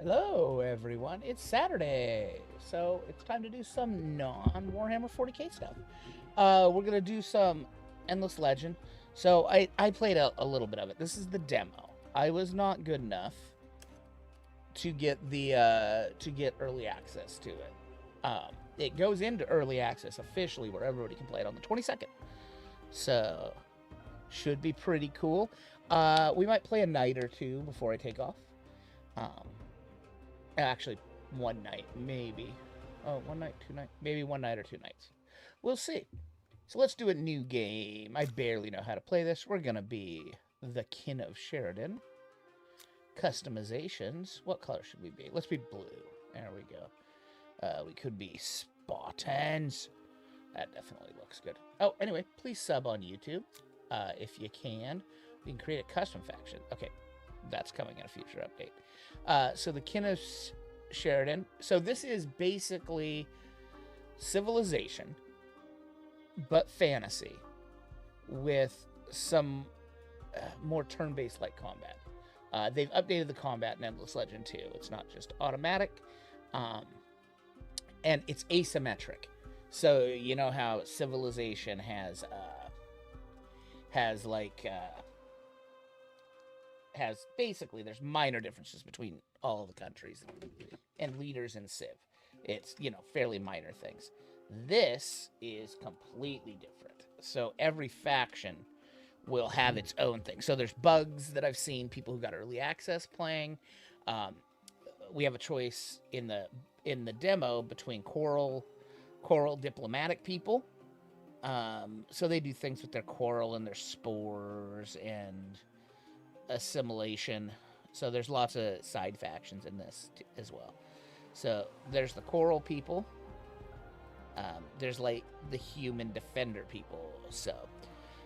Hello, everyone. It's Saturday, so it's time to do some non-Warhammer 40k stuff. We're gonna do some Endless Legend. So I played a little bit of it. This is the demo. I was not good enough to get the to get early access to it. It goes into early access officially, where everybody can play it on the 22nd. So should be pretty cool. We might play a night or two before I take off. Actually, one night, maybe. Oh, one night, 2 nights. Maybe 1 night or 2 nights. We'll see. So let's do a new game. I barely know how to play this. We're going to be the Kin of Sherdyn. Customizations. What color should we be? Let's be blue. There we go. We could be Spartans. That definitely looks good. Oh, anyway, please sub on YouTube if you can. We can create a custom faction. Okay, that's coming in a future update. So the Kin of Sherdyn. So this is basically Civilization, but fantasy with some more turn-based like combat. They've updated the combat in Endless Legend too. It's not just automatic, and it's asymmetric. So you know how Civilization has basically, there's minor differences between all of the countries and leaders in Civ. It's, fairly minor things. This is completely different. So every faction will have its own thing. So there's bugs that I've seen people who got early access playing. We have a choice in the demo between coral diplomatic people. So they do things with their coral and their spores and assimilation. So there's lots of side factions in this as well. So there's the coral people. There's like the human defender people. So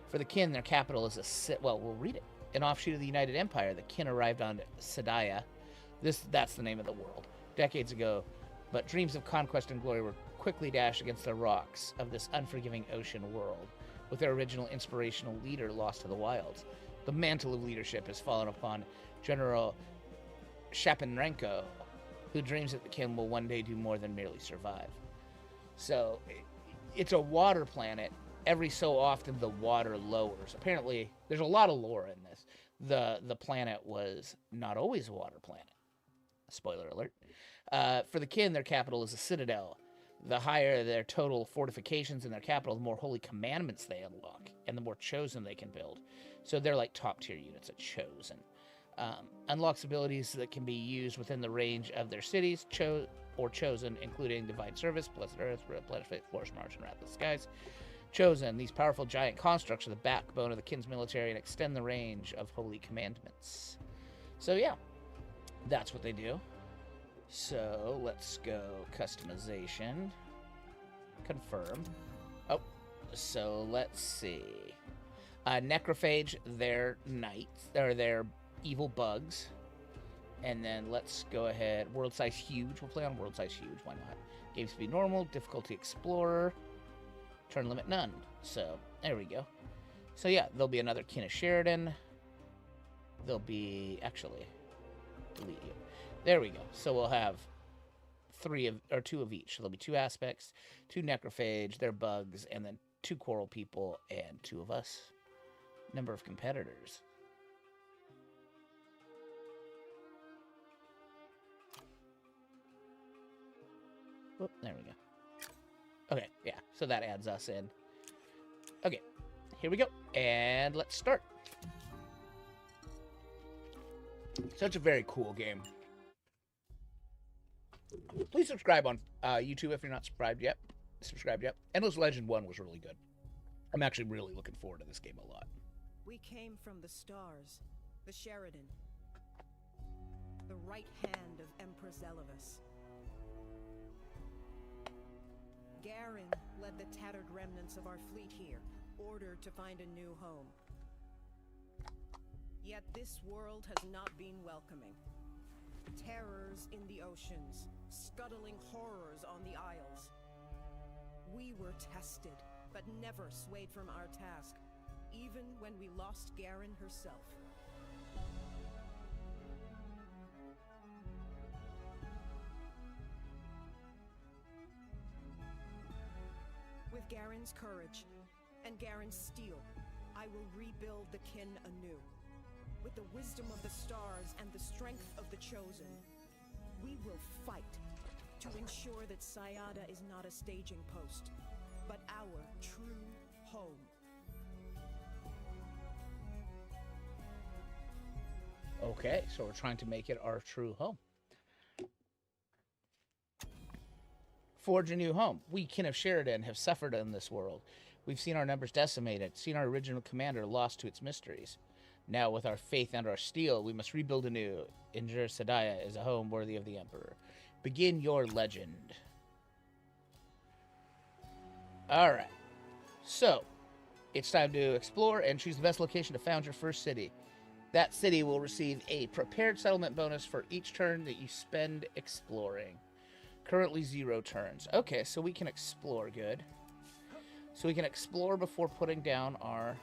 for the Kin, their capital is we'll read it. An offshoot of the United Empire, the Kin arrived on Sedaya. That's the name of the world. Decades ago, but dreams of conquest and glory were quickly dashed against the rocks of this unforgiving ocean world, with their original inspirational leader lost to the wilds. The mantle of leadership has fallen upon General Shapenrenko, who dreams that the Kin will one day do more than merely survive. So, it's a water planet. Every so often, the water lowers. Apparently, there's a lot of lore in this. The planet was not always a water planet. Spoiler alert. For the Kin, their capital is a citadel. The higher their total fortifications in their capital, the more holy commandments they unlock, and the more chosen they can build. So they're like top-tier units at chosen. Unlocks abilities that can be used within the range of their cities, chosen, including Divine Service, Blessed Earth, Replenish Faith, Flourish, March, and Wrath of the Skies. Chosen, these powerful giant constructs are the backbone of the Kin's military and extend the range of holy commandments. So yeah, that's what they do. So let's go customization. Confirm. Oh, so let's see. Necrophage, they're knights, or they're evil bugs. And then let's go ahead. World size huge. We'll play on world size huge. Why not? Game speed normal. Difficulty explorer. Turn limit none. So there we go. So yeah, there'll be another Kin of Sherdyn. There'll be actually delete you. There we go. So we'll have two of each. So there'll be 2 aspects, 2 necrophage, they're bugs, and then 2 coral people and 2 of us. Number of competitors. Oh, there we go. Okay, yeah, so that adds us in. Okay, here we go, and let's start. So it's a very cool game. Please subscribe on YouTube if you're not subscribed yet. Endless Legend 1 was really good. I'm actually really looking forward to this game a lot. We came from the stars, the Sherdyn, the right hand of Empress Elevus. Garen led the tattered remnants of our fleet here, ordered to find a new home. Yet this world has not been welcoming. Terrors in the oceans, scuttling horrors on the isles. We were tested, but never swayed from our task, even when we lost Garen herself. With Garen's courage and Garen's steel, I will rebuild the Kin anew. With the wisdom of the stars and the strength of the chosen, we will fight to ensure that Sayada is not a staging post, but our true home. Okay, so we're trying to make it our true home. Forge a new home. We, kin of Sherdyn, have suffered in this world. We've seen our numbers decimated, seen our original commander lost to its mysteries. Now, with our faith and our steel, we must rebuild anew. Injur Sadaya is a home worthy of the Emperor. Begin your legend. Alright. So, it's time to explore and choose the best location to found your first city. That city will receive a prepared settlement bonus for each turn that you spend exploring. Currently 0 turns. Okay, so we can explore. Good. So we can explore before putting down our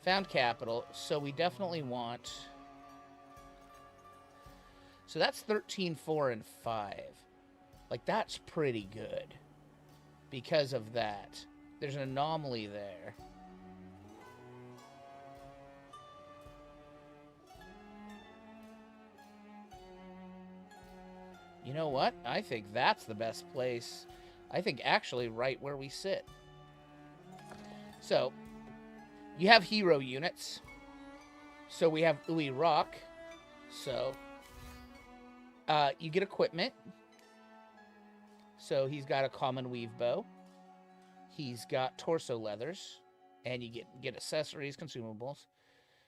found capital. So we definitely want... So that's 13, 4, and 5. Like, that's pretty good. Because of that. There's an anomaly there. You know what? I think that's the best place. I think actually right where we sit. So, you have hero units. So we have Uwe Rock. So, you get equipment. So he's got a common weave bow. He's got torso leathers. And you get accessories, consumables.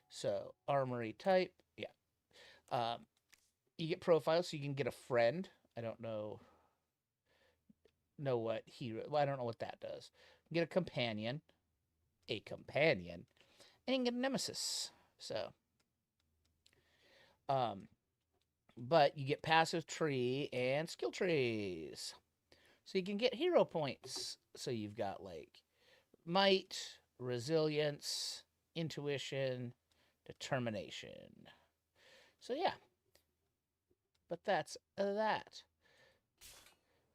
So, armory type. Yeah. You get profiles, so you can get a friend. I don't know what hero... Well, I don't know what that does. You get a companion. And you can get a nemesis. So... but you get passive tree and skill trees. So you can get hero points. So you've got, like, might, resilience, intuition, determination. So, yeah. But that's that.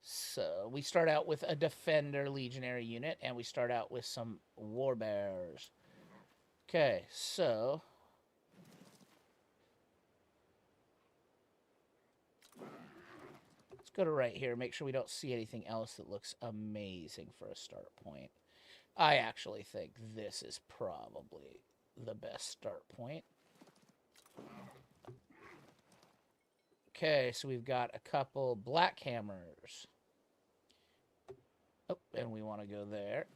So we start out with a Defender Legionary unit, and we start out with some Warbears. Okay, so... let's go to right here, make sure we don't see anything else that looks amazing for a start point. I actually think this is probably the best start point. Okay, so we've got a couple black hammers. Oh, and we want to go there.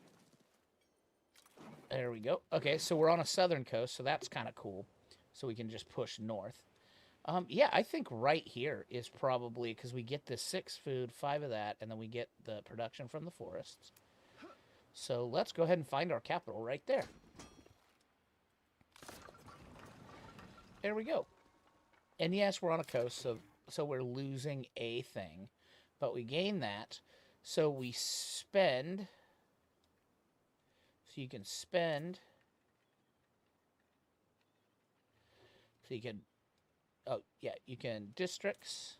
There we go. Okay, so we're on a southern coast, so that's kind of cool. So we can just push north. Yeah, I think right here is probably, because we get this 6 food, 5 of that, and then we get the production from the forests. So let's go ahead and find our capital right there. There we go. And yes, we're on a coast, so we're losing a thing. But we gain that. So we spend... So you can spend... So you can... Oh, yeah, you can districts,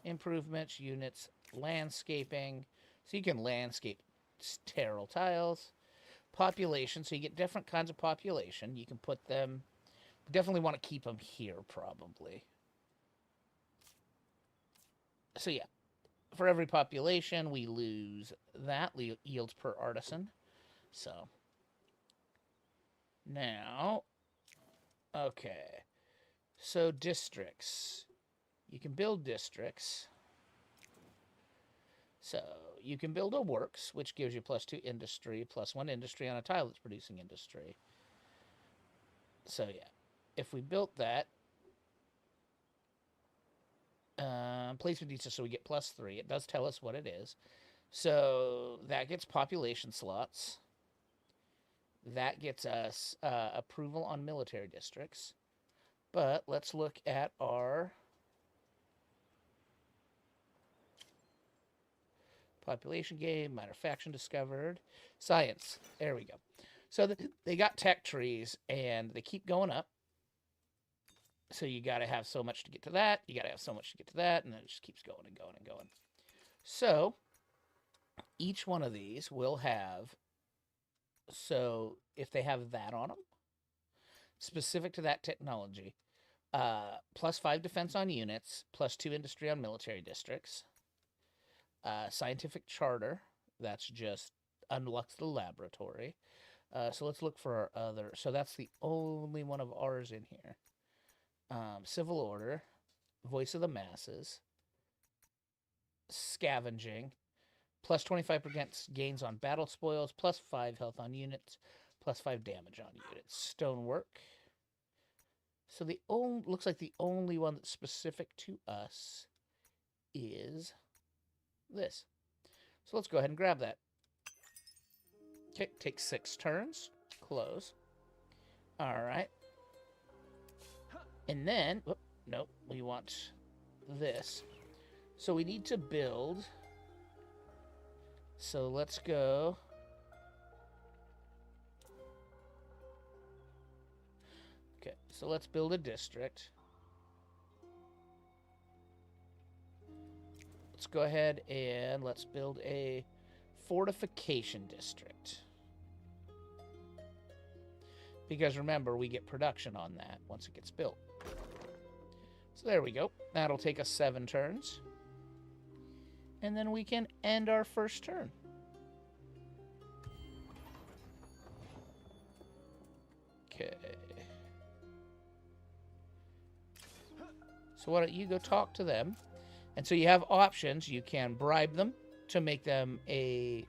improvements, units, landscaping. So you can landscape sterile tiles. Population, so you get different kinds of population. You can put them... Definitely want to keep them here, probably. So, yeah. For every population, we lose that. Yields per artisan. So. Now. Okay. So, districts. You can build districts. So, you can build a works, which gives you +2 industry, +1 industry on a tile that's producing industry. So, yeah. If we built that, placement details, so we get +3. It does tell us what it is. So that gets population slots. That gets us approval on military districts. But let's look at our population gain, minor faction discovered, science. There we go. So they got tech trees, and they keep going up. So you got to have so much to get to that. You got to have so much to get to that. And then it just keeps going and going and going. So each one of these will have... So if they have that on them, specific to that technology, +5 defense on units, +2 industry on military districts, scientific charter, that's just unlocks the laboratory. So let's look for our other... So that's the only one of ours in here. Civil order, voice of the masses, scavenging, plus 25% gains on battle spoils, plus 5 health on units, plus 5 damage on units. Stonework. So the only looks like the only one that's specific to us is this. So let's go ahead and grab that. Okay, take 6 turns. Close. All right. And then, oh, nope, we want this. So we need to build. So let's go. Okay, so let's build a district. Let's go ahead and let's build a fortification district. Because remember, we get production on that once it gets built. So there we go. That'll take us 7 turns. And then we can end our first turn. Okay. So why don't you go talk to them? And so you have options. You can bribe them to make them a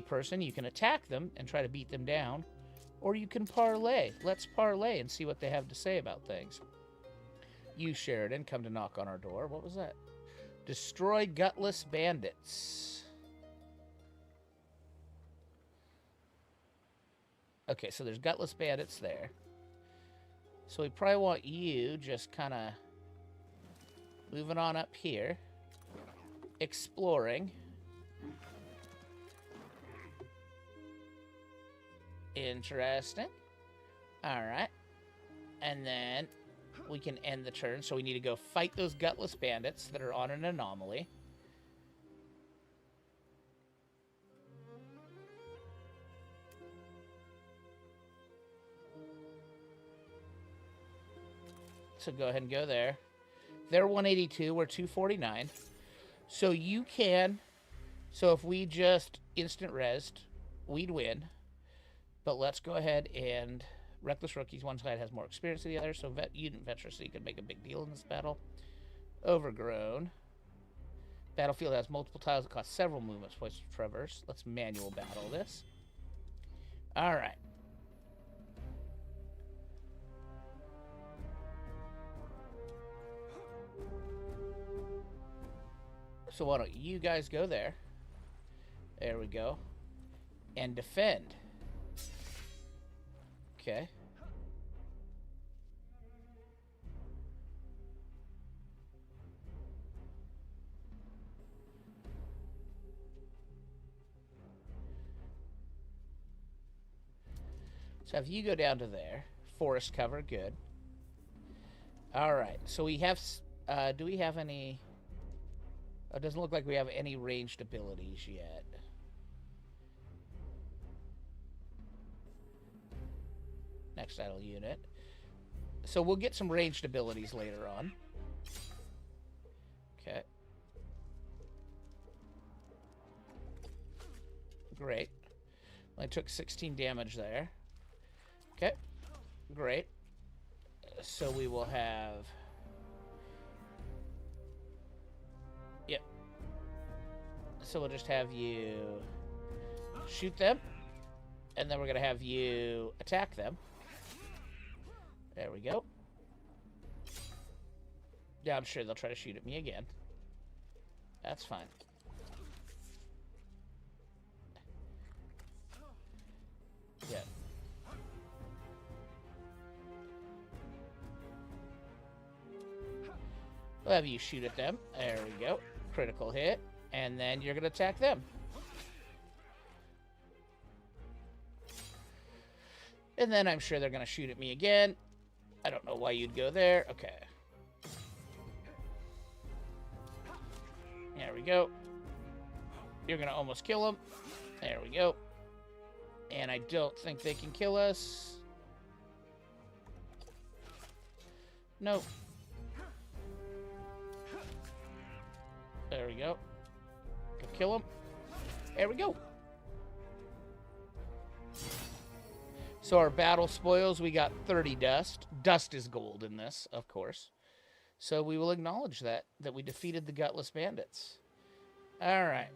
person. You can attack them and try to beat them down. Or you can parlay. Let's parlay and see what they have to say about things. You, Sherdyn, come to knock on our door. What was that? Destroy gutless bandits. Okay, so there's gutless bandits there. So we probably want you just kind of moving on up here. Exploring. Interesting. Alright. And then we can end the turn. So we need to go fight those gutless bandits that are on an anomaly. So go ahead and go there. They're 182. We're 249. So you can... So if we just instant resed, we'd win. But let's go ahead and... Reckless Rookies, one side has more experience than the other, so Unit Venturesy could make a big deal in this battle. Overgrown. Battlefield has multiple tiles that cost several movement points to traverse. Let's manual battle this. Alright. So why don't you guys go there. There we go. And defend. Okay. So if you go down to there, forest cover, good. All right, so we have, do we have any, it doesn't look like we have any ranged abilities yet. Next idle unit. So we'll get some ranged abilities later on. Okay. Great. I took 16 damage there. Okay. Great. So we will have... Yep. So we'll just have you shoot them. And then we're going to have you attack them. There we go. Yeah, I'm sure they'll try to shoot at me again. That's fine. Yeah. We'll have you shoot at them. There we go. Critical hit. And then you're going to attack them. And then I'm sure they're going to shoot at me again. I don't know why you'd go there. Okay. There we go. You're going to almost kill them. There we go. And I don't think they can kill us. Nope. There we go. Go kill them. There we go. So our battle spoils, we got 30 dust. Dust is gold in this, of course. So we will acknowledge that we defeated the gutless bandits. All right.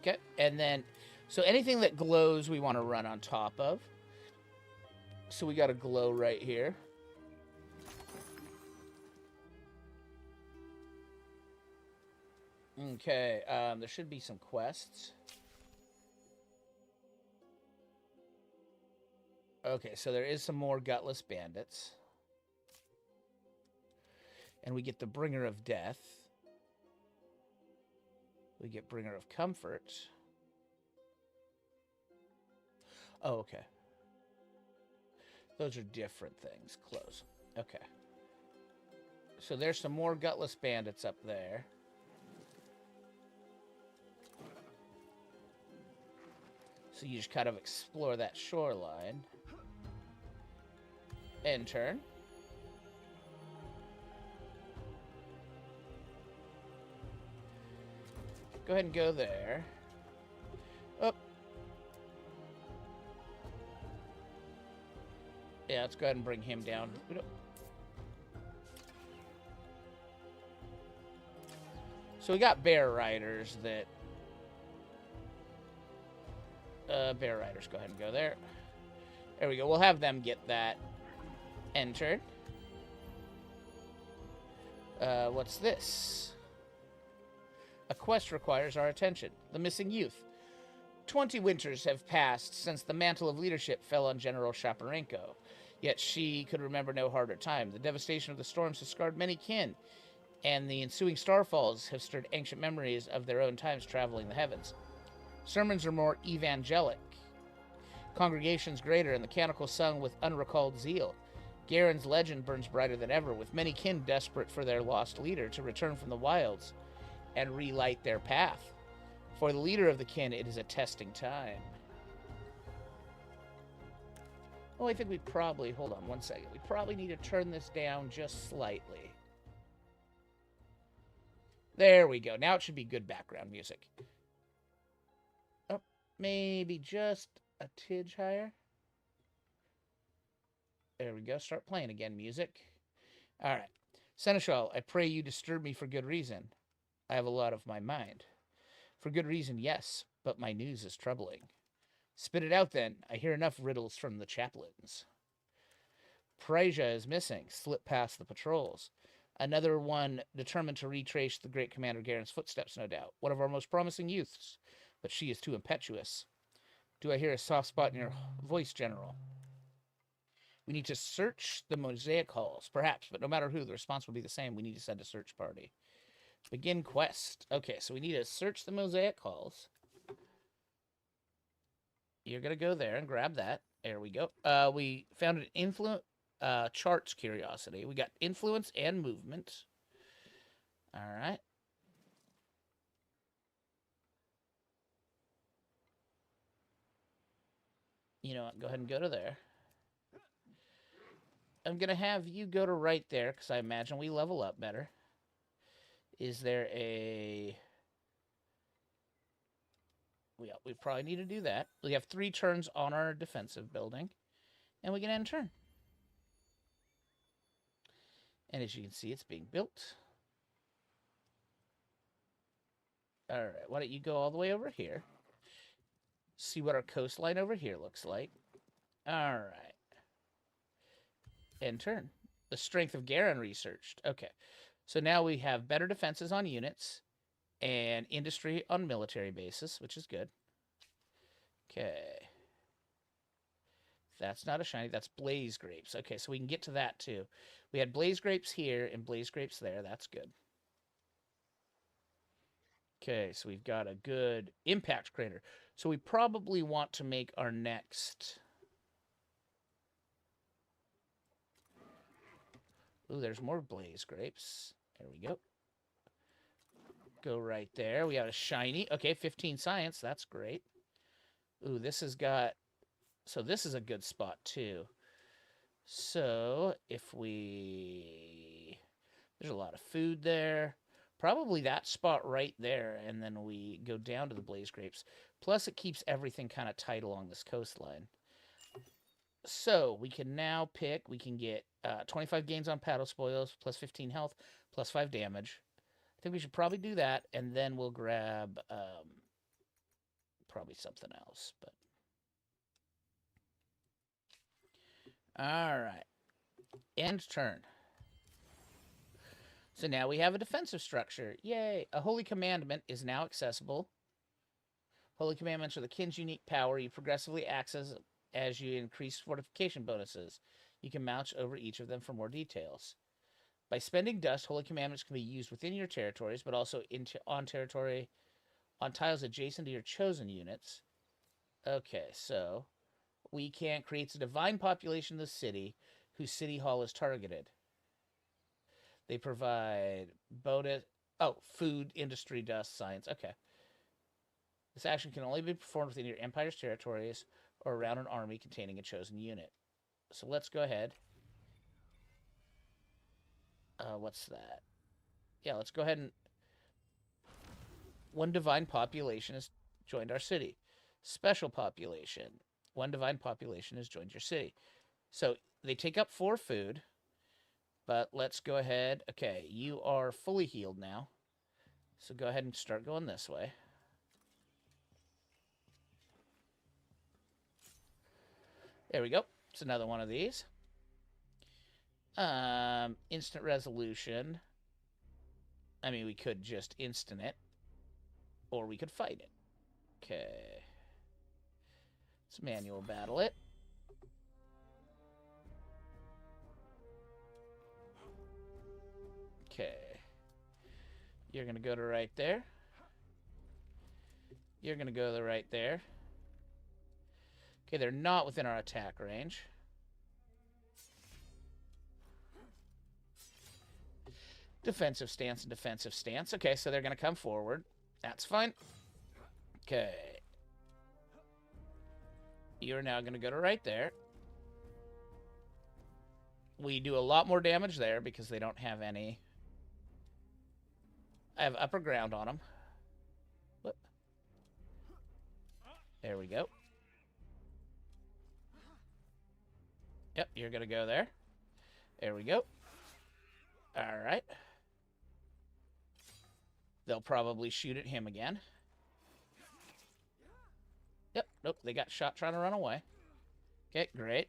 Okay, and then, so anything that glows we want to run on top of. So we got a glow right here. Okay, there should be some quests. Okay, so there is some more gutless bandits. And we get the Bringer of Death. We get Bringer of Comfort. Oh, okay. Those are different things. Close. Okay. So there's some more gutless bandits up there. So you just kind of explore that shoreline. End turn. Go ahead and go there. Oh. Yeah, let's go ahead and bring him down. So we got bear riders that... bear riders, go ahead and go there. There we go. We'll have them get that entered. What's this? A quest requires our attention. The missing youth. 20 winters have passed since the mantle of leadership fell on General Shaparenko. Yet she could remember no harder time. The devastation of the storms has scarred many kin, and the ensuing starfalls have stirred ancient memories of their own times traveling the heavens. Sermons are more evangelic. Congregations greater, and the canticle sung with unrecalled zeal. Garen's legend burns brighter than ever, with many kin desperate for their lost leader to return from the wilds and relight their path. For the leader of the kin, it is a testing time. Oh, I think we probably... Hold on one second. We probably need to turn this down just slightly. There we go. Now it should be good background music. Oh, maybe just a tidge higher. There we go. Start playing again, music. All right. Seneschal, I pray you disturb me for good reason. I have a lot of my mind. For good reason, yes, but my news is troubling. Spit it out, then. I hear enough riddles from the chaplains. Praeja is missing, slipped past the patrols. Another one determined to retrace the great Commander Garen's footsteps, no doubt. One of our most promising youths, but she is too impetuous. Do I hear a soft spot in your voice, General? We need to search the mosaic halls, perhaps, but no matter who, the response will be the same. We need to send a search party. Begin quest. Okay, so we need to search the mosaic halls. You're going to go there and grab that. There we go. We found an influence charts curiosity. We got influence and movement. All right. You know what? Go ahead and go to there. I'm going to have you go to right there because I imagine we level up better. Is there a... We probably need to do that. We have 3 turns on our defensive building. And we can end turn. And as you can see, it's being built. All right, why don't you go all the way over here. See what our coastline over here looks like. All right. End turn. The strength of Garen researched. Okay. So now we have better defenses on units and industry on military bases, which is good. Okay. That's not a shiny. That's blaze grapes. Okay, so we can get to that too. We had blaze grapes here and blaze grapes there. That's good. Okay, so we've got a good impact crater. So we probably want to make our next... Ooh, there's more blaze grapes. There we go. Go right there. We have a shiny. Okay, 15 science. That's great. Ooh, this has got... So this is a good spot, too. So, if we... There's a lot of food there. Probably that spot right there, and then we go down to the blaze grapes. Plus, it keeps everything kind of tight along this coastline. So we can now pick. We can get 25 gains on paddle spoils, plus 15 health, plus 5 damage. I think we should probably do that, and then we'll grab probably something else. But all right, end turn. So now we have a defensive structure. Yay! A holy commandment is now accessible. Holy commandments are the kin's unique power. You progressively access as you increase fortification bonuses. You can mount over each of them for more details. By spending dust, holy commandments can be used within your territories, but also on tiles adjacent to your chosen units. Okay, so we can create a divine population of the city whose city hall is targeted. They provide bonus. Oh, food, industry, dust, science. Okay. This action can only be performed within your empire's territories or around an army containing a chosen unit. So let's go ahead. What's that? Yeah, let's go ahead and... One divine population has joined our city. Special population. One divine population has joined your city. So they take up 4 food. But let's go ahead. Okay, you are fully healed now. So go ahead and start going this way. There we go. It's another one of these. Instant resolution. I mean, we could just instant it. Or we could fight it. Okay. Let's manual battle it. Okay. You're going to go to right there. You're going to go to right there. Okay, they're not within our attack range. Defensive stance and defensive stance. Okay, so they're going to come forward. That's fine. Okay. You're now going to go to right there. We do a lot more damage there because they don't have any. I have upper ground on them. What? There we go. Yep, you're going to go there. There we go. All right. They'll probably shoot at him again. Yep, nope, they got shot trying to run away. Okay, great.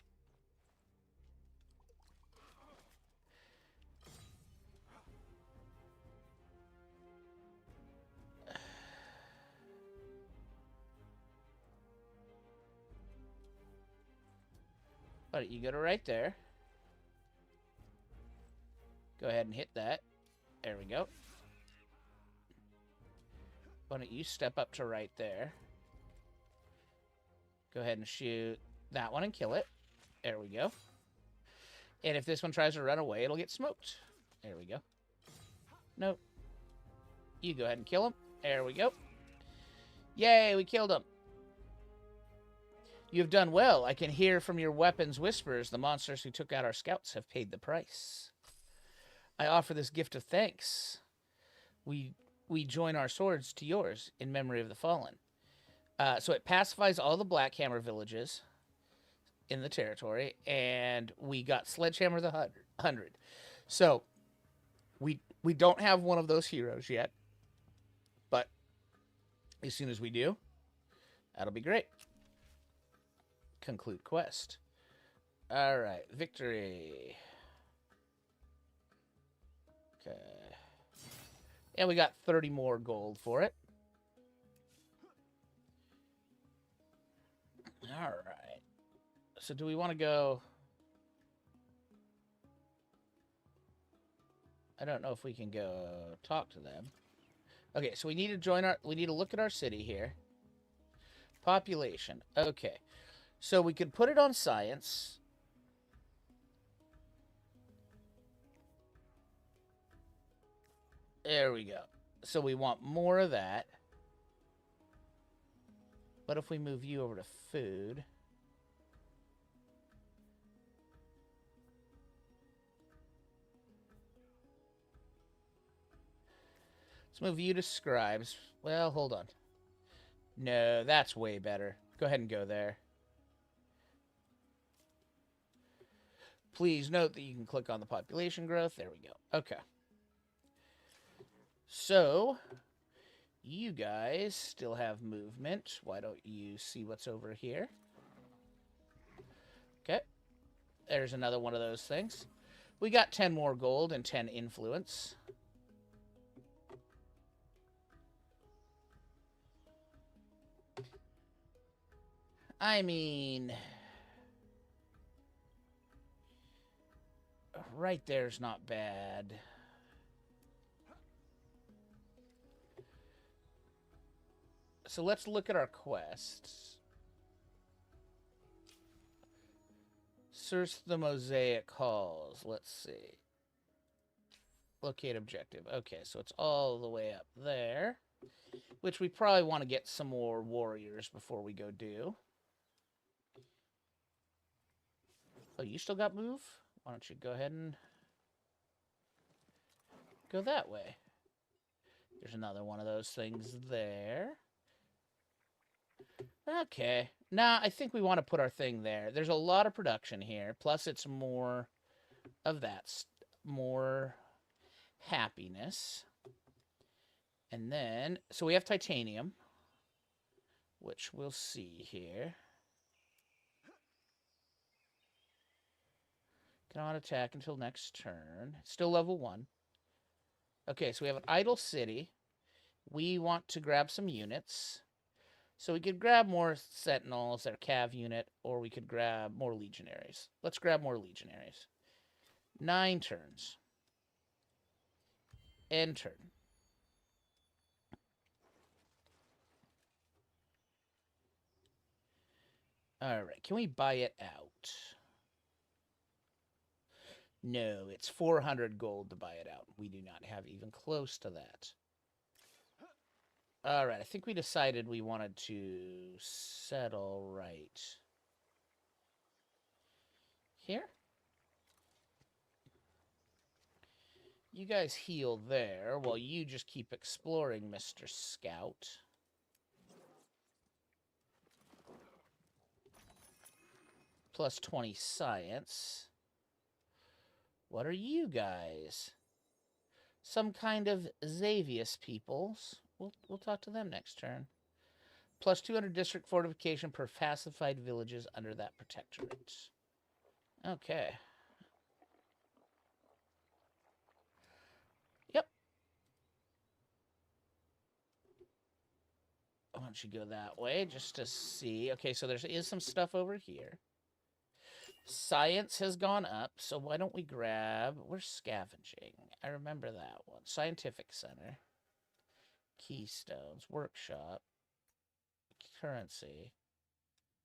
Why don't you go to right there? Go ahead and hit that. There we go. Why don't you step up to right there? Go ahead and shoot that one and kill it. There we go. And if this one tries to run away, it'll get smoked. There we go. Nope. You go ahead and kill him. There we go. Yay, we killed him. You have done well. I can hear from your weapons whispers the monsters who took out our scouts have paid the price. I offer this gift of thanks. We join our swords to yours in memory of the fallen. So it pacifies all the Blackhammer villages in the territory, and we got Sledgehammer the 100. So we don't have one of those heroes yet, but as soon as we do, that'll be great. Conclude quest. All right, victory. Okay. And we got 30 more gold for it. All right. So do we want to go... I don't know if we can go talk to them. Okay, so we need to join our... We need to look at our city here. Population. Okay. So we could put it on science. There we go. So we want more of that. What if we move you over to food? Let's move you to scribes. Well, hold on. No, that's way better. Go ahead and go there. Please note that you can click on the population growth. There we go. Okay. So, you guys still have movement. Why don't you see what's over here? Okay. There's another one of those things. We got 10 more gold and 10 influence. I mean, right there's not bad. So let's look at our quests. Search the mosaic halls. Let's see. Locate objective. Okay, so it's all the way up there. Which we probably want to get some more warriors before we go do. Oh, you still got move? Why don't you go ahead and go that way? There's another one of those things there. Okay. Nah, I think we want to put our thing there. There's a lot of production here. Plus, it's more of that. More happiness. And then, so we have titanium, which we'll see here. Cannot attack until next turn. Still level 1. Okay, so we have an idle city. We want to grab some units. So we could grab more sentinels, their cav unit, or we could grab more legionaries. Let's grab more legionaries. 9 turns. End turn. Alright, can we buy it out? No, it's 400 gold to buy it out. We do not have even close to that. Alright, I think we decided we wanted to settle right here. You guys heal there while you just keep exploring, Mr. Scout. Plus 20 science. What are you guys? Some kind of Xavius peoples. We'll talk to them next turn. Plus 200 district fortification per pacified villages under that protectorate. Okay. Yep. Why don't you go that way just to see? Okay, so there is some stuff over here. Science has gone up, so why don't we grab... We're scavenging. I remember that one. Scientific Center. Keystones. Workshop. Currency.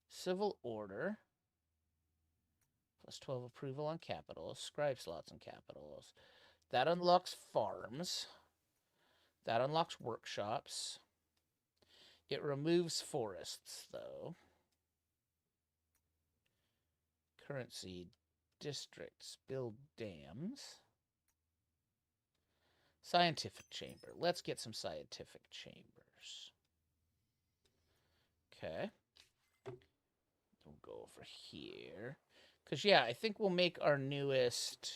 Civil Order. Plus 12 approval on capitals. Scribe slots on capitals. That unlocks farms. That unlocks workshops. It removes forests, though. Currency, districts, build dams. Scientific chamber. Let's get some scientific chambers. Okay. We'll go over here. Because, yeah, I think we'll make our newest...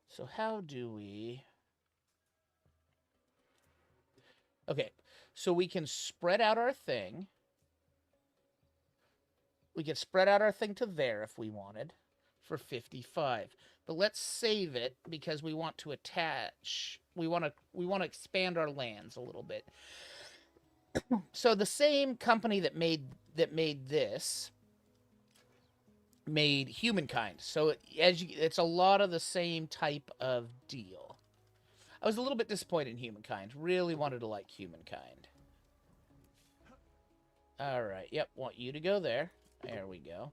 So how do we... Okay, so we can spread out our thing. We could spread out our thing to there if we wanted for 55. But let's save it because we want to attach. We want to expand our lands a little bit. So the same company that made this made Humankind. So it's a lot of the same type of deal. I was a little bit disappointed in Humankind. Really wanted to like Humankind. All right. Yep. Want you to go there. There we go.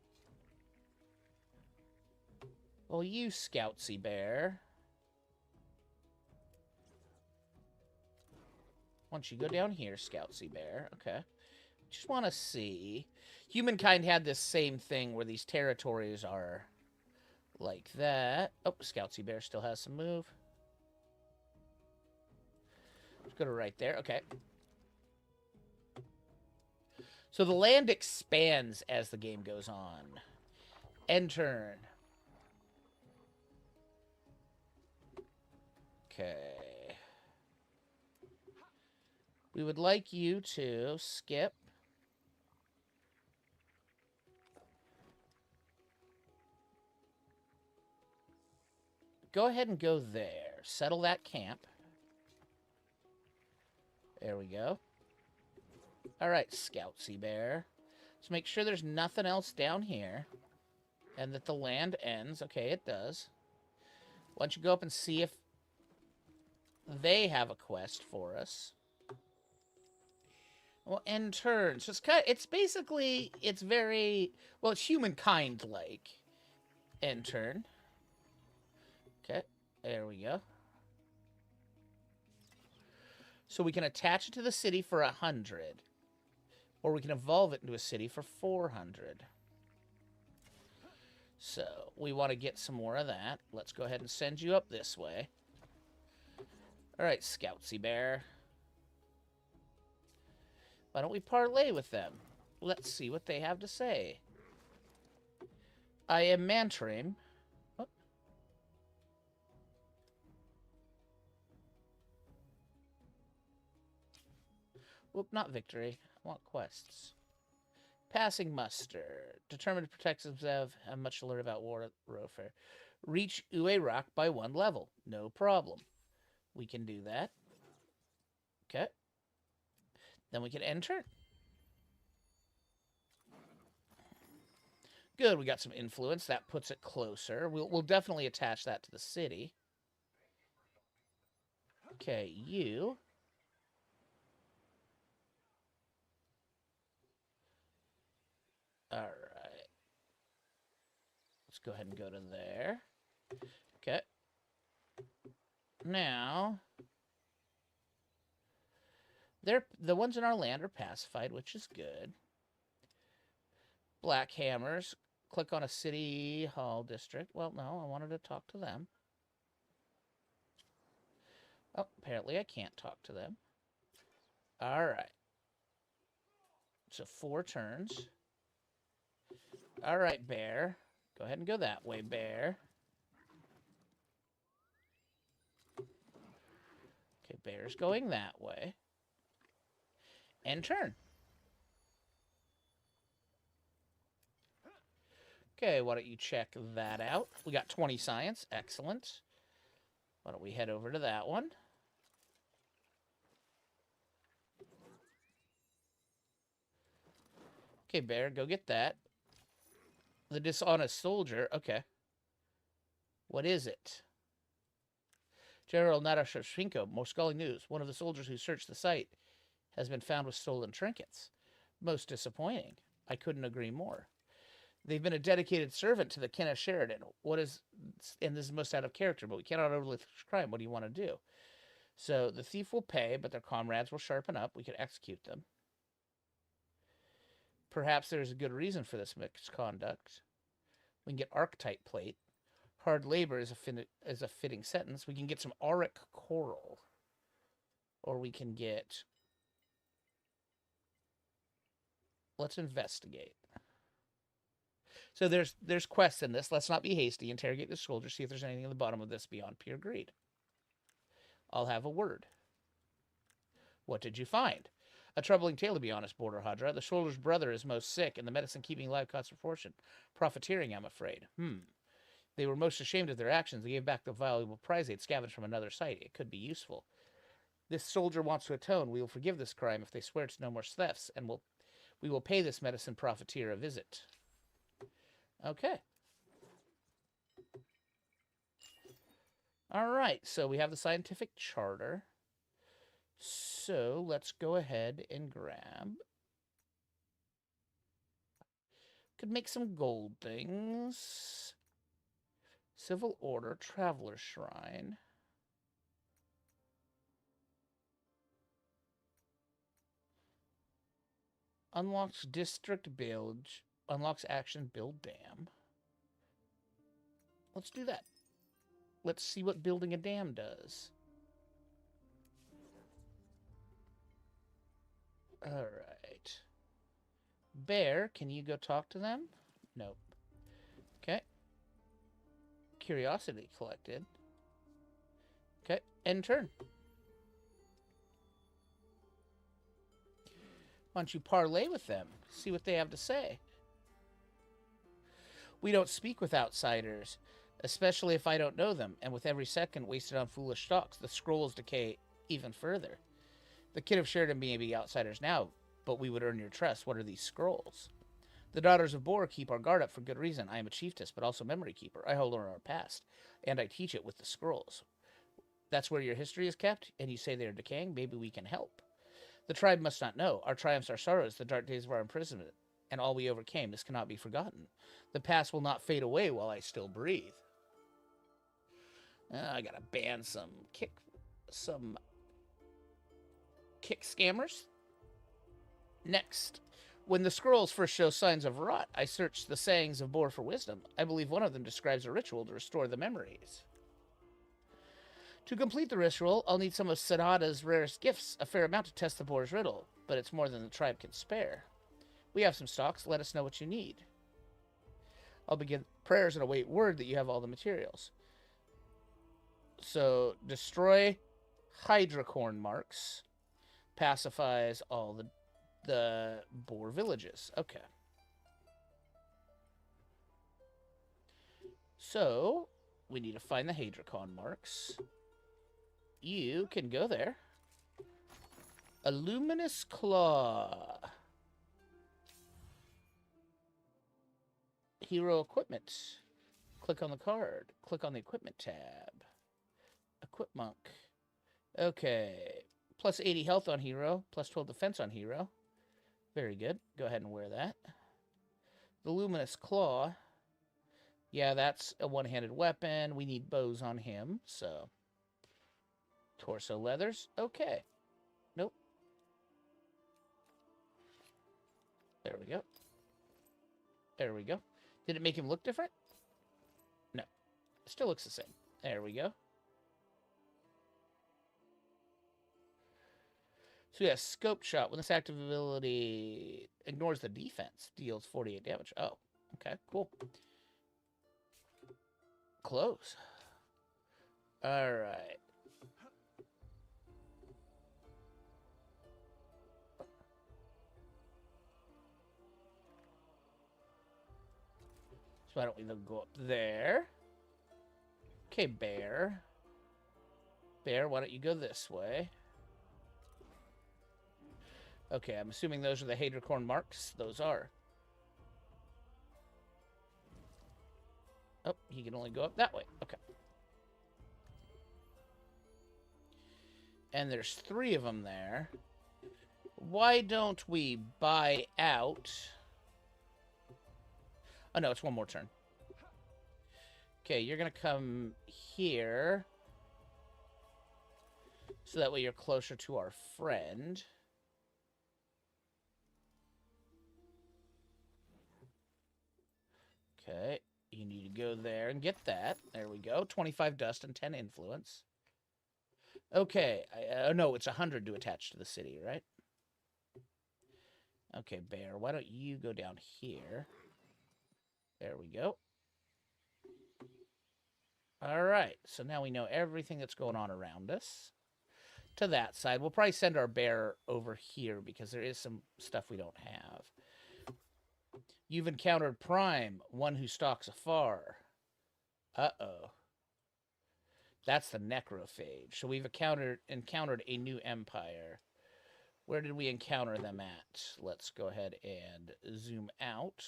Well, you Scoutsy Bear. Why don't you go down here, Scoutsy Bear? Okay. Just want to see. Humankind had this same thing where these territories are like that. Oh, Scoutsy Bear still has some move. Let's go to right there. Okay. So the land expands as the game goes on. End turn. Okay. We would like you to skip. Go ahead and go there. Settle that camp. There we go. All right, Scoutsy Bear. Let's make sure there's nothing else down here. And that the land ends. Okay, it does. Why don't you go up and see if they have a quest for us. Well, end turn. So it's basically, it's very, well, it's humankind-like. End turn. Okay, there we go. So we can attach it to the city for 100. Or we can evolve it into a city for 400. So we want to get some more of that. Let's go ahead and send you up this way. All right, Scoutsy Bear. Why don't we parlay with them? Let's see what they have to say. I am Mantrim. Oh. Whoop, not victory. I want quests. Passing muster. Determined to protect himself. I'm much to learn about warfare. Reach Uwe Rock by 1 level. No problem. We can do that. Okay. Then we can end turn. Good, we got some influence. That puts it closer. We'll definitely attach that to the city. Okay, you. All right. Let's go ahead and go to there. Okay. Now, the ones in our land are pacified, which is good. Black Hammers. Click on a city hall district. Well, no, I wanted to talk to them. Oh, apparently I can't talk to them. All right. So 4 turns. All right, Bear. Go ahead and go that way, Bear. Okay, Bear's going that way. End turn. Okay, why don't you check that out? We got 20 science. Excellent. Why don't we head over to that one? Okay, Bear, go get that. The dishonest soldier. Okay. What is it? General Narashchenko, Moscoli News. One of the soldiers who searched the site has been found with stolen trinkets. Most disappointing. I couldn't agree more. They've been a dedicated servant to the kin of Sherdyn. And this is most out of character, but we cannot overlook crime. What do you want to do? So the thief will pay, but their comrades will sharpen up. We can execute them. Perhaps there's a good reason for this misconduct. We can get archetype plate. Hard labor is a fitting sentence. We can get some auric coral. Or we can get... Let's investigate. So there's quests in this. Let's not be hasty. Interrogate the soldier. See if there's anything at the bottom of this beyond pure greed. I'll have a word. What did you find? A troubling tale, to be honest, Border Hadra. The soldier's brother is most sick, and the medicine keeping alive costs a fortune. Profiteering, I'm afraid. They were most ashamed of their actions. They gave back the valuable prize they'd scavenged from another site. It could be useful. This soldier wants to atone. We will forgive this crime if they swear to no more thefts, and we will pay this medicine profiteer a visit. Okay. All right, so we have the scientific charter. So let's go ahead and grab. Could make some gold things. Civil Order, Traveler Shrine. Unlocks district build. Unlocks action build dam. Let's do that. Let's see what building a dam does. All right. Bear, can you go talk to them? Nope. Okay. Curiosity collected. Okay, end turn. Why don't you parlay with them? See what they have to say. We don't speak with outsiders, especially if I don't know them, and with every second wasted on foolish talks, the scrolls decay even further. The kin of Sherdyn may be outsiders now, but we would earn your trust. What are these scrolls? The daughters of Bor keep our guard up for good reason. I am a chiefess, but also memory keeper. I hold on our past, and I teach it with the scrolls. That's where your history is kept, and you say they are decaying? Maybe we can help. The tribe must not know. Our triumphs, our sorrows, the dark days of our imprisonment, and all we overcame. This cannot be forgotten. The past will not fade away while I still breathe. I gotta ban some kick scammers. Next. When the scrolls first show signs of rot, I search the sayings of Bor for wisdom. I believe one of them describes a ritual to restore the memories. To complete the ritual, I'll need some of Sonata's rarest gifts, a fair amount to test the Bor's riddle, but it's more than the tribe can spare. We have some stocks. Let us know what you need. I'll begin prayers and await word that you have all the materials. So, destroy Hydracorn marks. Pacifies all the Bor villages. Okay. So, we need to find the Hydracorn marks. You can go there. A luminous claw. Hero equipment. Click on the card. Click on the equipment tab. Equip monk. Okay. Plus 80 health on hero. Plus 12 defense on hero. Very good. Go ahead and wear that. The luminous claw. Yeah, that's a one-handed weapon. We need bows on him, so... Torso leathers. Okay. Nope. There we go. There we go. Did it make him look different? No. It still looks the same. There we go. So yeah, scope shot. When this active ability ignores the defense, deals 48 damage. Oh, okay, cool. Close. Alright. So why don't we go up there? Okay, Bear. Bear, why don't you go this way? Okay, I'm assuming those are the Hydracorn marks. Those are. Oh, he can only go up that way. Okay. And there's 3 of them there. Why don't we buy out... Oh, no, it's one more turn. Okay, you're going to come here. So that way you're closer to our friend. Okay, you need to go there and get that. There we go. 25 dust and 10 influence. Okay, no, it's 100 to attach to the city, right? Okay, Bear, why don't you go down here? There we go. All right, so now we know everything that's going on around us. To that side, we'll probably send our Bear over here because there is some stuff we don't have. You've encountered Prime, one who stalks afar. Uh-oh. That's the necrophage. So we've encountered a new empire. Where did we encounter them at? Let's go ahead and zoom out.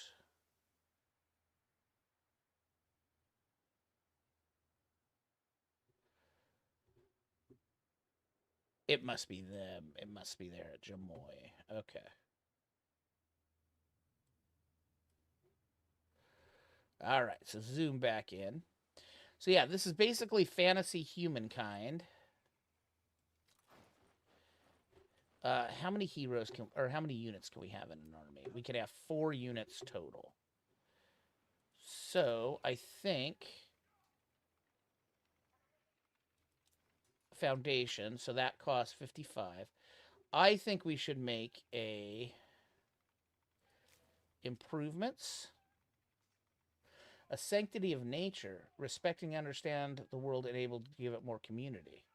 It must be them. It must be there at Jamoy. Okay. All right, so zoom back in. So yeah, this is basically fantasy humankind. How many heroes how many units can we have in an army? We can have 4 units total. So I think foundation, so that costs 55. I think we should make a Improvements. A sanctity of nature. Respecting and understand the world and able to give it more community.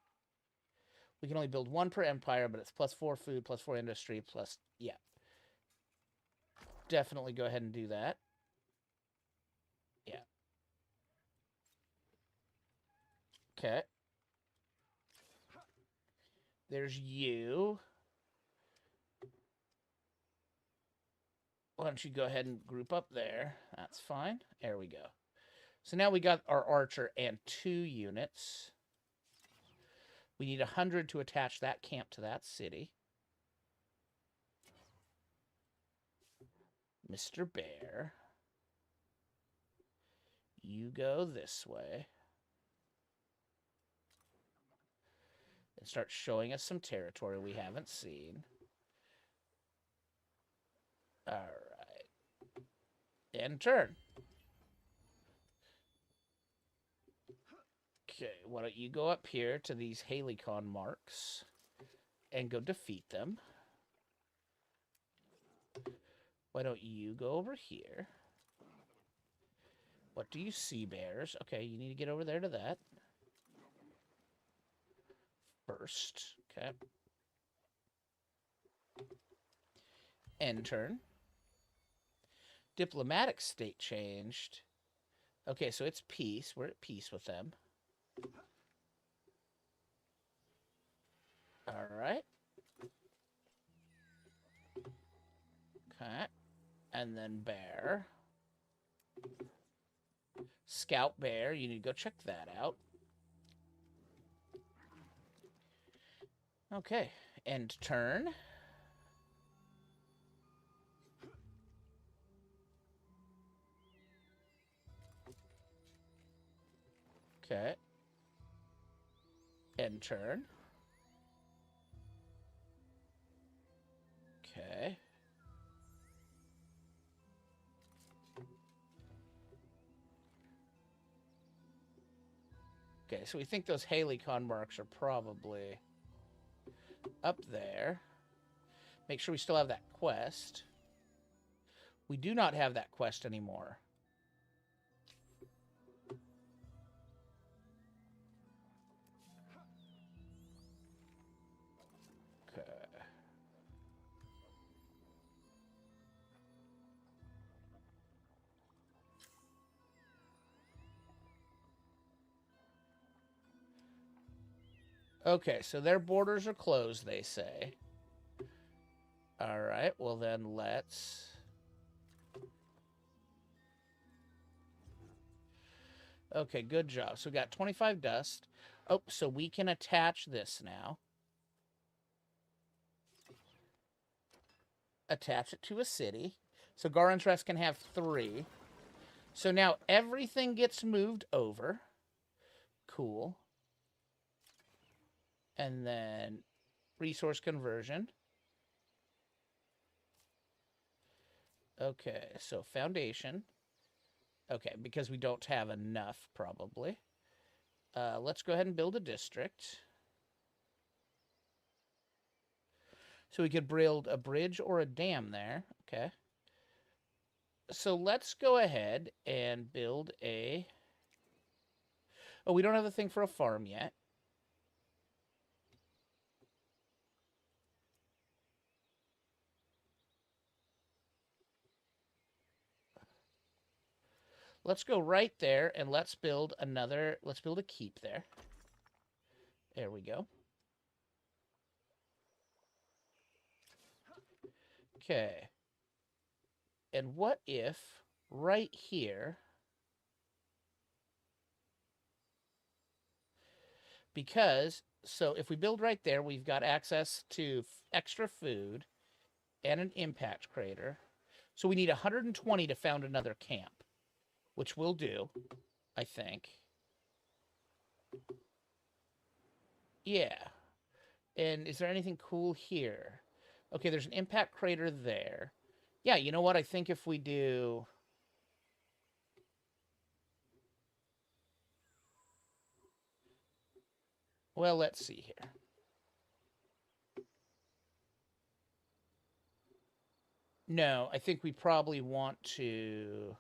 We can only build one per empire, but it's +4 food, +4 industry, plus... Yeah. Definitely go ahead and do that. Yeah. Okay. There's you. Why don't you go ahead and group up there? That's fine. There we go. So now we got our archer and 2 units. We need 100 to attach that camp to that city. Mr. Bear. You go this way. And start showing us some territory we haven't seen. Alright. End turn. Okay, why don't you go up here to these Halicon marks and go defeat them. Why don't you go over here? What do you see, bears? Okay, you need to get over there to that. First. Okay. End turn. Diplomatic state changed. Okay, so it's peace. We're at peace with them. Alright. Okay. And then bear. Scout bear. You need to go check that out. Okay. End turn. Okay. End turn. Okay. Okay, so we think those Halicon marks are probably up there. Make sure we still have that quest. We do not have that quest anymore. Okay. Okay, so their borders are closed, they say. All right, well then let's... Okay, good job. So we got 25 dust. Oh, so we can attach this now. Attach it to a city. So Garen's Rest can have 3. So now everything gets moved over. Cool. And then resource conversion. Okay, so foundation. Okay, because we don't have enough, probably. Let's go ahead and build a district. So we could build a bridge or a dam there. Okay. So let's go ahead and build a... Oh, we don't have the thing for a farm yet. Let's go right there and let's build another... Let's build a keep there. There we go. Okay. And what if right here... Because, so if we build right there, we've got access to extra food and an impact crater. So we need 120 to found another camp, which we'll do, I think. Yeah. And is there anything cool here? Okay, there's an impact crater there. Yeah, you know what? I think if we do... Well, let's see here. No, I think we probably want to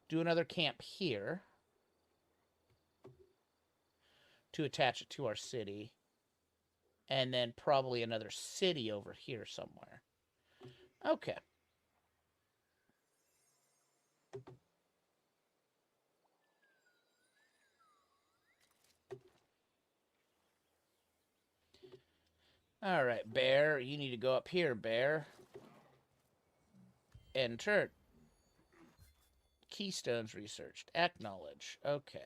do another camp here to attach it to our city. And then probably another city over here somewhere. Okay. All right, Bear, you need to go up here, Bear. Enter. Keystones researched. Acknowledge. Okay.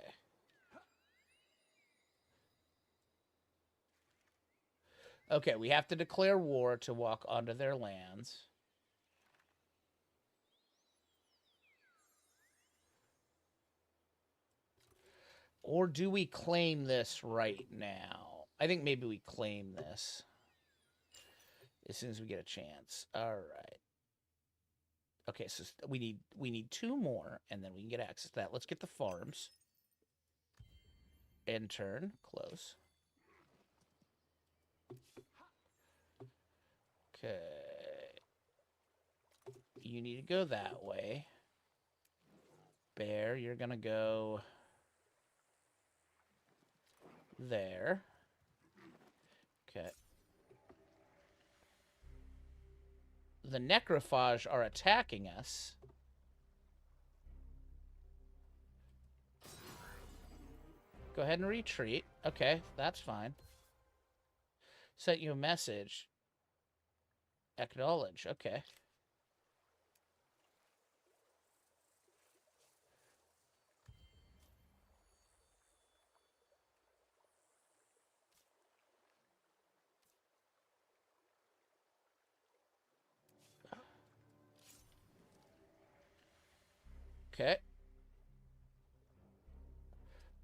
Okay, we have to declare war to walk onto their lands. Or do we claim this right now? I think maybe we claim this as soon as we get a chance. All right. Okay, so we need 2 more, and then we can get access to that. Let's get the farms. End turn. Close. Okay. You need to go that way. Bear, you're going to go there. Okay. The necrophage are attacking us. Go ahead and retreat. Okay, that's fine. Sent you a message. Acknowledge. Okay. Okay.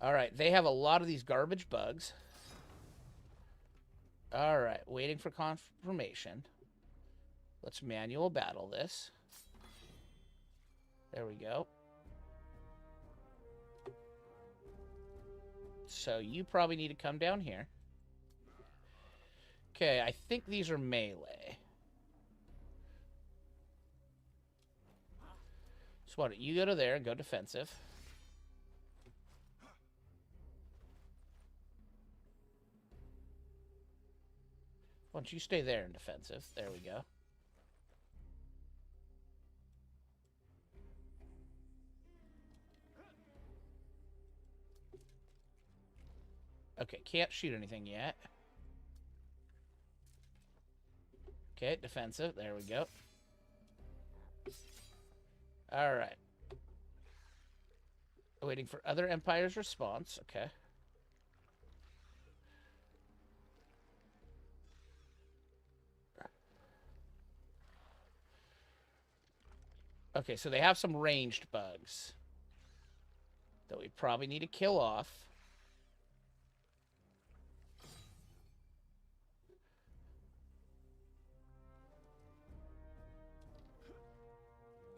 All right, they have a lot of these garbage bugs. All right, waiting for confirmation. Let's manual battle this. There we go. So you probably need to come down here. Okay, I think these are melee. So why don't you go to there and go defensive. Why don't you stay there in defensive? There we go. Okay, can't shoot anything yet. Okay, defensive. There we go. All right. Waiting for other empires' response. Okay. Okay, so they have some ranged bugs that we probably need to kill off.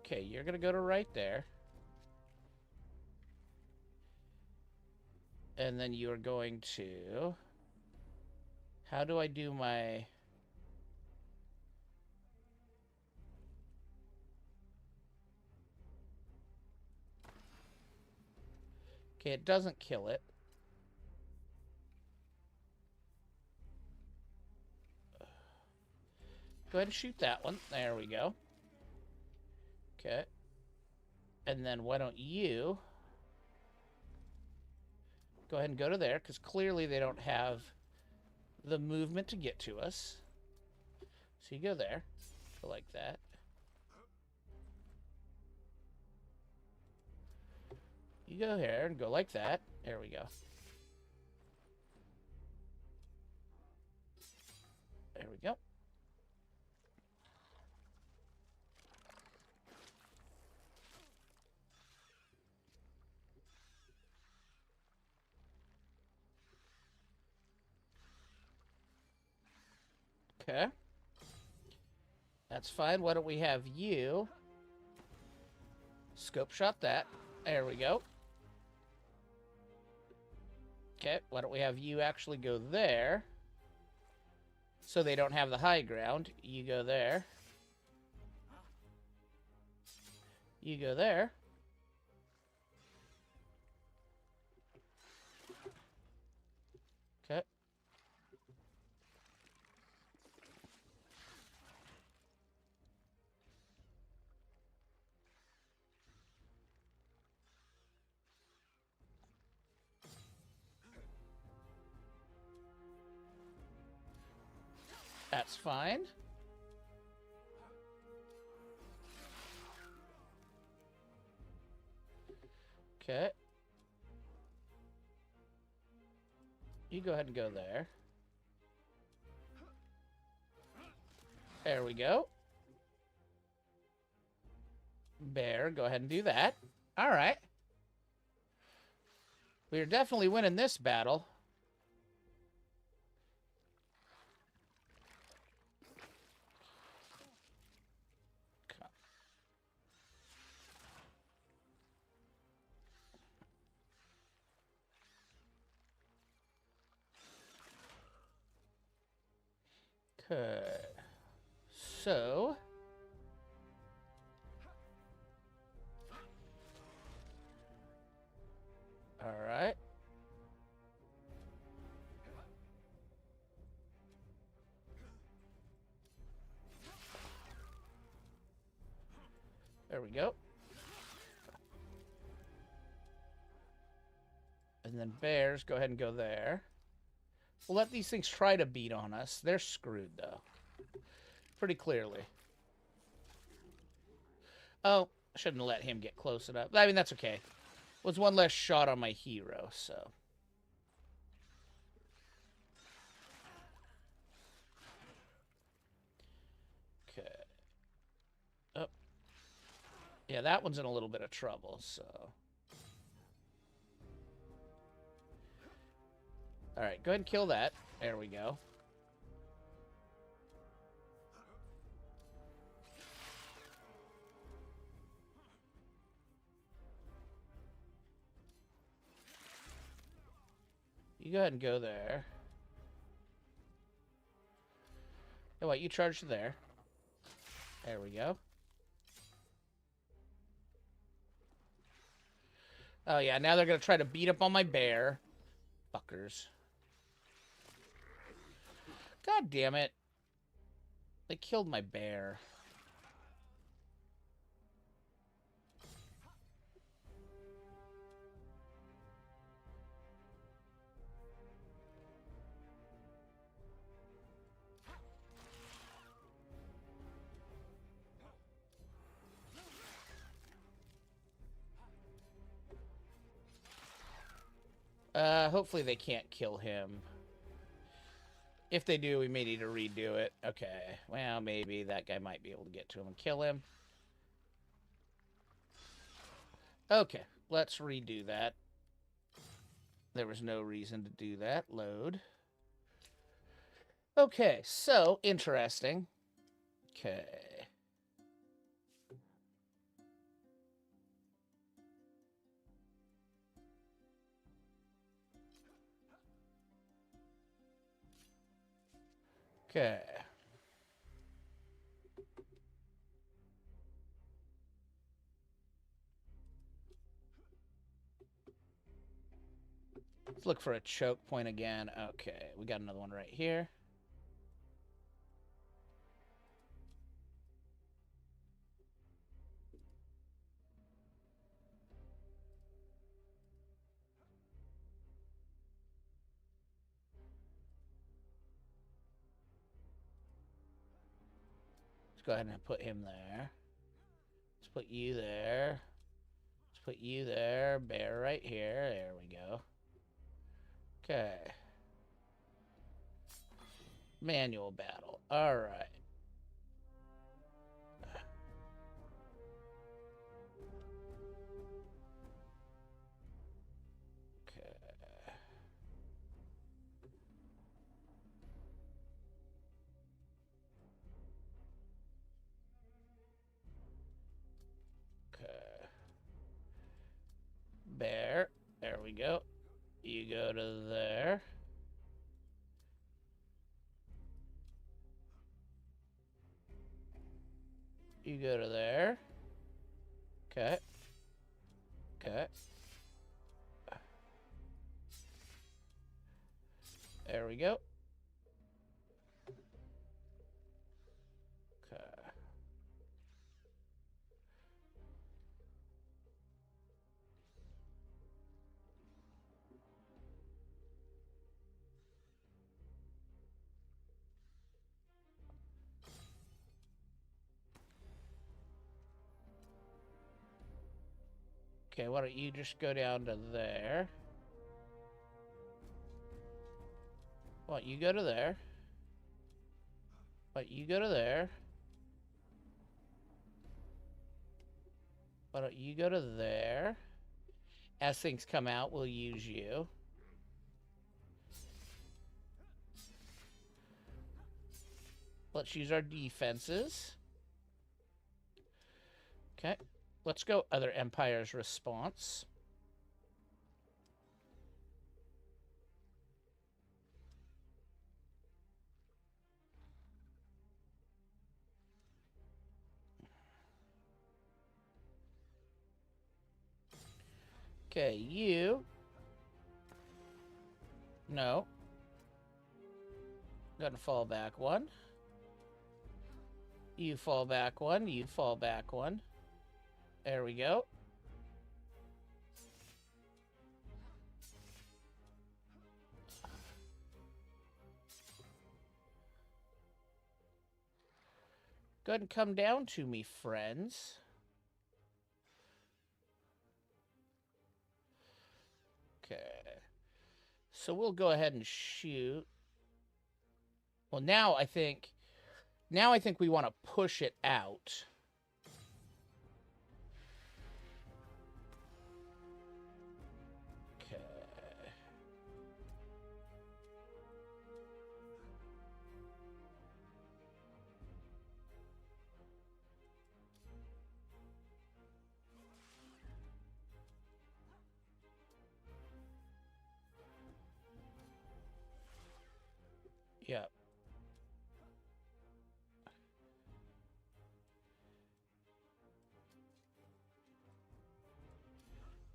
Okay, you're going to go to right there. And then you're going to... How do I do my... Okay, it doesn't kill it. Go ahead and shoot that one. There we go. Okay. And then why don't you... Go ahead and go to there, because clearly they don't have the movement to get to us. So you go there. Go like that. You go here and go like that. There we go. There we go. Okay. That's fine. Why don't we have you scope shot that? There we go. Okay, why don't we have you actually go there? So they don't have the high ground. You go there. You go there. Okay. That's fine. Okay. You go ahead and go there. There we go. Bear, go ahead and do that. All right. We're definitely winning this battle. Okay. So... All right. There we go. And then bears, go ahead and go there. We'll let these things try to beat on us. They're screwed, though. Pretty clearly. Oh, I shouldn't let him get close enough. I mean, that's okay. It was one less shot on my hero, so... Okay. Oh. Yeah, that one's in a little bit of trouble, so... Alright, go ahead and kill that. There we go. You go ahead and go there. Oh, wait, you charge there. There we go. Oh, yeah, now they're going to try to beat up on my bear. Fuckers. God damn it. They killed my bear. Hopefully they can't kill him. If they do, we may need to redo it. Okay. Well, maybe that guy might be able to get to him and kill him. Okay. Let's redo that. There was no reason to do that. Load. Okay. So, interesting. Okay. Okay. Let's look for a choke point again. Okay, we got another one right here. Let's go ahead and put him there. Let's put you there. Let's put you there. Bear right here. There we go. Okay. Manual battle. All right. Okay. Okay. Bear. There we go. You go to there. You go to there. Okay. Okay. There we go. Okay. Okay, why don't you just go down to there? Why don't you go to there? Why don't you go to there? Why don't you go to there? As things come out, we'll use you. Let's use our defenses. Okay. Let's go other empire's response. Okay, you. No. Gonna fall back one. You fall back one. You fall back one. There we go. Go ahead and come down to me, friends. Okay. So we'll go ahead and shoot. Well, now I think we want to push it out. Okay. Yep.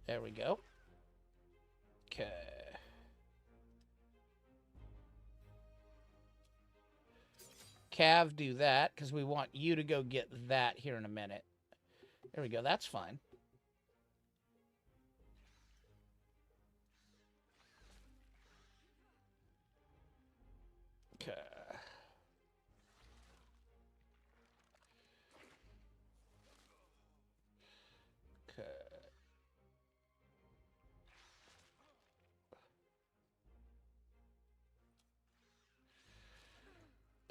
There we go. Okay. Cav, do that, because we want you to go get that here in a minute. There we go. That's fine. Okay. Okay.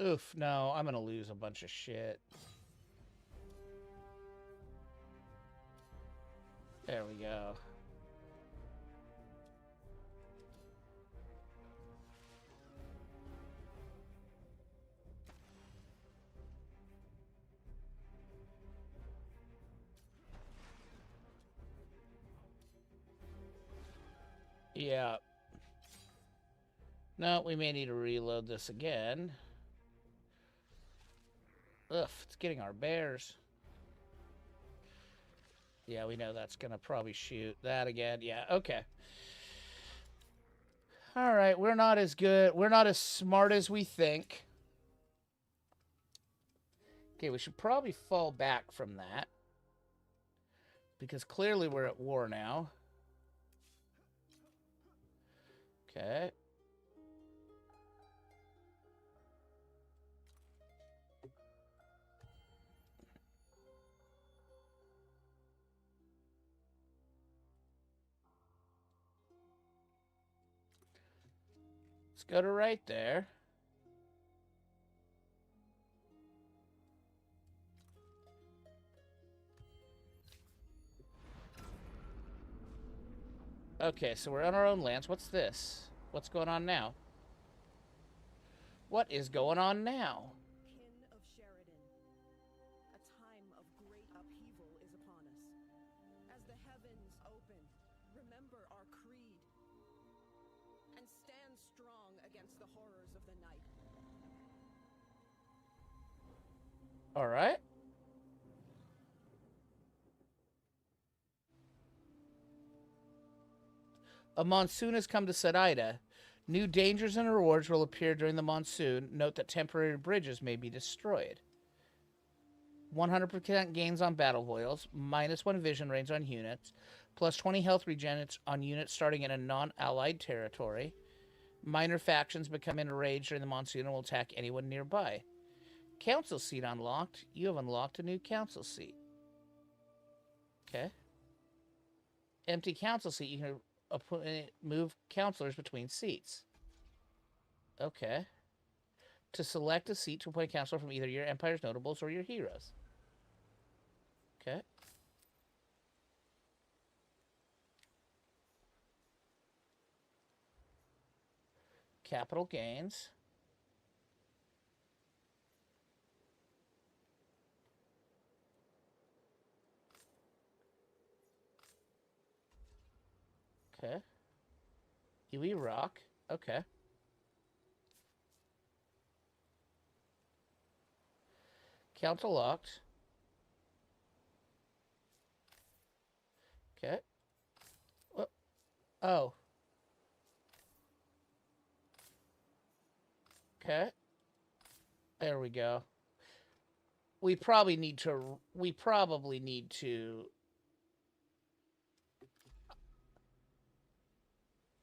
Oof, no, I'm going to lose a bunch of shit. There we go. Yeah. No, we may need to reload this again. Ugh, it's getting our bears. Yeah, we know that's going to probably shoot that again. Yeah, okay. All right, we're not as good. We're not as smart as we think. Okay, we should probably fall back from that. Because clearly we're at war now. Okay. Let's go to right there. Okay, so we're on our own lands. What's this? What's going on now? What is going on now? Kin of Sherdyn, a time of great upheaval is upon us. As the heavens open, remember our creed, and stand strong against the horrors of the night. All right. A monsoon has come to Sadaida. New dangers and rewards will appear during the monsoon. Note that temporary bridges may be destroyed. 100% gains on battle boils. -1 vision range on units. +20 health regenerates on units starting in a non-allied territory. Minor factions become enraged during the monsoon and will attack anyone nearby. Council seat unlocked. You have unlocked a new council seat. Okay. Empty council seat. You can move councilors between seats. Okay. To select a seat to appoint a counselor from either your Empire's notables or your heroes. Okay. Capital gains. Okay. UE rock. Okay. Council locked. Okay. Oh. Okay. There we go. We probably need to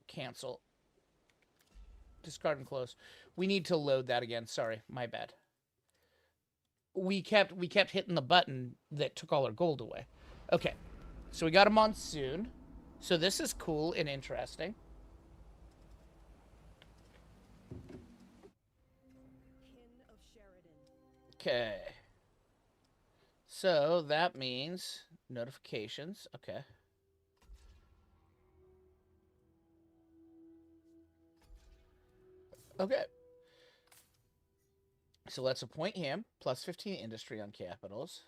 cancel. Discard and close. We need to load that again. Sorry, my bad. We kept hitting the button that took all our gold away. Okay. So we got a monsoon. So this is cool and interesting. Kin of Sherdyn. Okay. So that means notifications. Okay. Okay. So let's appoint him. +15 industry on capitals.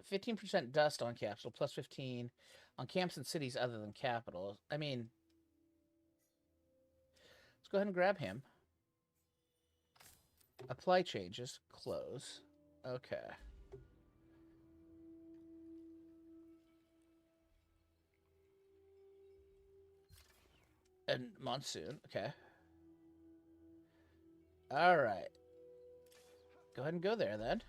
15% dust on capital. +15 on camps and cities other than capitals. I mean, let's go ahead and grab him. Apply changes. Close. Okay. And monsoon. Okay. All right. Go ahead and go there then.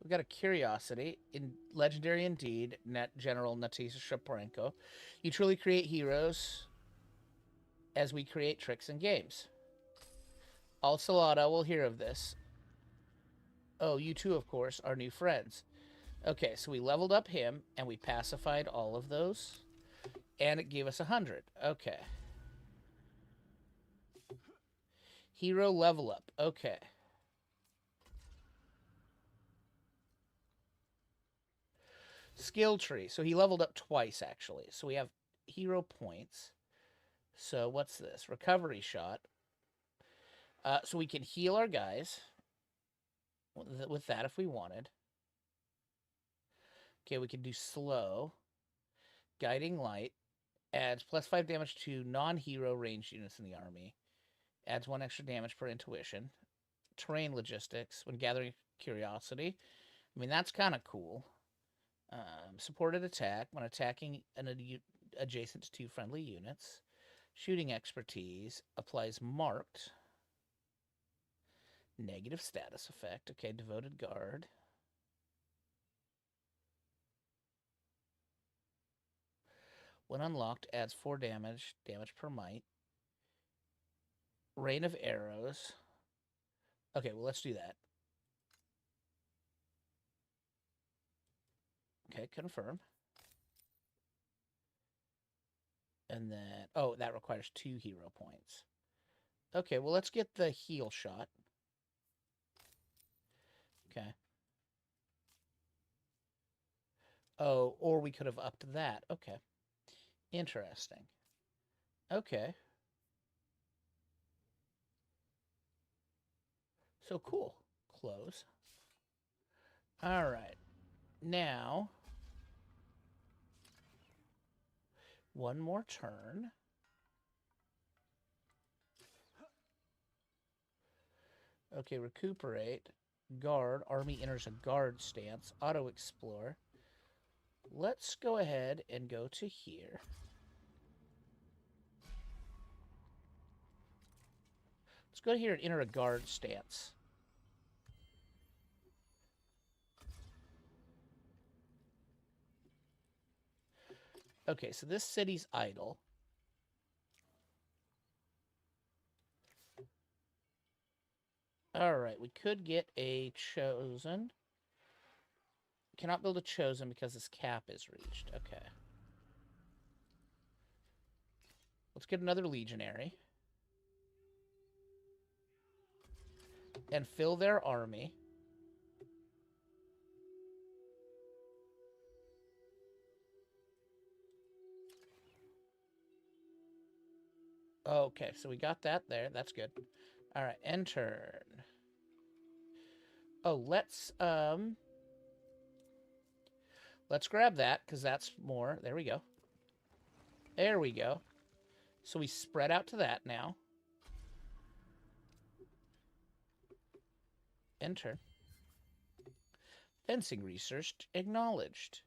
We've got a curiosity in legendary indeed. Net General Natisa Shaparenko. You truly create heroes as we create tricks and games. All Salada will hear of this. Oh, you too, of course, are new friends. Okay, so we leveled up him and we pacified all of those. And it gave us 100. Okay. Hero level up. Okay. Skill tree. So he leveled up twice, actually. So we have hero points. So what's this? Recovery shot. So we can heal our guys with that if we wanted. Okay, we can do slow. Guiding light. Adds +5 damage to non-hero ranged units in the army. Adds 1 extra damage per intuition. Terrain logistics when gathering curiosity. I mean, that's kind of cool. Supported attack when attacking adjacent to 2 friendly units. Shooting expertise applies marked. Negative status effect. Okay, devoted guard. When unlocked, adds 4 damage per might. Rain of arrows. Okay, well, let's do that. Okay, confirm. And then, oh, that requires 2 hero points. Okay, well, let's get the heal shot. Okay. Oh, or we could have upped that. Okay. Interesting. Okay. So cool. Close. All right. Now, one more turn. Okay, recuperate. Guard. Army enters a guard stance. Auto explore. let's go ahead and go to here. Let's go here and enter a guard stance. Okay, so this city's idle. Alright, we could get a chosen. Cannot build a chosen because this cap is reached. Okay. Let's get another legionary. And fill their army. Okay, so we got that there. That's good. Alright, end turn. Oh, let's grab that, because that's more. There we go. There we go. So we spread out to that now. Enter. Fencing researched. Acknowledged.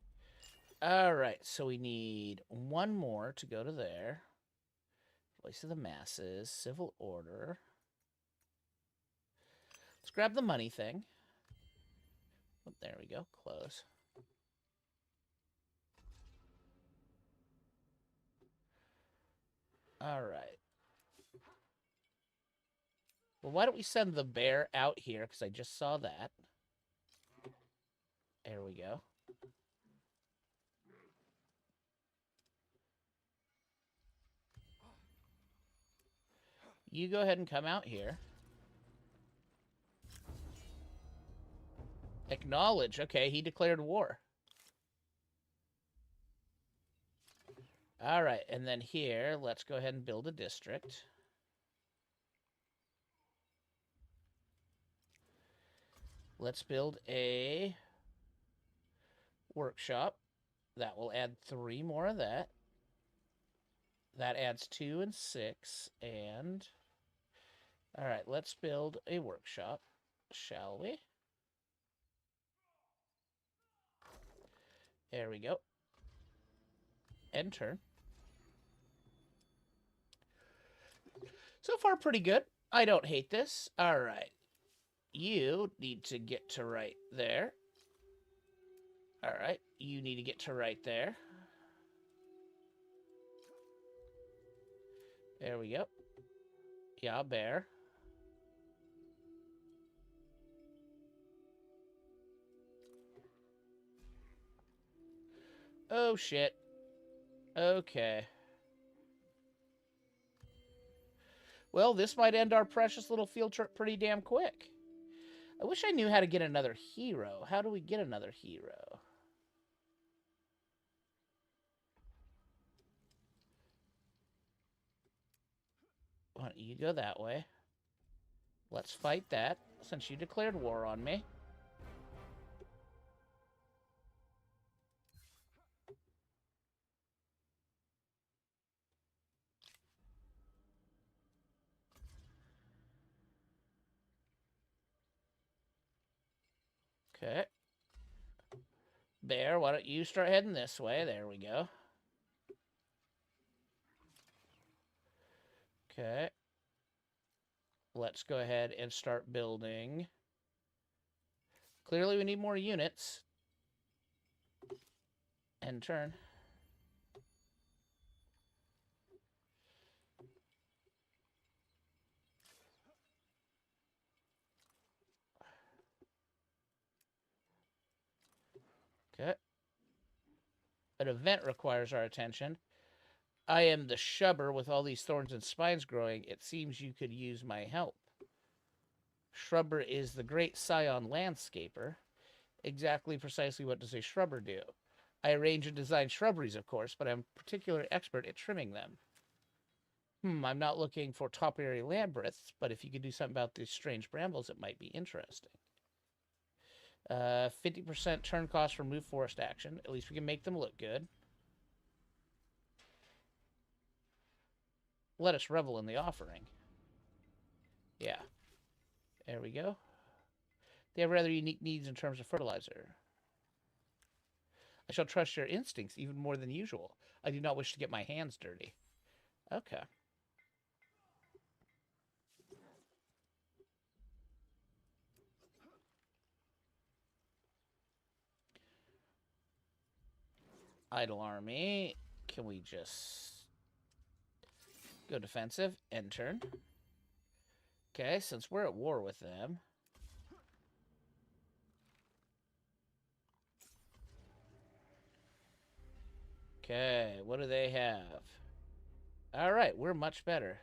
Alright, so we need one more to go to there. Voice of the masses. Civil order. Let's grab the money thing. Oh, there we go. Close. Alright. Well, why don't we send the bear out here? Because I just saw that. There we go. You go ahead and come out here. Acknowledge. Okay, he declared war. Alright, and then here, let's go ahead and build a district. Let's build a workshop. That will add 3 more of that. That adds 2 and 6, and... Alright, let's build a workshop, shall we? There we go. End turn. So far, pretty good. I don't hate this. Alright. You need to get to right there. Alright, you need to get to right there. There we go. Yeah, bear. Oh, shit. Okay. Well, this might end our precious little field trip pretty damn quick. I wish I knew how to get another hero. How do we get another hero? Why don't you go that way? Let's fight that, since you declared war on me. Okay. Bear, why don't you start heading this way? There we go. Okay. Let's go ahead and start building. Clearly we need more units. End turn. Okay. An event requires our attention. I am the shubber with all these thorns and spines growing. It seems you could use my help. Shrubber is the great scion landscaper. Exactly precisely what does a shrubber do? I arrange and design shrubberies, of course, but I'm particularly expert at trimming them. I'm not looking for topiary labyrinths, but if you could do something about these strange brambles, it might be interesting. 50% turn cost for move forest action. At least we can make them look good. Let us revel in the offering. Yeah. There we go. They have rather unique needs in terms of fertilizer. I shall trust your instincts even more than usual. I do not wish to get my hands dirty. Okay. Idle army. Can we just go defensive? End turn. Okay, since we're at war with them. Okay, what do they have? All right, we're much better.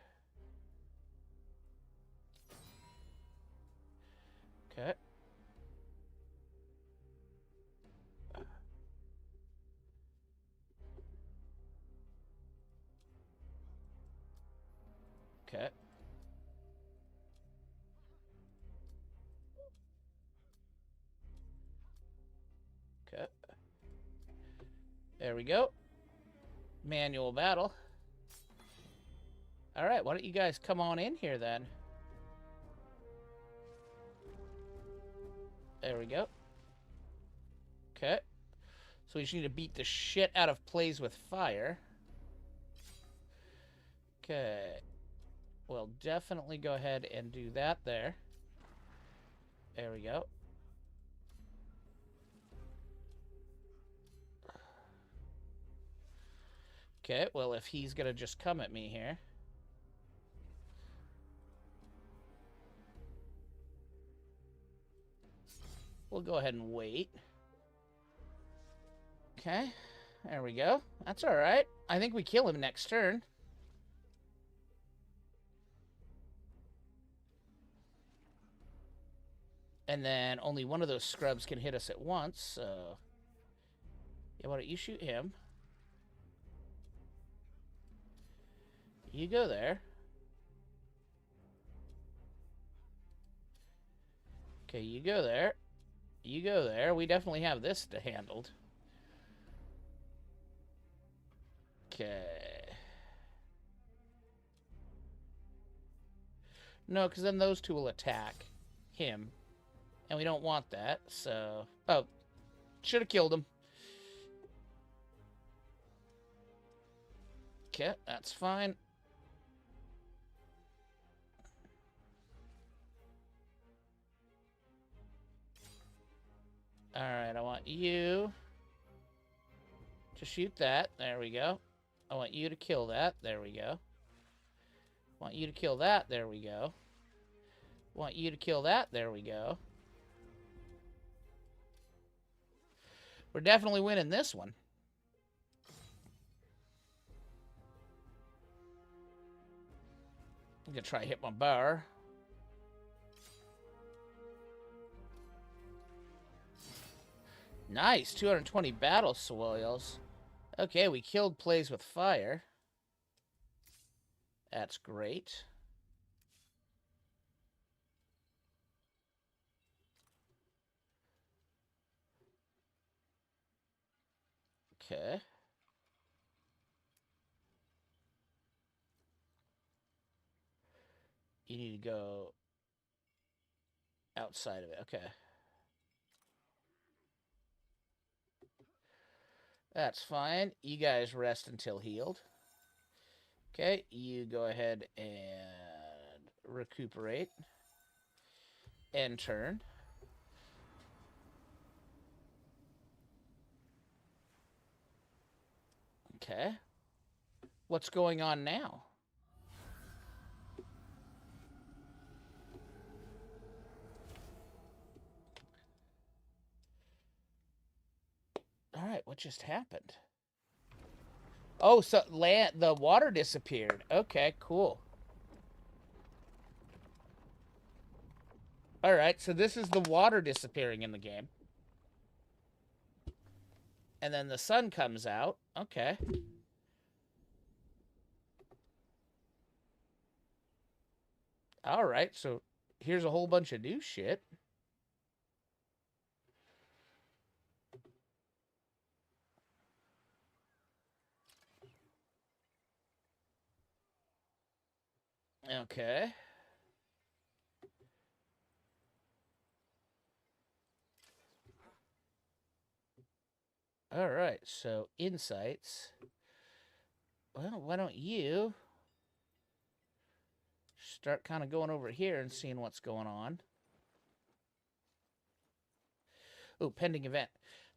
Okay. Okay. Okay. There we go. Manual battle. All right, why don't you guys come on in here then? There we go. Okay. So we just need to beat the shit out of plays with fire. Okay. We'll definitely go ahead and do that there. There we go. Okay, well, if he's going to just come at me here. We'll go ahead and wait. Okay, there we go. That's all right. I think we kill him next turn. And then only one of those scrubs can hit us at once, so... Yeah, why don't you shoot him? You go there. Okay, you go there. You go there. We definitely have this handled. Okay. No, because then those two will attack him. And we don't want that, so... Oh, should have killed him. Okay, that's fine. Alright, I want you to shoot that. There we go. I want you to kill that. There we go. I want you to kill that. There we go. I want you to kill that. There we go. We're definitely winning this one. I'm going to try to hit my bar. Nice. 220 battle spoils. Okay, we killed plays with fire. That's great. Okay. You need to go outside of it. Okay. That's fine. You guys rest until healed. Okay, you go ahead and recuperate. End turn. Okay. What's going on now? All right, what just happened? Oh, so the water disappeared. Okay, cool. All right, so this is the water disappearing in the game. And then the sun comes out. Okay. All right, so here's a whole bunch of new shit. Okay. All right, so insights. Well, why don't you start kind of going over here and seeing what's going on? Oh, pending event.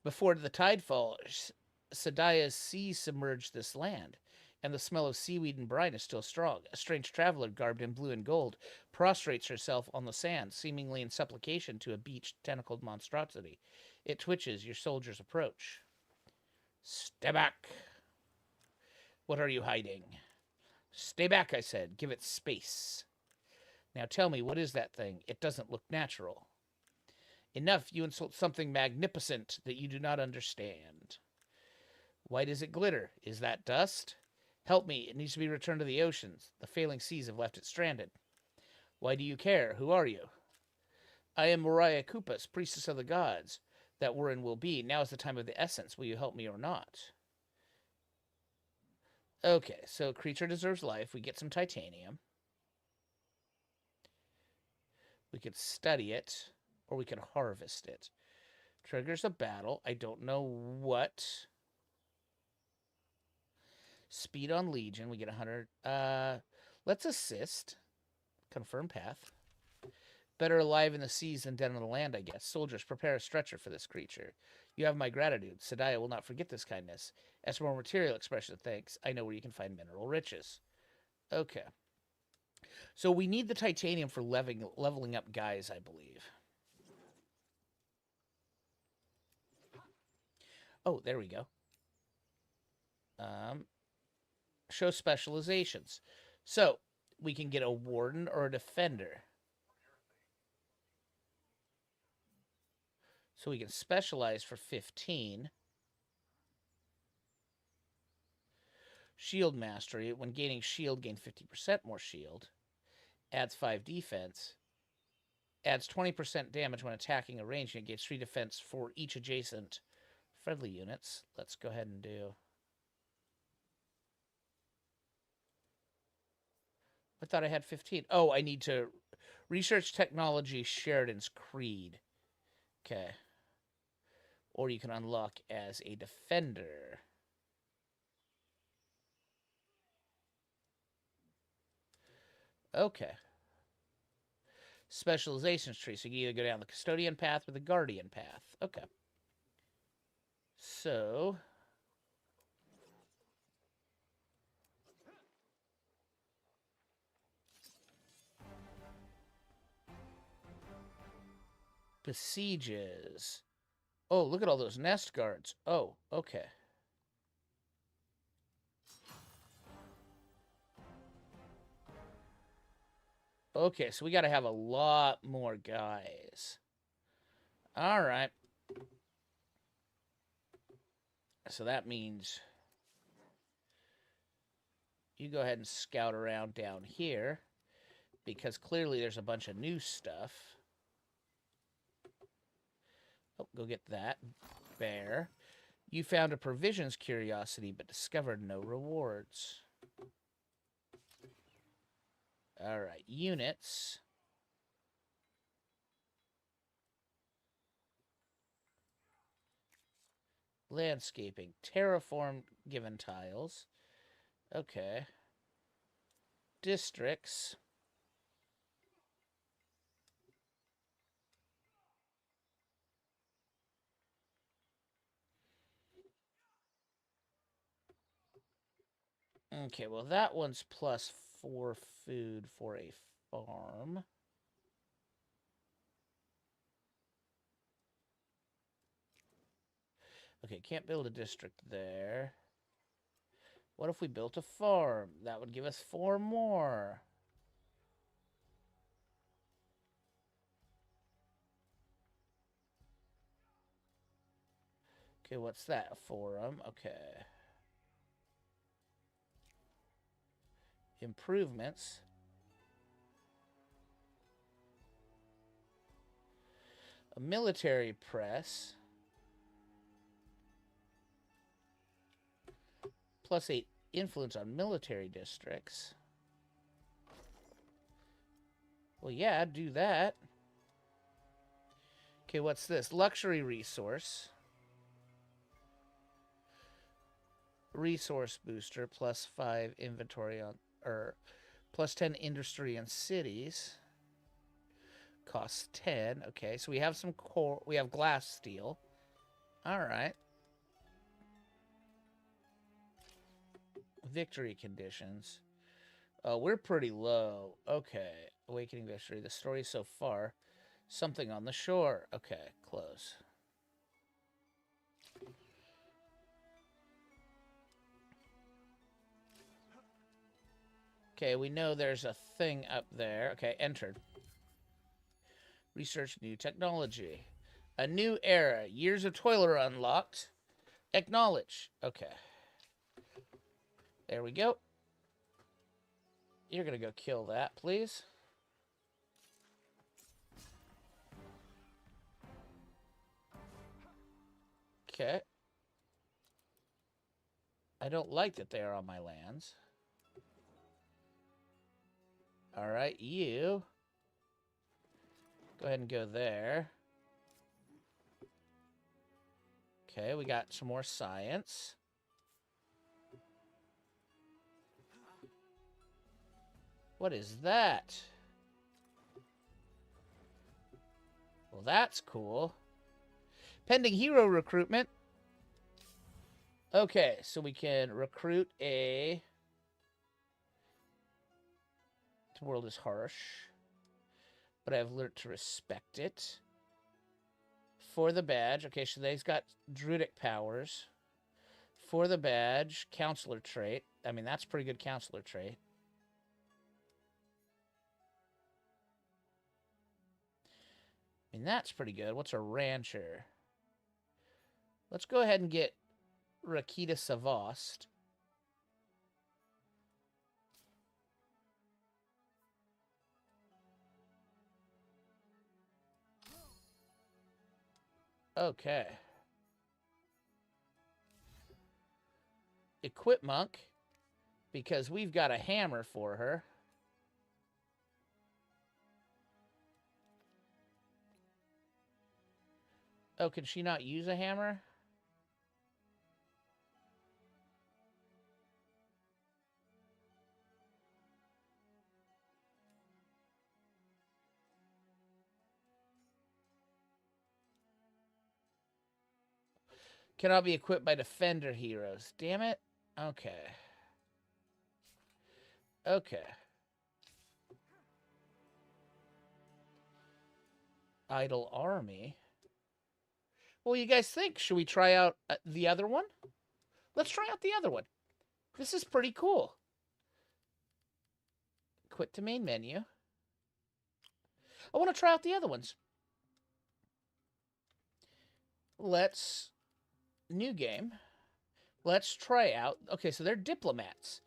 Before the tide falls, Sadaya's sea submerged this land, and the smell of seaweed and brine is still strong. A strange traveler, garbed in blue and gold, prostrates herself on the sand, seemingly in supplication to a beached, tentacled monstrosity. It twitches. Your soldiers approach. Stay back. What are you hiding? Stay back, I said. Give it space. Now tell me, what is that thing? It doesn't look natural. Enough, you insult something magnificent that you do not understand. Why does it glitter? Is that dust? Help me, it needs to be returned to the oceans. The failing seas have left it stranded. Why do you care? Who are you? I am Moriah Kupas, priestess of the gods that were and will be. Now is the time of the essence. Will you help me or not? Okay, so creature deserves life. We get some titanium. We could study it, or we could harvest it. Triggers a battle. I don't know what. Speed on Legion. We get 100. Let's assist. Confirm path. Better alive in the seas than dead on the land, I guess. Soldiers, prepare a stretcher for this creature. You have my gratitude. Sadaya will not forget this kindness. As for more material expression of thanks, I know where you can find mineral riches. Okay. So we need the titanium for leveling up guys, I believe. Oh, there we go. Show specializations. So we can get a warden or a defender. So we can specialize for 15. Shield mastery. When gaining shield, gain 50% more shield. Adds 5 defense. Adds 20% damage when attacking a range unit. Gains 3 defense for each adjacent friendly units. Let's go ahead and do. I thought I had 15. Oh, I need to research technology Sherdyn's Creed. Okay. Or you can unlock as a defender. Okay. Specializations tree. So you can either go down the custodian path or the guardian path. Okay. So. Besieges. Oh, look at all those nest guards. Oh, okay. Okay, so we got to have a lot more guys. All right. So that means you go ahead and scout around down here because clearly there's a bunch of new stuff. Oh, go get that. Bear. You found a provisions curiosity but discovered no rewards. All right, units. Landscaping. Terraform given tiles. Okay. Districts. Okay, well, that one's +4 food for a farm. Okay, can't build a district there. What if we built a farm? That would give us 4 more. Okay, what's that? A forum. Okay. Improvements. A military press. +8 influence on military districts. Well, yeah, do that. Okay, what's this? Luxury resource. resource booster, +5 inventory on, or +10 industry and cities. Costs 10. Okay, so we have some core. We have glass steel. All right. Victory conditions. We're pretty low. Okay. Awakening victory. The story so far. Something on the shore. Okay, close. Okay, we know there's a thing up there. Okay, entered. Research new technology. A new era. Years of toil are unlocked. Acknowledge. Okay. There we go. You're going to go kill that, please. Okay. I don't like that they are on my lands. All right, you. Go ahead and go there. Okay, we got some more science. What is that? Well, that's cool. Pending hero recruitment. Okay, so we can recruit a... The world is harsh, but I've learned to respect it. For the badge. Okay, so they've got druidic powers. For the badge, counselor trait. I mean, that's a pretty good counselor trait. I mean, that's pretty good. What's a rancher? Let's go ahead and get Rakita Savost. Okay. Equip Monk, because we've got a hammer for her. Oh, can she not use a hammer? Cannot be equipped by defender heroes. Damn it. Okay. Okay. Idle army. Well, you guys think? Should we try out the other one? Let's try out the other one. This is pretty cool. Quit to main menu. I want to try out the other ones. Let's... New game. Let's try out... Okay, so they're diplomats.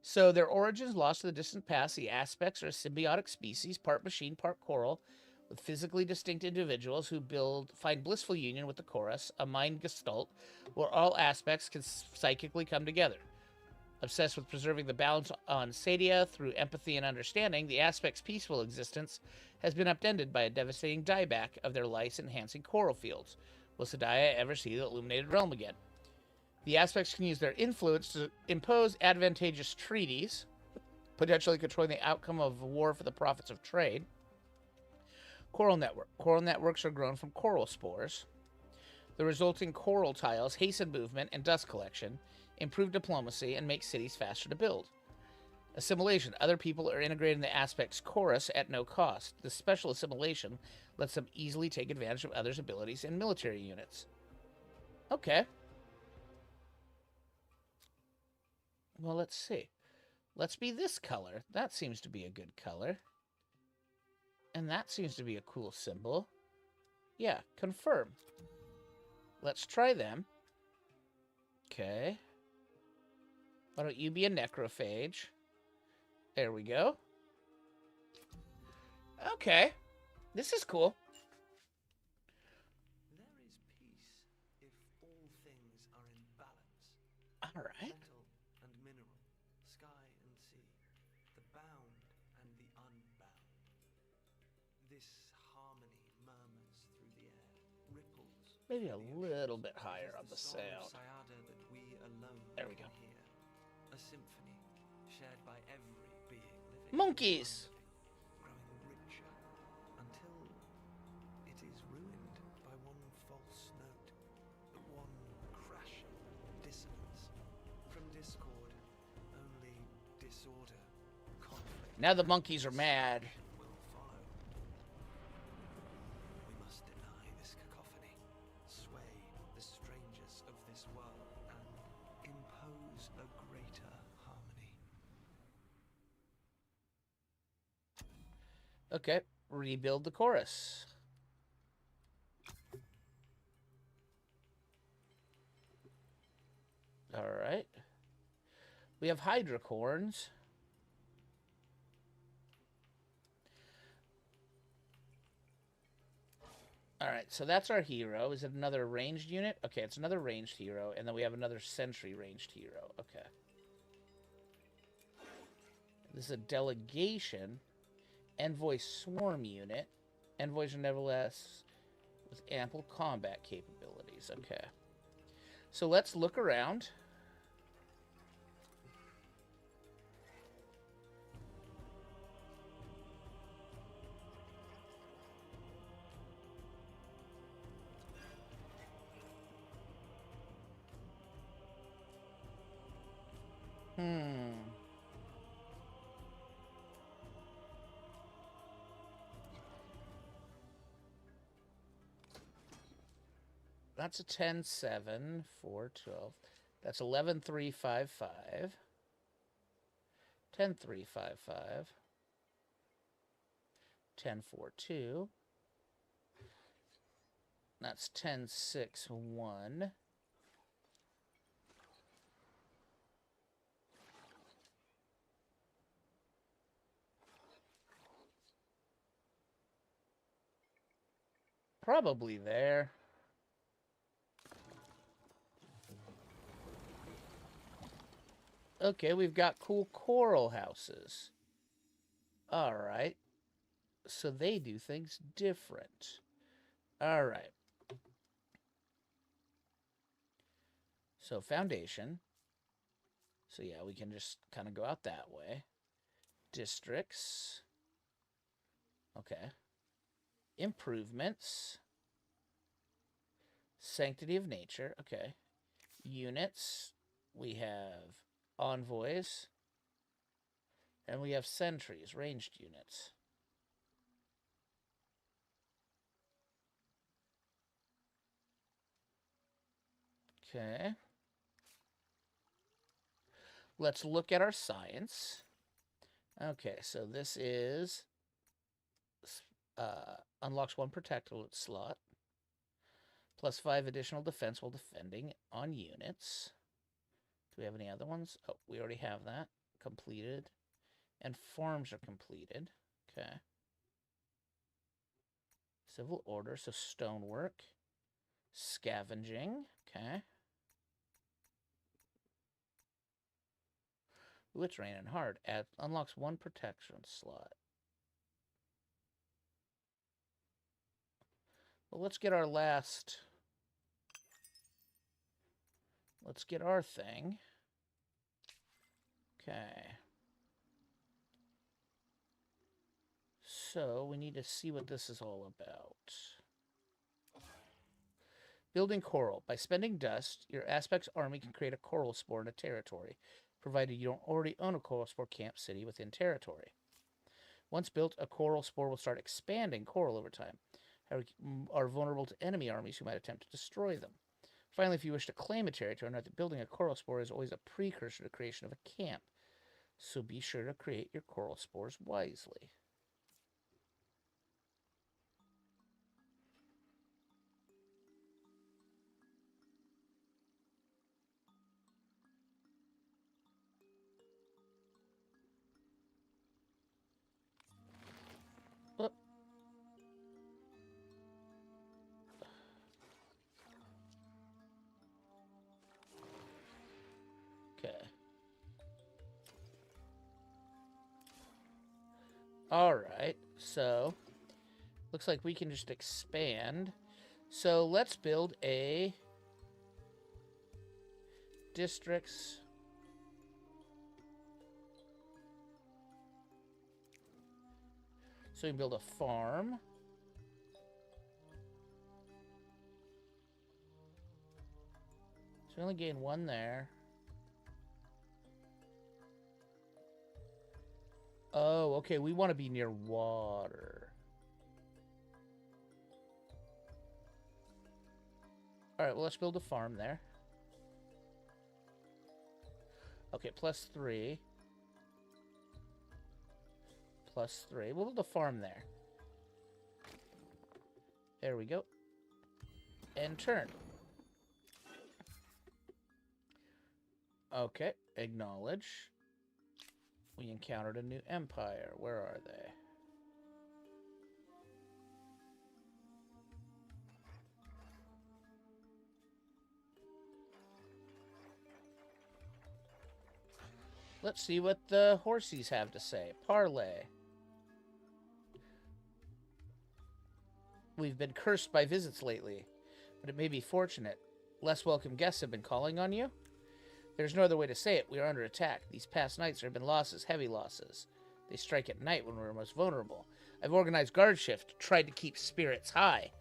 So their origins lost to the distant past. The aspects are a symbiotic species, part machine, part coral, with physically distinct individuals who find blissful union with the chorus, a mind gestalt, where all aspects can psychically come together. Obsessed with preserving the balance on Sadia through empathy and understanding, the aspects' peaceful existence has been upended by a devastating dieback of their life-enhancing coral fields. Will Sadia ever see the illuminated realm again? The aspects can use their influence to impose advantageous treaties, potentially controlling the outcome of a war for the profits of trade. Coral network. Coral networks are grown from coral spores. The resulting coral tiles hasten movement and dust collection, improve diplomacy, and make cities faster to build. Assimilation. Other people are integrated in the aspect's chorus at no cost. This special assimilation lets them easily take advantage of others' abilities in military units. Okay. Well, let's see. Let's be this color. That seems to be a good color. And that seems to be a cool symbol. Yeah, confirm. Let's try them. Okay. Why don't you be a necrophage? There we go. Okay. This is cool. There is peace if all things are in balance. All right. Metal and mineral, sky and sea, the bound and the unbound. This harmony murmurs through the air, ripples. Maybe a little bit higher on the sound. Sayada that we alone There we go. can hear. a symphony shared by every being living. Monkeys! Growing richer until it is ruined by one false note, one crashing dissonance. From discord, only disorder, conflict. Now the monkeys are mad. Will follow. We must deny this cacophony, sway the strangers of this world, and impose a greater harmony. Okay, rebuild the chorus. Alright. We have hydrocorns. Alright, so that's our hero. Is it another ranged unit? Okay, it's another ranged hero. And then we have another sentry ranged hero. Okay. This is a delegation. Envoy swarm unit. Envoys are nevertheless with ample combat capabilities. Okay. So let's look around. That's a 10-7, 4, 12. That's 11-3, 5, 5. 10-3, 5, 5. 10-4, 2. That's 10-6, 1. Probably there. Okay, we've got cool coral houses. Alright. So they do things different. Alright. So foundation. So yeah, we can just kind of go out that way. Districts. Okay. Improvements. Sanctity of nature. Okay. Units. We have envoys. And we have sentries, ranged units. Okay. Let's look at our science. Okay, so this is unlocks 1 protectorate slot. Plus 5 additional defense while defending on units. Do we have any other ones? Oh, we already have that. Completed. And farms are completed. Okay. Civil order, so stonework. Scavenging. Okay. Ooh, it's raining hard. Unlocks 1 protection slot. Well, let's get our last... Let's get our thing. Okay. So, we need to see what this is all about. Building coral. By spending dust, your Aspect's army can create a coral spore in a territory, provided you don't already own a coral spore camp city within territory. Once built, a coral spore will start expanding coral over time. However, are vulnerable to enemy armies who might attempt to destroy them. Finally, if you wish to claim a territory, note that building a coral spore is always a precursor to the creation of a camp. So be sure to create your coral spores wisely. Oh. Okay. Alright, so looks like we can just expand. So let's build a districts So we can build a farm. So we only gain 1 there. Oh, okay. We want to be near water. All right, well, let's build a farm there. Okay, +3. +3. We'll build a farm there. There we go. And turn. Okay, acknowledge. We encountered a new empire. Where are they? Let's see what the horsies have to say. Parlay. We've been cursed by visits lately, but it may be fortunate. Less welcome guests have been calling on you. There's no other way to say it. We are under attack. These past nights there have been losses, heavy losses. They strike at night when we're most vulnerable. I've organized guard shift, tried to keep spirits high.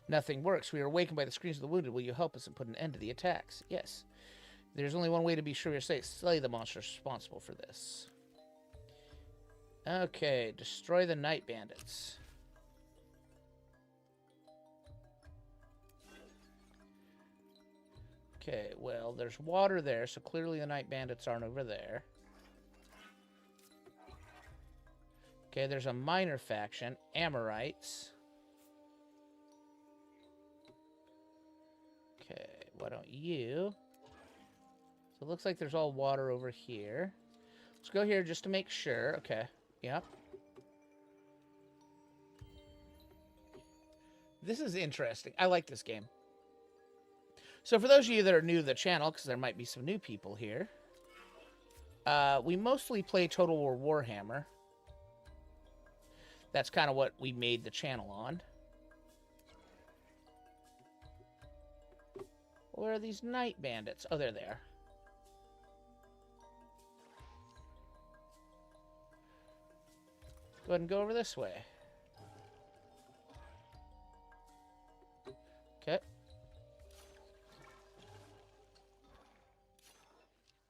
Nothing works. We are awakened by the screams of the wounded. Will you help us and put an end to the attacks? Yes. There's only one way to be sure you're safe. Slay the monsters responsible for this. Okay, destroy the night bandits. Okay, well, there's water there, so clearly the night bandits aren't over there. Okay, there's a minor faction, Amorites. Okay, why don't you... So it looks like there's all water over here. Let's go here just to make sure. Okay, yep. This is interesting. I like this game. So for those of you that are new to the channel, because there might be some new people here, we mostly play Total War Warhammer. That's kind of what we made the channel on. Where are these night bandits? Oh, they're there. Go ahead and go over this way. Okay.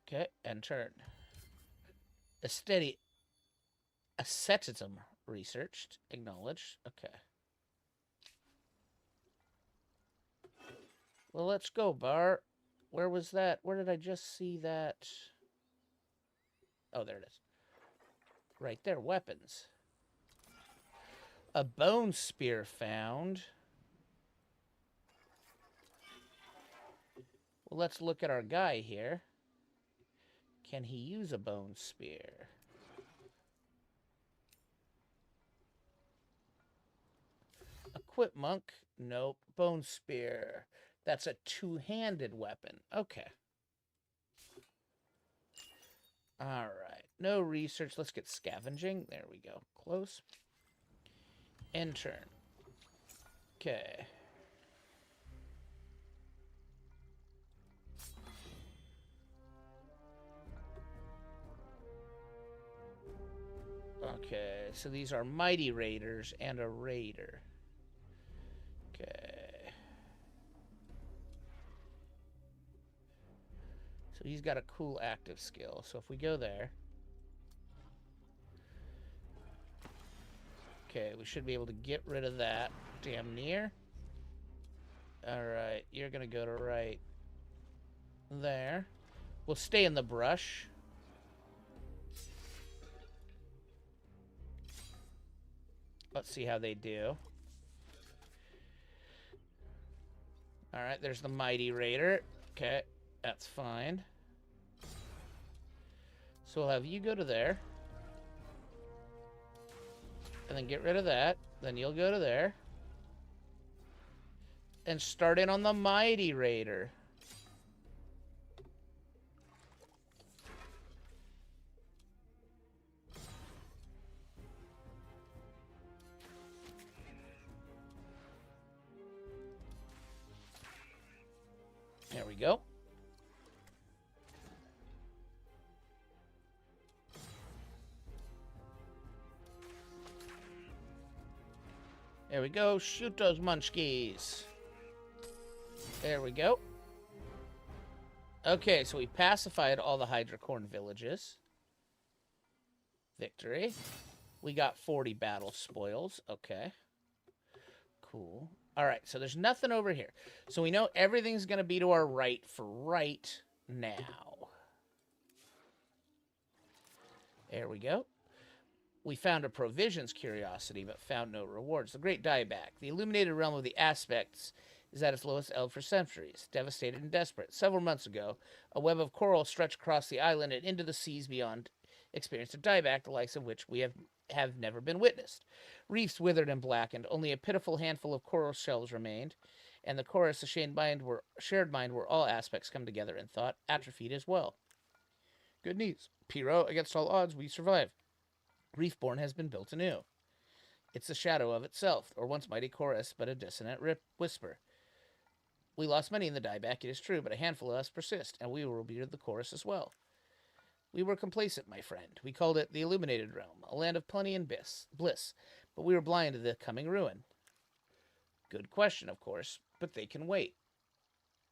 Okay, and turn. Asceticism researched. Acknowledged. Okay. Well, let's go, Bar. Where was that? Where did I just see that? Oh, there it is. Right there, weapons. A bone spear found. Well, let's look at our guy here. Can he use a bone spear? Equip monk. Nope. Bone spear. That's a two-handed weapon. Okay. All right. No research. Let's get scavenging. There we go. Close. And turn. Okay. Okay, so these are mighty raiders and a raider. Okay. So he's got a cool active skill. So if we go there. Okay, we should be able to get rid of that. Damn near. Alright, you're going to go to right there. We'll stay in the brush. Let's see how they do. Alright, there's the Mighty Raider. Okay, that's fine. So we'll have you go to there. And then get rid of that. Then you'll go to there. And start in on the Mighty Raider. There we go. There we go. Shoot those munchkies. There we go. Okay, so we pacified all the Hydracorn villages. Victory. We got 40 battle spoils. Okay. Cool. All right, so there's nothing over here. So we know everything's going to be to our right for right now. There we go. We found a provisions curiosity, but found no rewards. The Great Dieback. The illuminated realm of the aspects is at its lowest ebb for centuries. Devastated and desperate. Several months ago, a web of coral stretched across the island and into the seas beyond experienced a dieback, the likes of which we have never been witnessed. Reefs withered and blackened. Only a pitiful handful of coral shells remained, and the chorus, a shared mind where all aspects come together in thought, atrophied as well. Good news. Piro, against all odds, we survive. Reefborn has been built anew. It's the shadow of itself, or once mighty chorus, but a dissonant whisper. We lost many in the dieback, it is true, but a handful of us persist, and we will rebuild the chorus as well. We were complacent, my friend. We called it the Illuminated Realm, a land of plenty and bliss, but we were blind to the coming ruin. Good question, of course, but they can wait.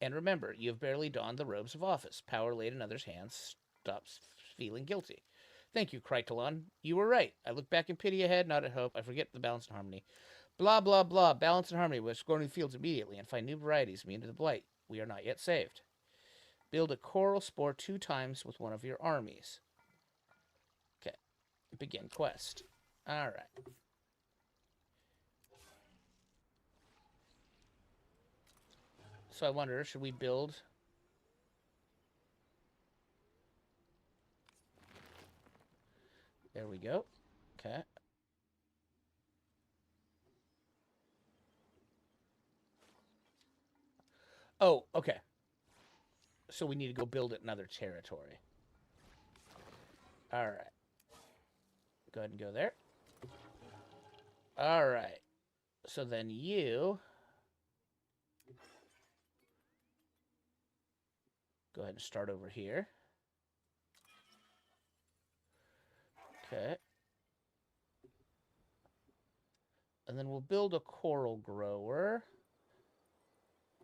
And remember, you have barely donned the robes of office. Power laid in others' hands stops feeling guilty. Thank you, Krytalon. You were right. I look back in pity ahead, not at hope. I forget the balance and harmony. Blah, blah, blah. Balance and harmony. We're exploring the fields immediately and find new varieties immune to the blight. We are not yet saved. Build a coral spore 2 times with one of your armies. Okay. Begin quest. Alright. So I wonder, should we build... There we go. Okay. Oh, okay. So we need to go build it in another territory. All right. Go ahead and go there. All right. So then you... Go ahead and start over here. Okay. And then we'll build a coral grower.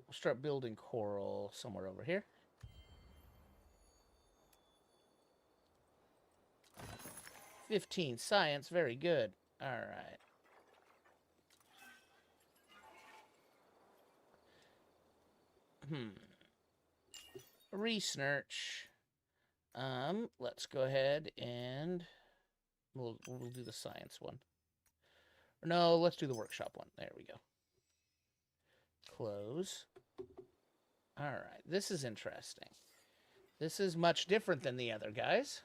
We'll start building coral somewhere over here. $15 science, very good. All right. Research. Let's go ahead and we'll do the science one. Or no, let's do the workshop one. There we go. Close. All right, this is interesting. This is much different than the other guys.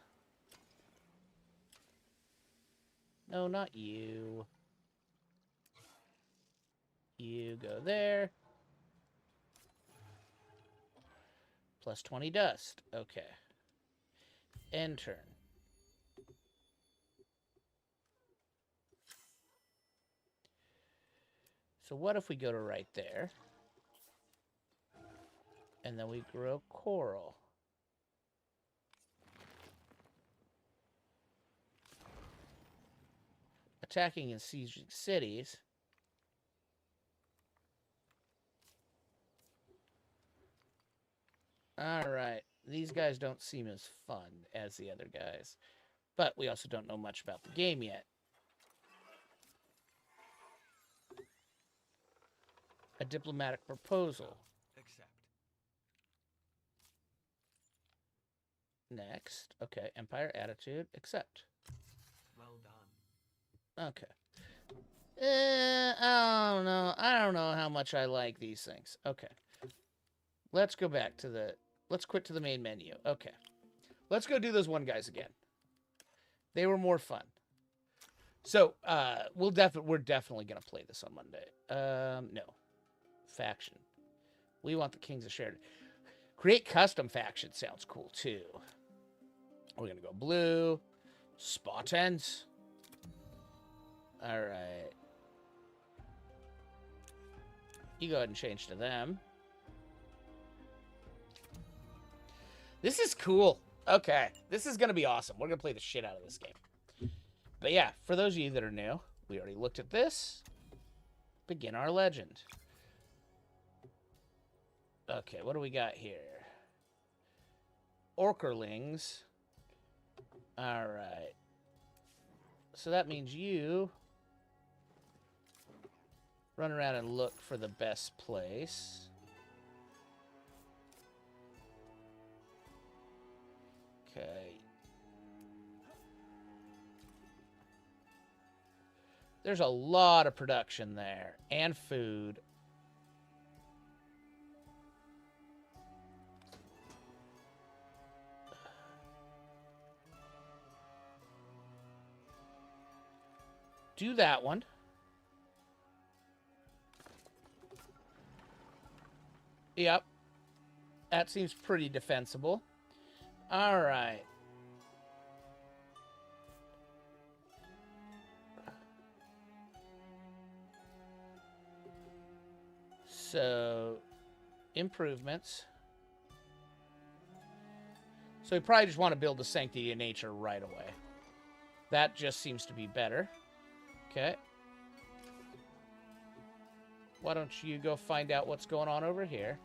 No, not you. You go there. Plus 20 dust. Okay. End turn. So what if we go to right there? And then we grow coral. Attacking and sieging cities. Alright, these guys don't seem as fun as the other guys. But we also don't know much about the game yet. A diplomatic proposal. Accept. Next. Okay, Empire attitude. Accept. Well done. Okay. I don't know. I don't know how much I like these things. Okay. Let's go back to the... Let's quit to the main menu. Okay. Let's go do those one guys again. They were more fun. So, we're definitely going to play this on Monday. No. Faction. We want the Kings of Sherdyn. Create custom faction sounds cool, too. We're going to go blue. Spartans. All right. You go ahead and change to them. This is cool. Okay. This is going to be awesome. We're going to play the shit out of this game. But yeah, for those of you that are new, we already looked at this. begin our legend. Okay, what do we got here? Orkerlings. Alright. So that means you run around and look for the best place. Okay. There's a lot of production there. And food. Do that one. Yep. That seems pretty defensible. All right. So, improvements. So we probably just want to build the Sanctity of Nature right away. That just seems to be better. Okay. Why don't you go find out what's going on over here?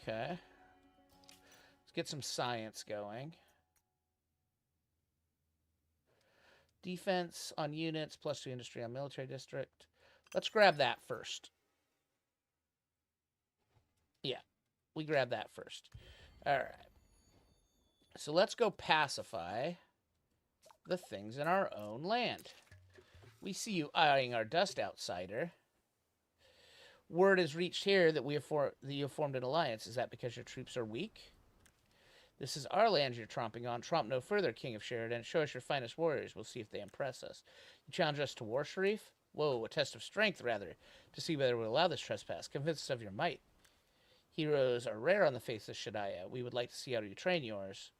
Okay. Let's get some science going. Defense on units, +2 industry on military district. Let's grab that first. Yeah, we grab that first. All right. So let's go pacify the things in our own land. We see you eyeing our dust, outsider. Word has reached here that you have formed an alliance. Is that because your troops are weak? This is our land you're tromping on. Tromp no further, King of Sherdyn. Show us your finest warriors. We'll see if they impress us. You challenge us to war, Sharif? Whoa, a test of strength, rather, to see whether we'll allow this trespass. Convince us of your might. Heroes are rare on the face of Shedaya. We would like to see how you train yours.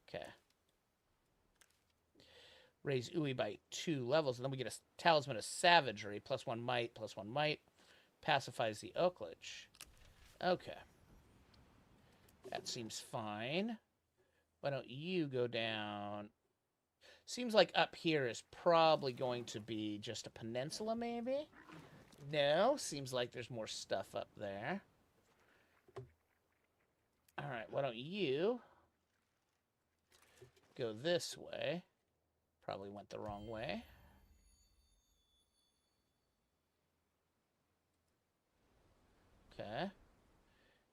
Okay. Raise Uwe by 2 levels, and then we get a Talisman of Savagery, +1 might, +1 might. Pacifies the Oakledge. Okay. That seems fine. Why don't you go down? Seems like up here is probably going to be just a peninsula, maybe? No, seems like there's more stuff up there. Alright, why don't you go this way? Probably went the wrong way. Okay.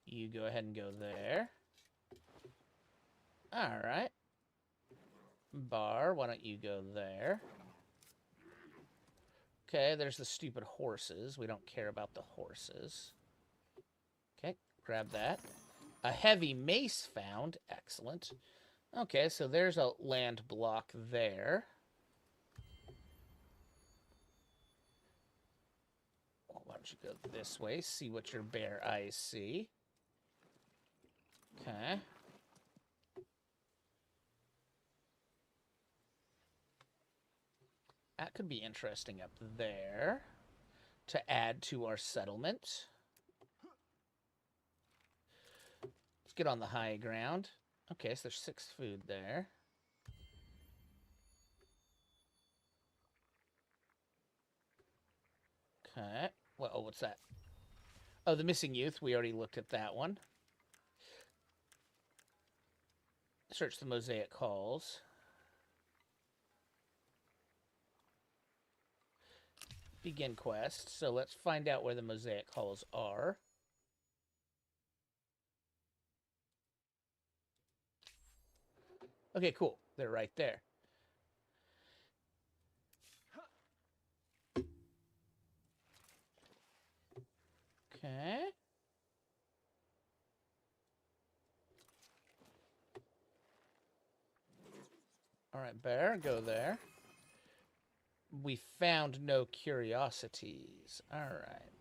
You go ahead and go there. Alright. Bar, why don't you go there? Okay, there's the stupid horses. We don't care about the horses. Okay, grab that. A heavy mace found. Excellent. Okay, so there's a land block there. Well, why don't you go this way, see what your bare eyes see. Okay. That could be interesting up there to add to our settlement. Let's get on the high ground. Okay, so there's 6 food there. Okay. Well, oh, what's that? Oh, the missing youth. We already looked at that one. Search the mosaic halls. Begin quest. So let's find out where the mosaic halls are. Okay, cool. They're right there. Okay. All right, bear, go there. We found no curiosities. All right.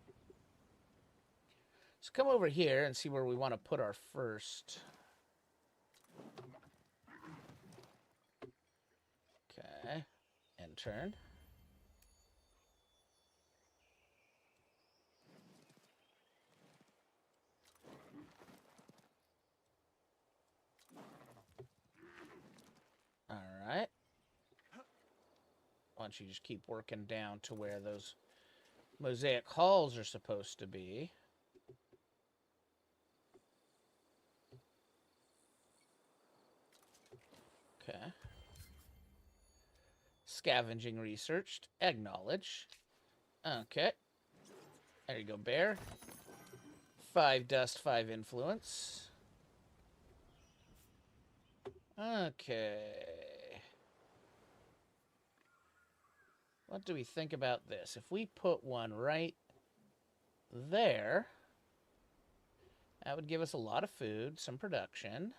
So come over here and see where we want to put our first. Okay. And turn. All right. Why don't you just keep working down to where those mosaic halls are supposed to be. Okay. Scavenging researched. Acknowledge. Okay. There you go, bear. 5 dust, 5 influence. Okay. What do we think about this? If we put one right there, that would give us a lot of food, some production.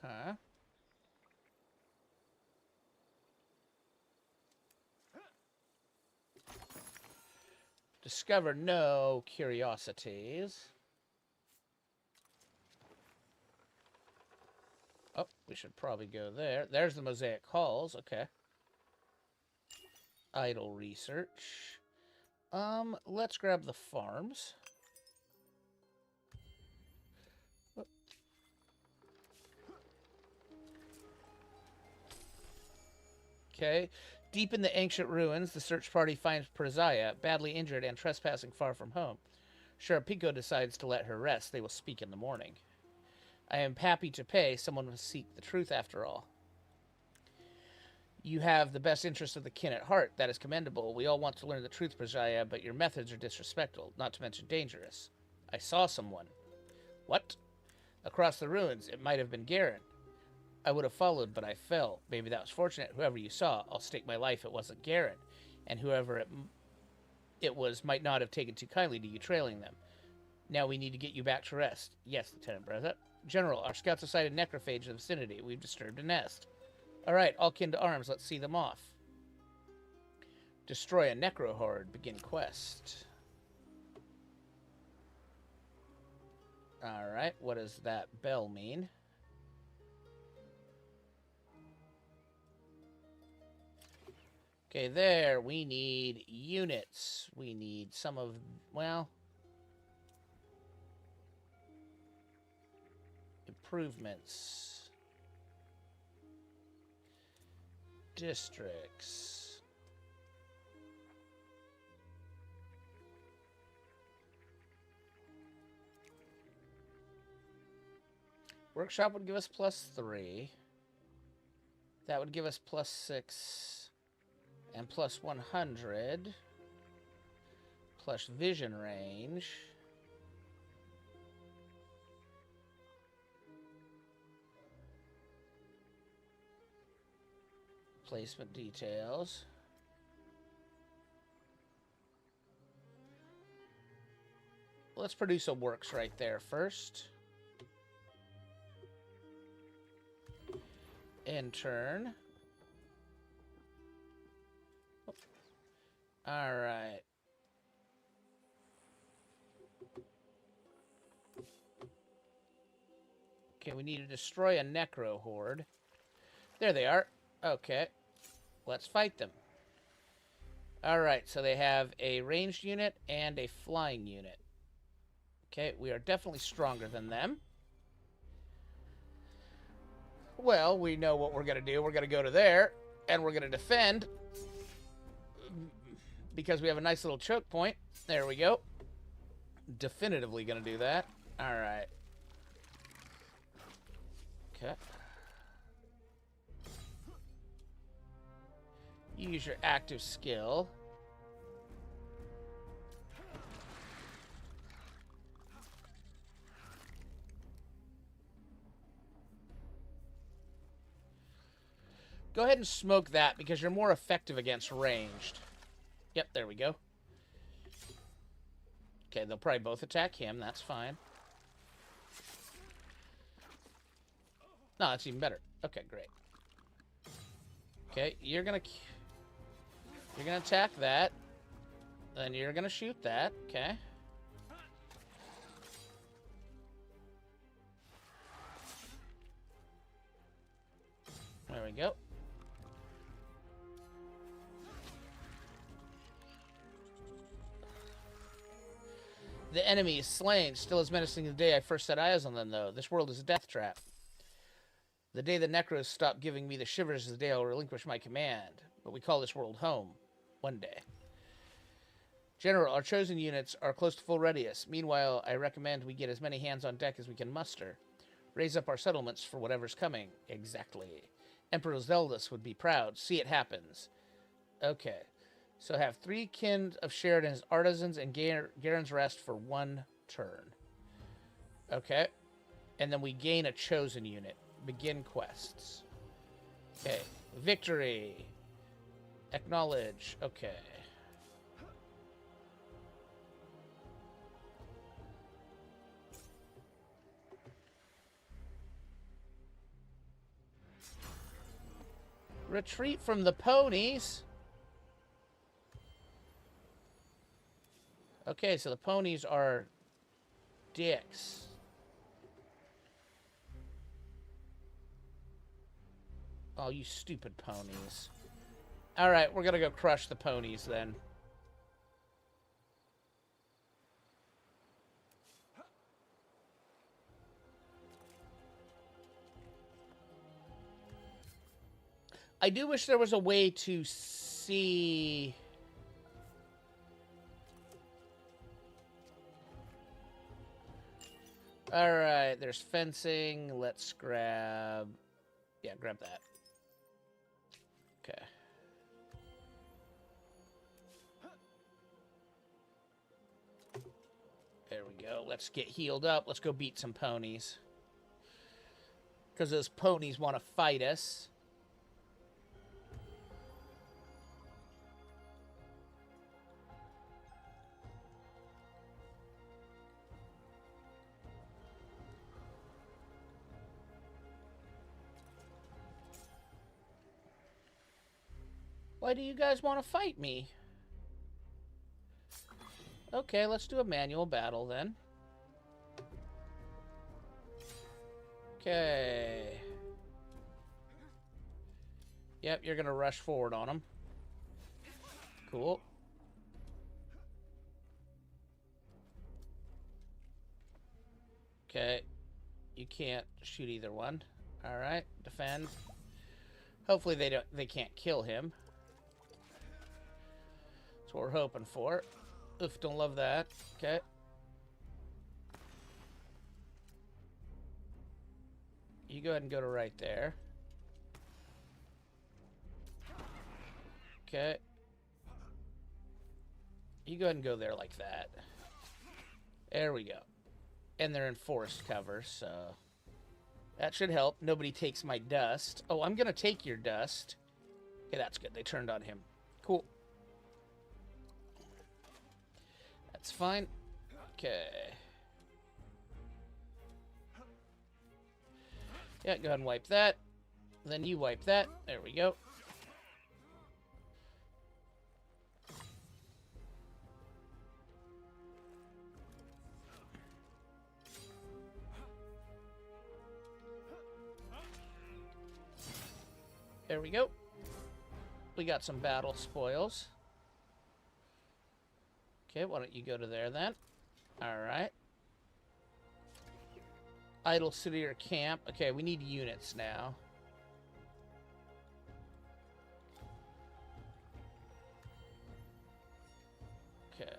Okay. Discover no curiosities. Oh, we should probably go there. There's the mosaic halls. Okay. Idle research. Let's grab the farms. Okay. Deep in the ancient ruins, the search party finds Prezaya, badly injured and trespassing far from home. Sharapiko decides to let her rest. They will speak in the morning. I am happy to pay. Someone must seek the truth after all. You have the best interest of the kin at heart. That is commendable. We all want to learn the truth, Prezaya, but your methods are disrespectful, not to mention dangerous. I saw someone. What? Across the ruins. It might have been Garen. I would have followed, but I fell. Maybe that was fortunate. Whoever you saw, I'll stake my life it wasn't Garen. And whoever it was might not have taken too kindly to you trailing them. Now we need to get you back to rest. Yes, Lieutenant Breza. General, our scouts have sighted necrophage in the vicinity. We've disturbed a nest. All right, all kin to arms. Let's see them off. Destroy a necro horde. Begin quest. All right, what does that bell mean? Okay, there. We need units. We need some of, well, improvements. Districts. Workshop would give us +3. That would give us +6. And +100. Plus vision range. Placement details. Let's produce a works right there first. Intern. All right. Okay, we need to destroy a necro horde. There they are. Okay. Let's fight them. All right, so they have a ranged unit and a flying unit. Okay, we are definitely stronger than them. Well, we know what we're going to do. We're going to go to there, and we're going to defend. Because we have a nice little choke point. There we go. Definitively going to do that. All right. Okay. Use your active skill. Go ahead and smoke that because you're more effective against ranged. Yep, there we go. Okay, they'll probably both attack him. That's fine. No, that's even better. Okay, great. Okay, you're gonna attack that. Then you're gonna shoot that. Okay. There we go. The enemy is slain, still as menacing as the day I first set eyes on them, though. This world is a death trap. The day the Necros stop giving me the shivers is the day I'll relinquish my command. But we call this world home. One day. General, our chosen units are close to full readiness. Meanwhile, I recommend we get as many hands on deck as we can muster. Raise up our settlements for whatever's coming. Exactly. Emperor Zeldus would be proud. See it happens. Okay. So have 3 kin of Sherdyn as artisans and Garen's Rest for 1 turn. Okay. And then we gain a chosen unit. Begin quests. Okay. Victory. Acknowledge. Okay. Retreat from the ponies. Okay, so the ponies are dicks. Oh, you stupid ponies. Alright, we're gonna go crush the ponies then. I do wish there was a way to see... Alright, there's fencing. Let's grab... Yeah, grab that. Okay. There we go. Let's get healed up. Let's go beat some ponies. Because those ponies want to fight us. Why do you guys want to fight me? Okay, let's do a manual battle then. Okay. Yep, you're gonna rush forward on them. Cool. Okay. You can't shoot either one. Alright, defend. Hopefully they can't kill him. That's what we're hoping for. Oof, don't love that. Okay. You go ahead and go to right there. Okay. You go ahead and go there like that. There we go. And they're in forest cover, so... That should help. Nobody takes my dust. Oh, I'm gonna take your dust. Okay, that's good. They turned on him. Cool. That's fine. Okay. Yeah, go ahead and wipe that. Then you wipe that. There we go. There we go. We got some battle spoils. Okay, why don't you go to there then? Alright. Idle city or camp. Okay, we need units now. Okay.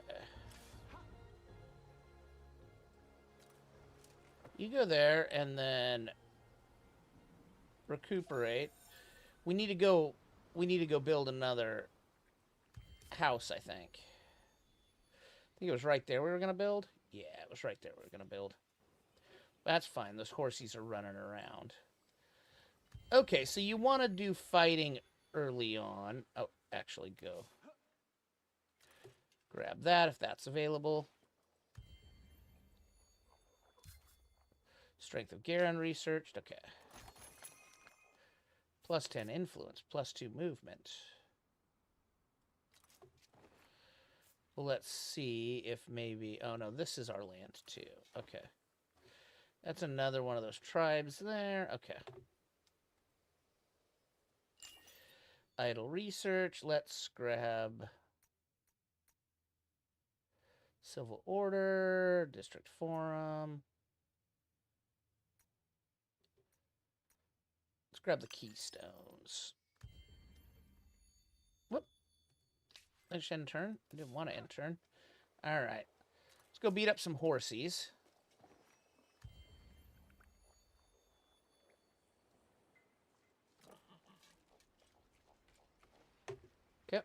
You go there and then recuperate. We need to go build another house, I think. I think it was right there we were going to build. Yeah, it was right there we were going to build. That's fine. Those horsies are running around. Okay, so you want to do fighting early on. Oh, actually go. Grab that if that's available. Strength of Garen researched. Okay. Plus 10 influence. Plus 2 movement. Well, let's see if maybe... Oh, no, this is our land, too. Okay. That's another one of those tribes there. Okay. Idle research. Let's grab... Civil Order. District Forum. grab the keystones. Whoop. I just end turn. I didn't want to end turn. All right. Let's go beat up some horsies. Okay.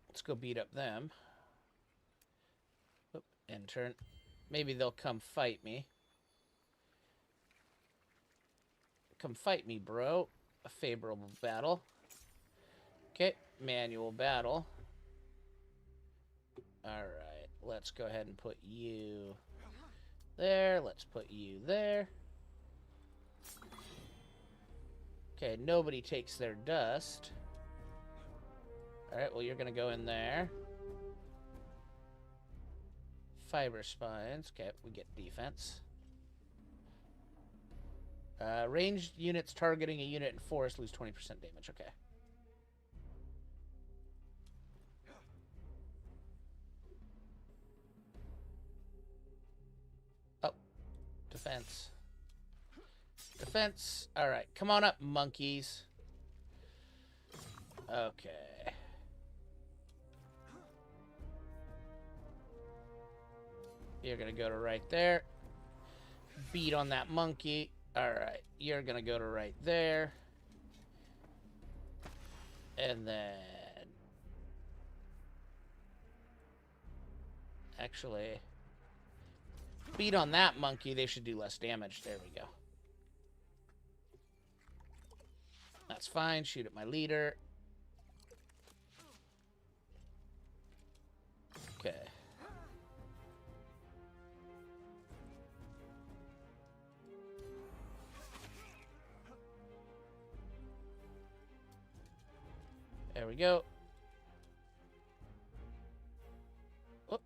Let's go beat up them. Whoop. End turn. Maybe they'll come fight me. Come fight me, bro. A favorable battle. Okay, manual battle. Alright, let's go ahead and put you there. Let's put you there. Okay, nobody takes their dust. Alright, well, you're going to go in there. Fiber spines. Okay, we get defense. Ranged units targeting a unit in forest lose 20% damage. Okay. Oh. Defense. Defense. Alright, come on up, monkeys. Okay. You're gonna go to right there. Beat on that monkey. Alright, you're gonna go to right there. And then... Actually... Beat on that monkey, they should do less damage. There we go. That's fine. Shoot at my leader. Okay. There we go. Whoop.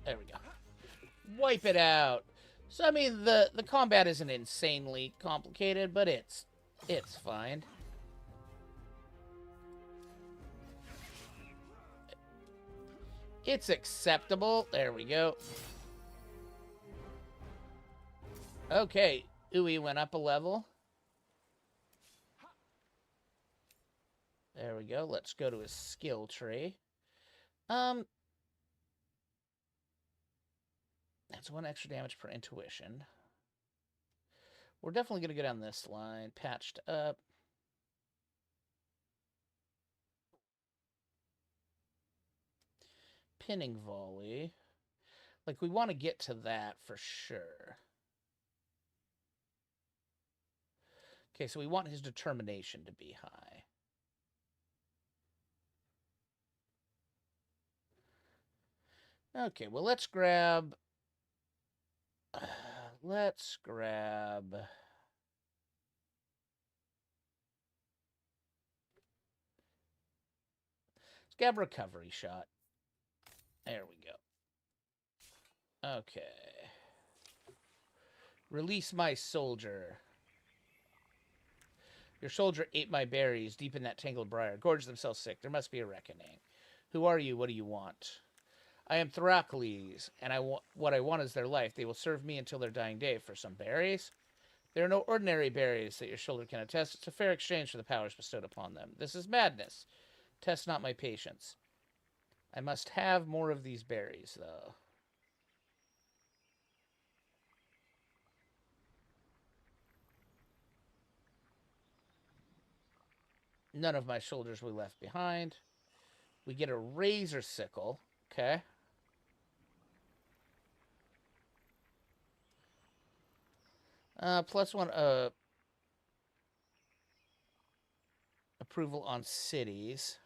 There we go. Wipe it out. So, I mean, the combat isn't insanely complicated, but it's fine. It's acceptable. There we go. Okay. Uwe went up a level. There we go. Let's go to his skill tree. That's 1 extra damage per intuition. We're definitely going to go down this line. Patched up. Pinning volley. Like, we want to get to that for sure. Okay, so we want his determination to be high. Okay, well, let's grab... Let's grab... recovery shot. There we go. Okay. Release my soldier. Your soldier ate my berries deep in that tangled briar. Gorged themselves sick. There must be a reckoning. Who are you? What do you want? I am Theracles, and what I want is their life. They will serve me until their dying day for some berries. There are no ordinary berries that your shoulder can attest. It's a fair exchange for the powers bestowed upon them. This is madness. Test not my patience. I must have more of these berries, though. None of my soldiers were left behind. We get a razor sickle. Okay. +1 approval on cities.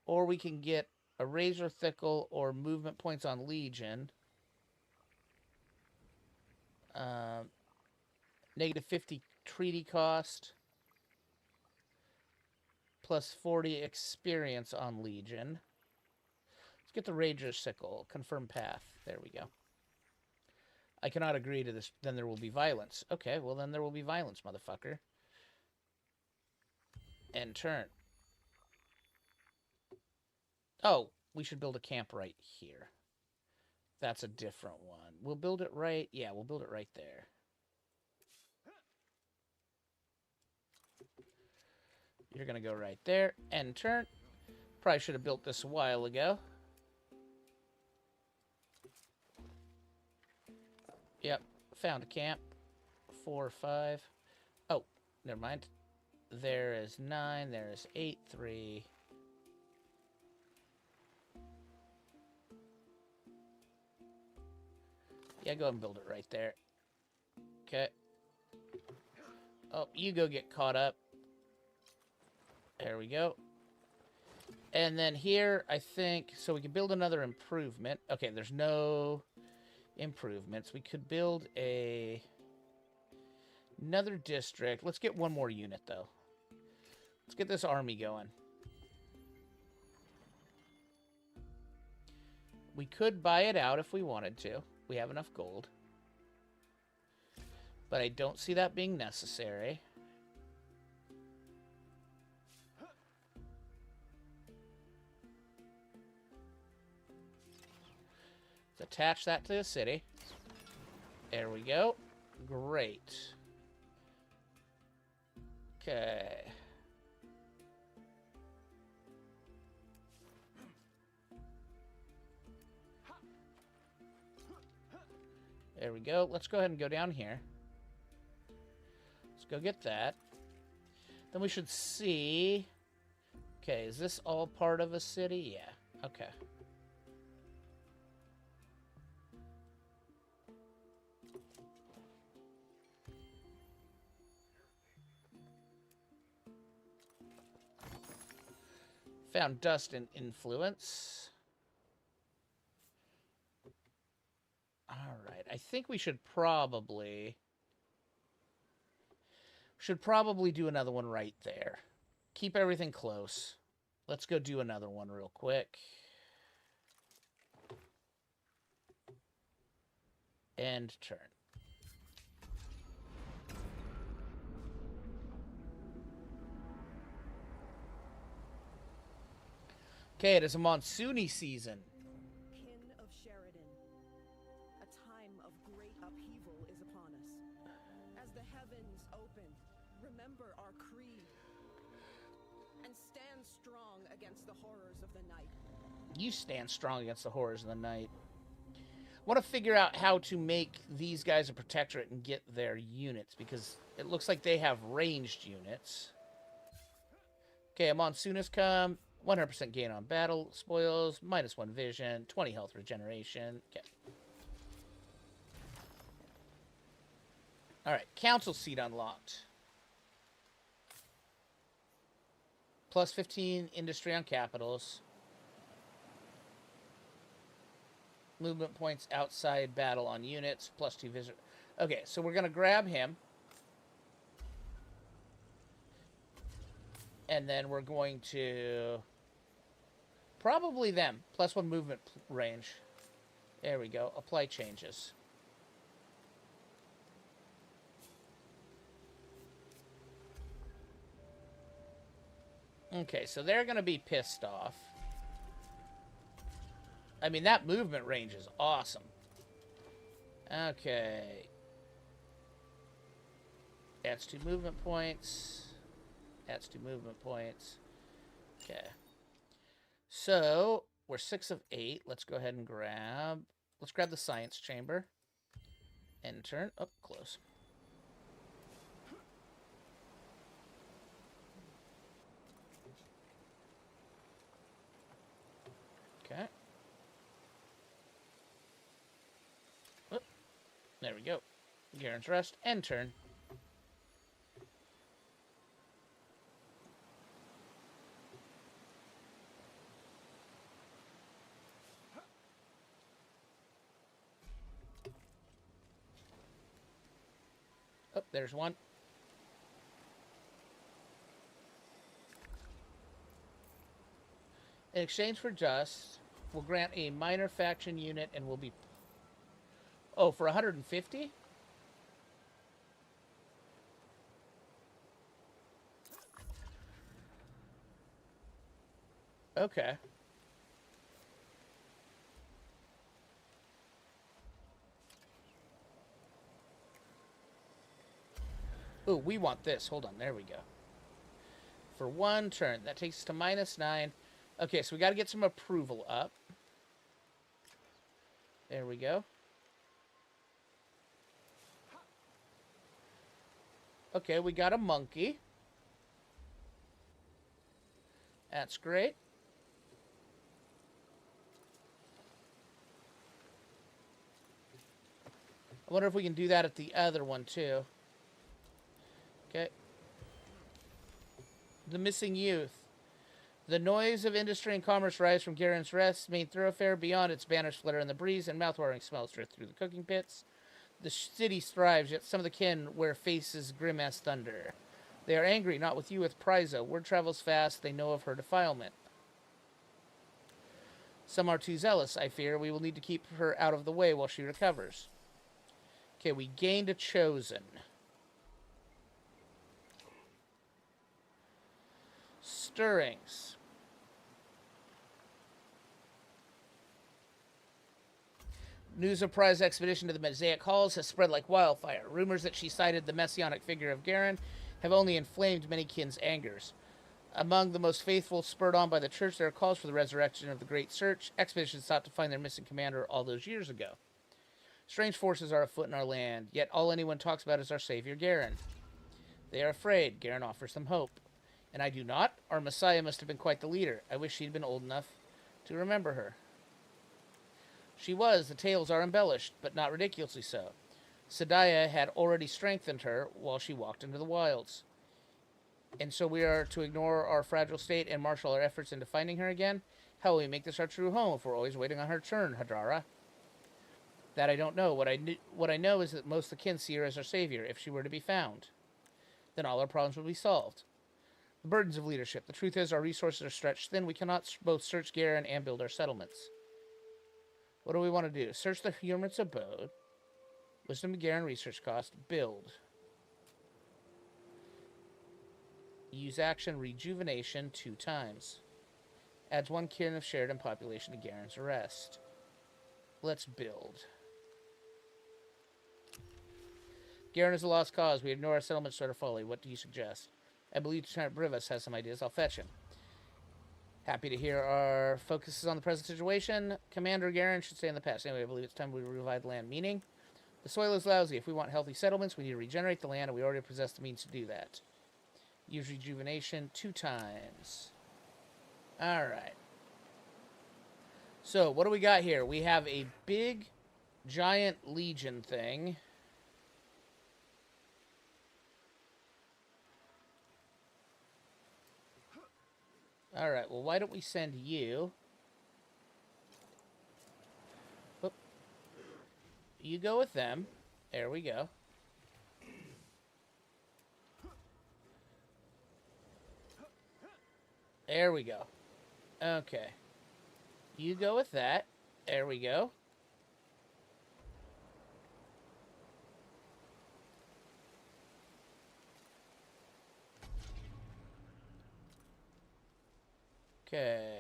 Or we can get a razor thickle or movement points on Legion. -50 treaty cost. +40 experience on Legion. Let's get the razor sickle. Confirm path. There we go. I cannot agree to this. Then there will be violence. Okay, well then there will be violence, motherfucker. End turn. Oh, we should build a camp right here. That's a different one. We'll build it right... Yeah, we'll build it right there. You're going to go right there. End turn. Probably should have built this a while ago. Yep. Found a camp. 4, 5. Oh, never mind. There is 9. There is 8, 3. Yeah, go ahead and build it right there. Okay. Oh, you go get caught up. There we go. And then here, I think, so we can build another improvement. Okay, there's no improvements. We could build another district. Let's get one more unit, though. Let's get this army going. We could buy it out if we wanted to. We have enough gold. But I don't see that being necessary. Let's attach that to the city. There we go. Great. Okay. There we go. Let's go ahead and go down here. Let's go get that. Then we should see... Okay, is this all part of a city? Yeah. Okay. Found dust and influence. Alright, I think we should probably do another one right there. Keep everything close. Let's go do another one real quick. End turn. Okay, it is a monsoony season. Kin of Sherdyn, a time of great upheaval is upon us. As the heavens open, remember our creed and stand strong against the horrors of the night. You stand strong against the horrors of the night. I want to figure out how to make these guys a protectorate and get their units, because it looks like they have ranged units. Okay, a monsoon has come. 100% gain on battle spoils, -1 vision, 20 health regeneration. Okay. Alright, council seat unlocked. +15 industry on capitals. Movement points outside battle on units, +2 vision. Okay, so we're going to grab him. And then we're going to... Probably them. +1 movement range. There we go. Apply changes. Okay, so they're going to be pissed off. I mean, that movement range is awesome. Okay. Adds 2 movement points. Adds 2 movement points. Okay. So, we're 6 of 8. Let's go ahead and grab... Let's grab the science chamber. End turn. Oh, close. Okay. Oh, there we go. Garen's Rest. End turn. Oh, there's one. In exchange for dust, we'll grant a minor faction unit and we'll be... Oh, for 150? Okay. Ooh, we want this. Hold on, there we go. for 1 turn. That takes us to -9. Okay, so we got to get some approval up. There we go. Okay, we got a monkey. That's great. I wonder if we can do that at the other one, too. Okay. The missing youth. The noise of industry and commerce rise from Garen's Rest's main thoroughfare. Beyond, its banners flutter in the breeze, and mouth-watering smells drift through the cooking pits. The city thrives, yet some of the kin wear faces grim as thunder. They are angry, not with you, with Pryza. Word travels fast, they know of her defilement. Some are too zealous, I fear. We will need to keep her out of the way while she recovers. Okay, we gained a chosen. Stirrings. News of Pry's expedition to the Mosaic Halls has spread like wildfire. Rumors that she sighted the messianic figure of Garen have only inflamed many kin's angers. Among the most faithful, spurred on by the church, there are calls for the resurrection of the Great Search. Expeditions sought to find their missing commander all those years ago. Strange forces are afoot in our land, yet all anyone talks about is our savior, Garen. They are afraid. Garen offers them hope. And I do not? Our Messiah must have been quite the leader. I wish she'd been old enough to remember her. She was. The tales are embellished, but not ridiculously so. Sadiah had already strengthened her while she walked into the wilds. And so we are to ignore our fragile state and marshal our efforts into finding her again? How will we make this our true home if we're always waiting on her turn, Hadara? That I don't know. What I know is that most of the kin see her as our savior. If she were to be found, then all our problems will be solved. The burdens of leadership. The truth is, our resources are stretched thin. We cannot both search Garen and build our settlements. What do we want to do? Search the Hermit's abode. Wisdom of Garen research cost. Build. Use action rejuvenation 2 times. Adds 1 kin of Sherdyn population to Garen's rest. Let's build. Garen is a lost cause. We ignore our settlement sort of folly. What do you suggest? I believe Lieutenant Brivas has some ideas. I'll fetch him. Happy to hear our focus is on the present situation. Commander Garen should stay in the past. Anyway, I believe it's time we revive the land. Meaning, the soil is lousy. If we want healthy settlements, we need to regenerate the land, and we already possess the means to do that. Use rejuvenation 2 times. Alright. So, what do we got here? We have a big, giant legion thing. Alright, well, why don't we send you? Whoop. You go with them. There we go. There we go. Okay. You go with that. There we go. Okay.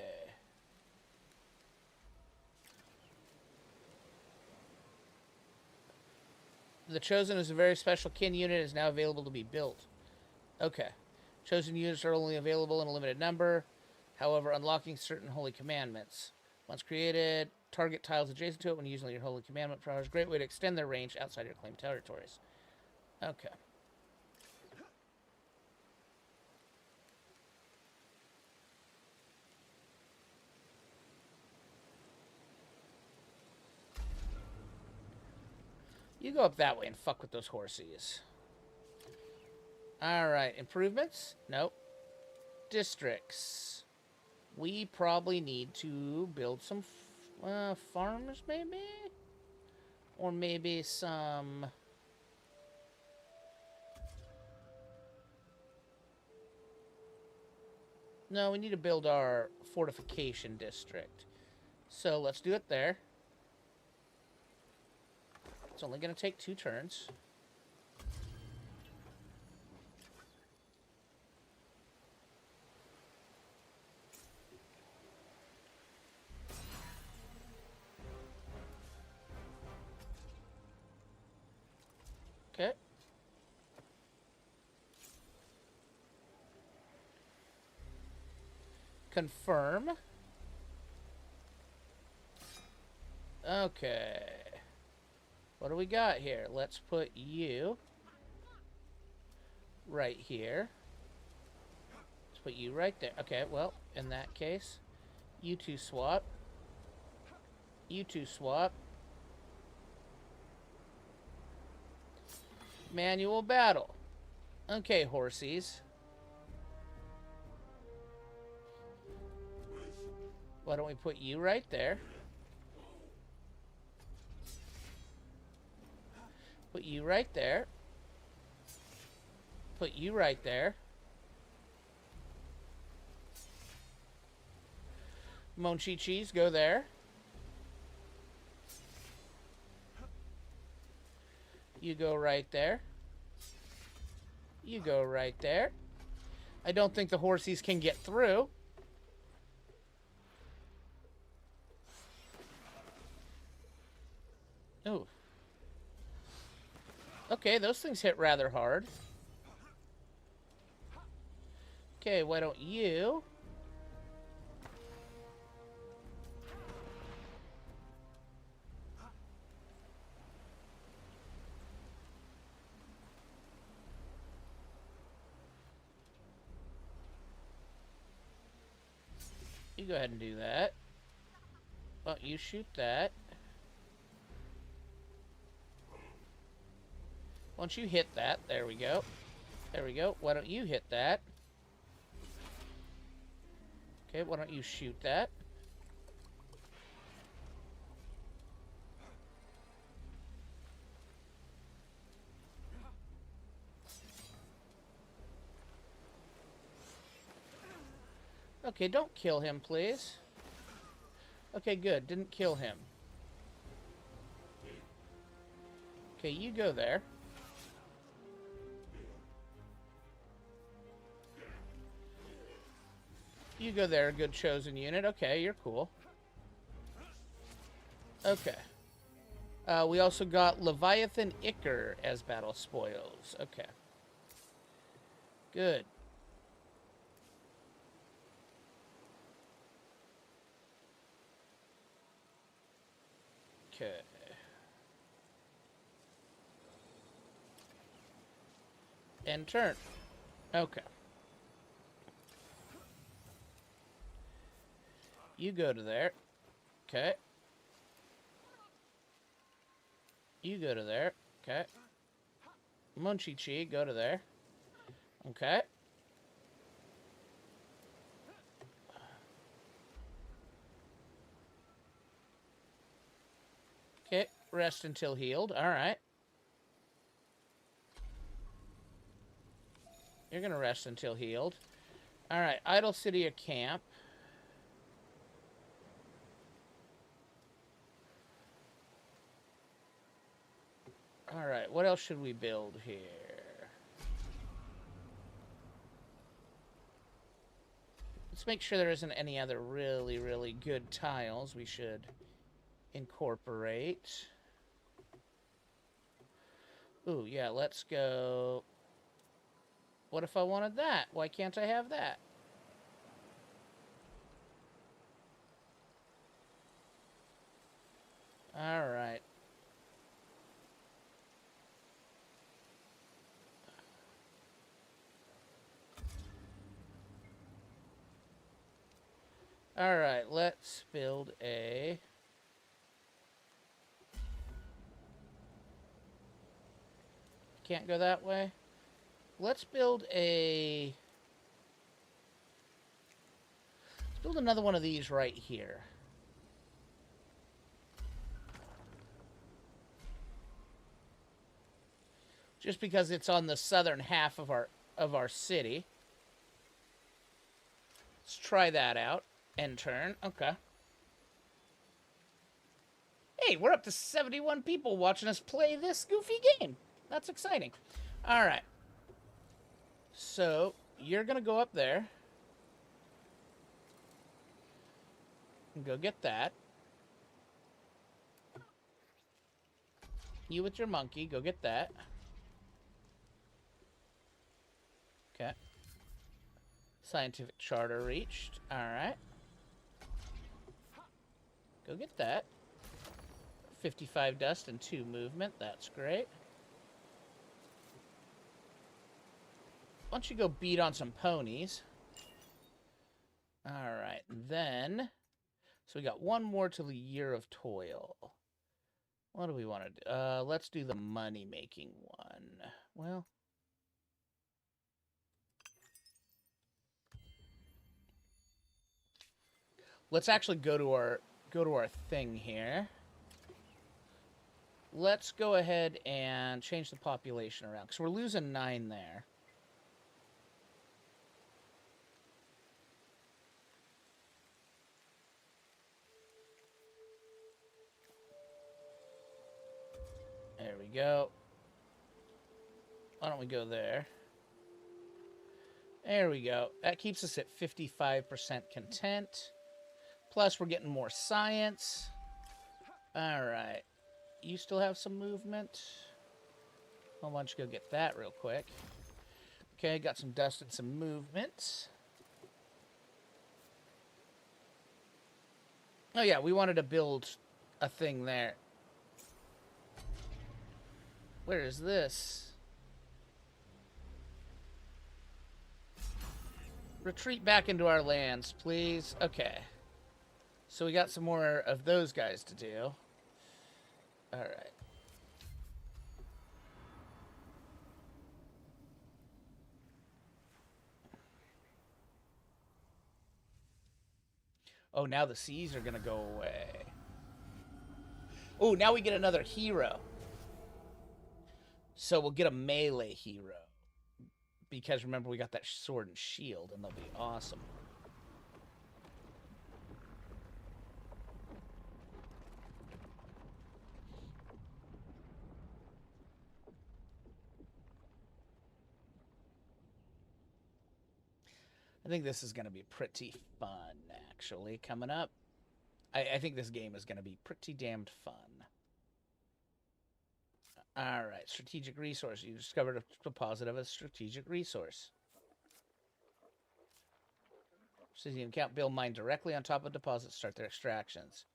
The Chosen is a very special kin unit. Is now available to be built. Okay. Chosen units are only available in a limited number. However, unlocking certain holy commandments. Once created, target tiles adjacent to it when using your holy commandment powers. Great way to extend their range outside your claimed territories. Okay. You go up that way and fuck with those horsies. Alright, improvements? Nope. Districts. We probably need to build some farms, maybe? Or maybe some... No, we need to build our fortification district. So let's do it there. It's only going to take 2 turns. Okay. Confirm. Okay. What do we got here? Let's put you right here. Let's put you right there. Okay, well, in that case, you two swap. You two swap. Manual battle. Okay, horsies. Why don't we put you right there? Put you right there. Put you right there. Monchi-chis, go there. You go right there. You go right there. I don't think the horsies can get through. Ooh. Okay, those things hit rather hard. Okay, why don't you... You go ahead and do that. Well, you shoot that. Once you hit that, there we go. There we go. Why don't you hit that? Okay, why don't you shoot that? Okay, don't kill him, please. Okay, good. Didn't kill him. Okay, you go there. You go there, good chosen unit. Okay, you're cool. Okay. We also got Leviathan Icker as battle spoils. Okay. Good. Okay. End turn. Okay. You go to there. Okay. You go to there. Okay. Monchi-chi, go to there. Okay. Okay, rest until healed. Alright. You're gonna rest until healed. Alright, Idle City of Camp. Alright, what else should we build here? Let's make sure there isn't any other really, really good tiles we should incorporate. Ooh, yeah, let's go... What if I wanted that? Why can't I have that? Alright. Alright, let's build a... Can't go that way? Let's build a... Let's build another one of these right here. Just because it's on the southern half of our city. Let's try that out. End turn. Okay. Hey, we're up to 71 people watching us play this goofy game. That's exciting. All right. So, you're going to go up there. And go get that. You with your monkey, go get that. Okay. Scientific charter reached. Alright. Go get that. 55 dust and 2 movement. That's great. Why don't you go beat on some ponies? Alright, then... So we got one more till the Year of Toil. What do we want to do? Let's do the money-making one. Well... Let's actually go to our thing here. Let's go ahead and change the population around, because we're losing 9 there. There we go. Why don't we go there? There we go. That keeps us at 55% content. Plus, we're getting more science. Alright. You still have some movement? Well, why don't you go get that real quick? Okay, got some dust and some movement. Oh yeah, we wanted to build a thing there. Where is this? Retreat back into our lands, please. Okay. So we got some more of those guys to do. Alright. Oh, now the seas are going to go away. Oh, now we get another hero. So we'll get a melee hero. Because remember, we got that sword and shield, and they'll be awesome. I think this is going to be pretty fun, actually, coming up. I think this game is going to be pretty damned fun. Alright, strategic resource. You discovered a deposit of a strategic resource. Says you can build mine directly on top of deposits, start their extractions.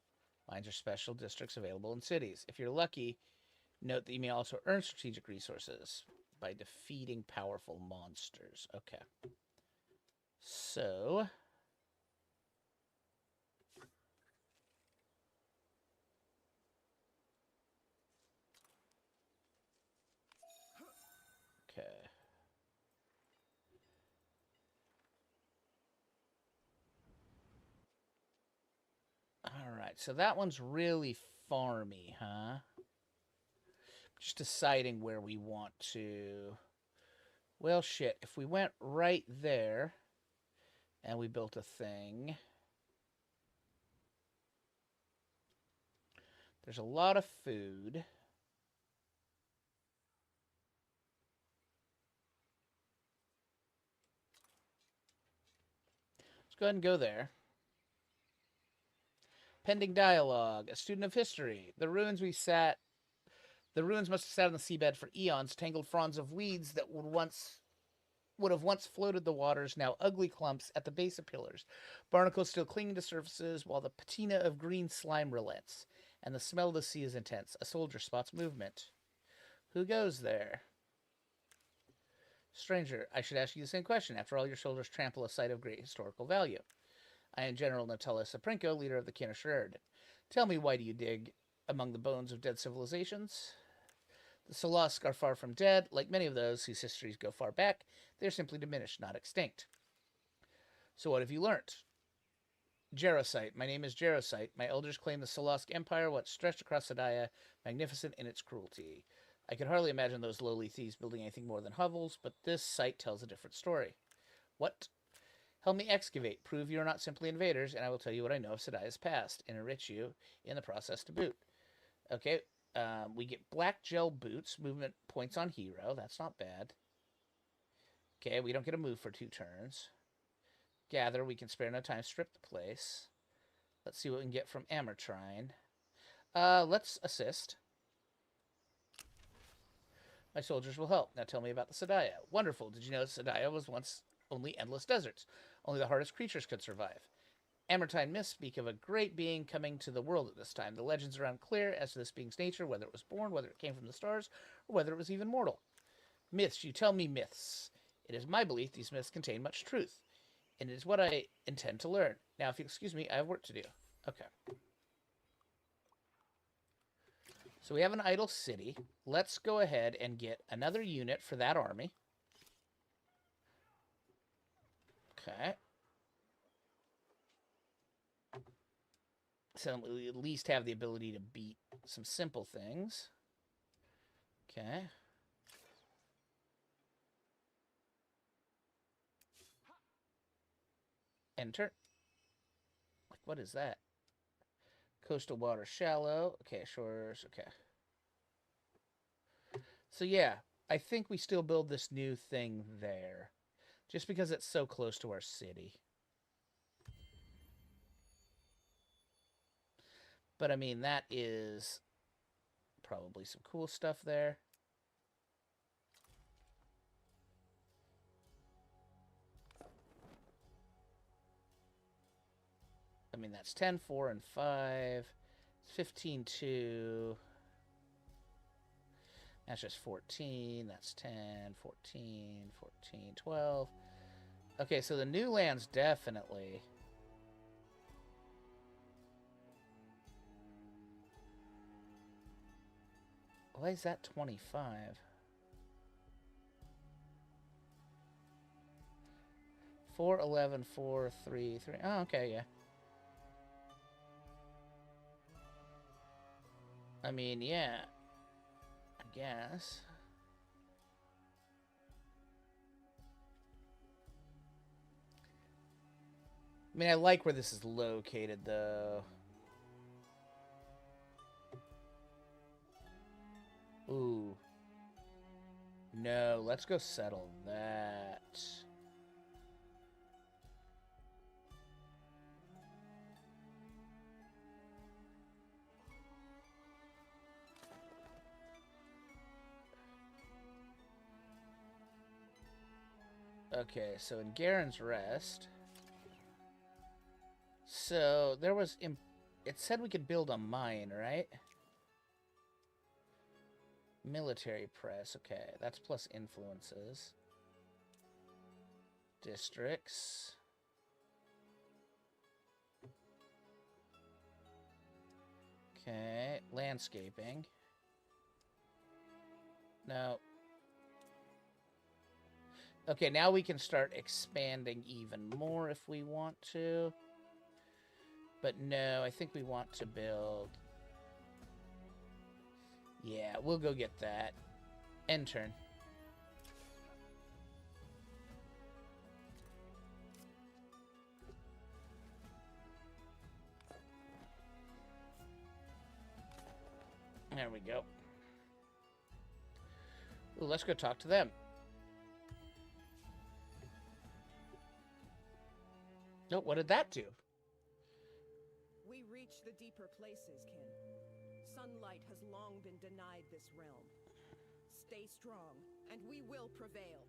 Mines are special districts available in cities. If you're lucky, note that you may also earn strategic resources by defeating powerful monsters. Okay. So... Okay. Alright, so that one's really farmy, huh? Just deciding where we want to... Well, shit, if we went right there, and we built a thing... There's a lot of food. Let's go ahead and go there. Pending dialogue. A student of history. The ruins must have sat on the seabed for eons, tangled fronds of weeds that would have once floated the waters, now ugly clumps at the base of pillars. Barnacles still clinging to surfaces, while the patina of green slime relents, and the smell of the sea is intense. A soldier spots movement. Who goes there? Stranger, I should ask you the same question. After all, your soldiers trample a site of great historical value. I am General Natalia Saprenko, leader of the kin of Sherdyn. Tell me, why do you dig among the bones of dead civilizations? The Solosk are far from dead. Like many of those whose histories go far back, they are simply diminished, not extinct. So what have you learnt? Jarosite. My name is Jarosite. My elders claim the Solosk Empire once stretched across Sedaya, magnificent in its cruelty. I could hardly imagine those lowly thieves building anything more than hovels, but this site tells a different story. What? Help me excavate. Prove you are not simply invaders, and I will tell you what I know of Sedaya's past, and enrich you in the process to boot. Okay, we get black gel boots, movement points on hero. That's not bad. Okay, we don't get a move for 2 turns. Gather, we can spare no time. Strip the place. Let's see what we can get from Amertrine. Let's assist. My soldiers will help. Now tell me about the Sedaya. Wonderful. Did you know Sedaya was once only endless deserts. Only the hardest creatures could survive. Amortine myths speak of a great being coming to the world at this time. The legends are unclear as to this being's nature, whether it was born, whether it came from the stars, or whether it was even mortal. Myths, you tell me myths. It is my belief these myths contain much truth, and it is what I intend to learn. Now, if you excuse me, I have work to do. Okay. So we have an idle city. Let's go ahead and get another unit for that army. Okay. So we at least have the ability to beat some simple things. Okay. Enter. Like, what is that? Coastal water shallow. Okay, shores. Okay. So yeah, I think we still build this new thing there. Just because it's so close to our city. But I mean, that is probably some cool stuff there. I mean, that's 10, 4, and 5. 15, 2. That's just 14. That's 10, 14, 14, 12. Okay, so the new land's definitely... Why is that 25? 4, 11, 4, 3, 3. Oh, okay, yeah. I mean, yeah. I guess. I mean, I like where this is located, though. Ooh. No, let's go settle that. Okay, so in Garen's Rest... So, there was... It said we could build a mine, right? Military press. Okay, that's plus influences. Districts. Okay, landscaping. No. Okay, now we can start expanding even more if we want to. But no, I think we want to build... Yeah, we'll go get that. End turn. There we go. Ooh, let's go talk to them. No, what did that do? We reach the deeper places, kin. Sunlight has long been denied this realm. Stay strong, and we will prevail.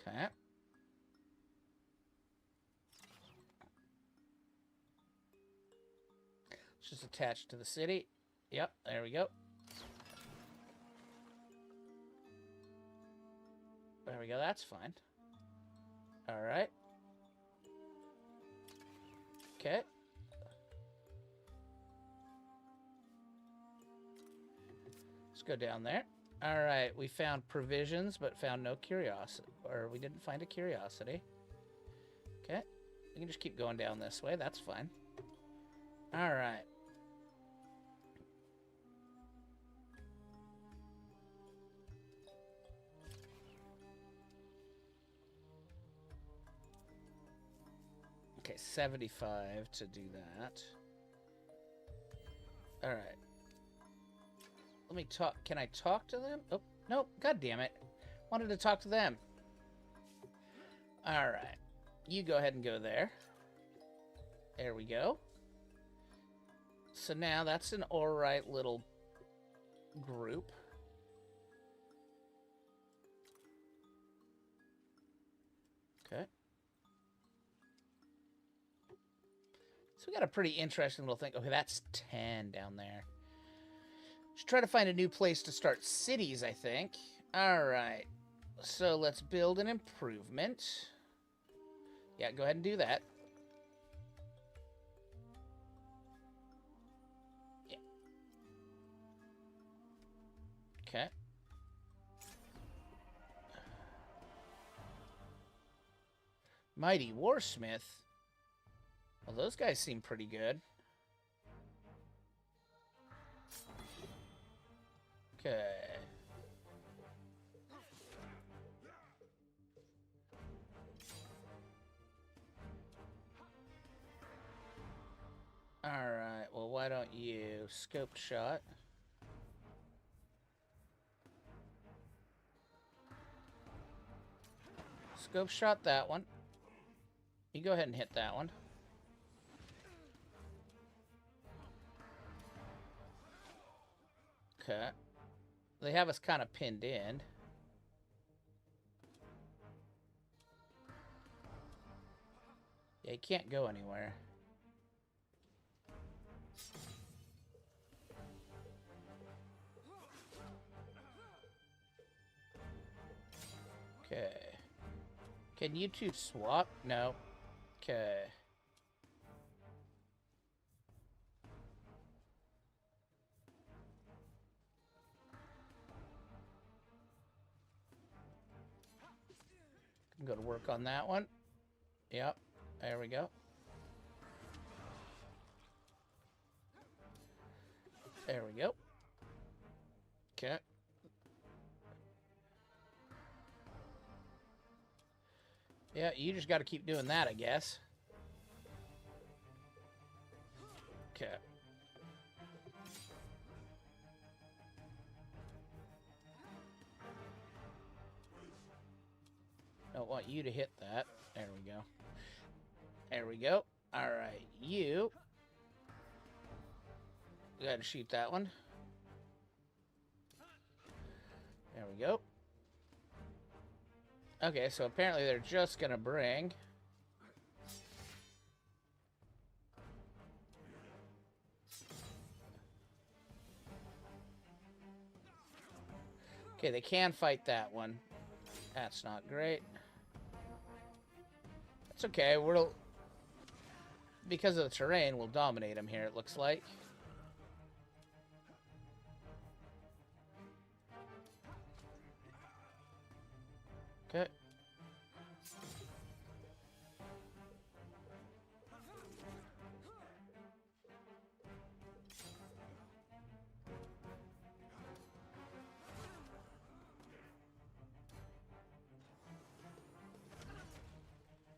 Okay. It's just attached to the city. Yep, there we go. There we go, that's fine. Alright. Okay. Let's go down there. Alright, we found provisions, but found no curiosity. Or we didn't find a curiosity. Okay. We can just keep going down this way, that's fine. Alright. Okay, 75 to do that. Alright. Let me talk. Can I talk to them? Oh, nope. God damn it. Wanted to talk to them. Alright. You go ahead and go there. There we go. So now that's an alright little group. So we got a pretty interesting little thing. Okay, that's 10 down there. Should try to find a new place to start cities, I think. All right. So let's build an improvement. Yeah, go ahead and do that. Yeah. Okay. Mighty Warsmith. Well, those guys seem pretty good. Okay. Alright, well, why don't you scope shot? Scope shot that one. You go ahead and hit that one. Okay. They have us kind of pinned in. Yeah, you can't go anywhere. Okay. Can you two swap? No. Okay. Go to work on that one. Yep. There we go. There we go. Okay. Yeah, you just got to keep doing that, I guess. Okay. Don't want you to hit that. There we go. There we go. All right, you got to shoot that one. There we go. Okay, so apparently they're just gonna bring. Okay, they can fight that one. That's not great. That's okay. We'll, because of the terrain, we'll dominate them here, it looks like. Okay.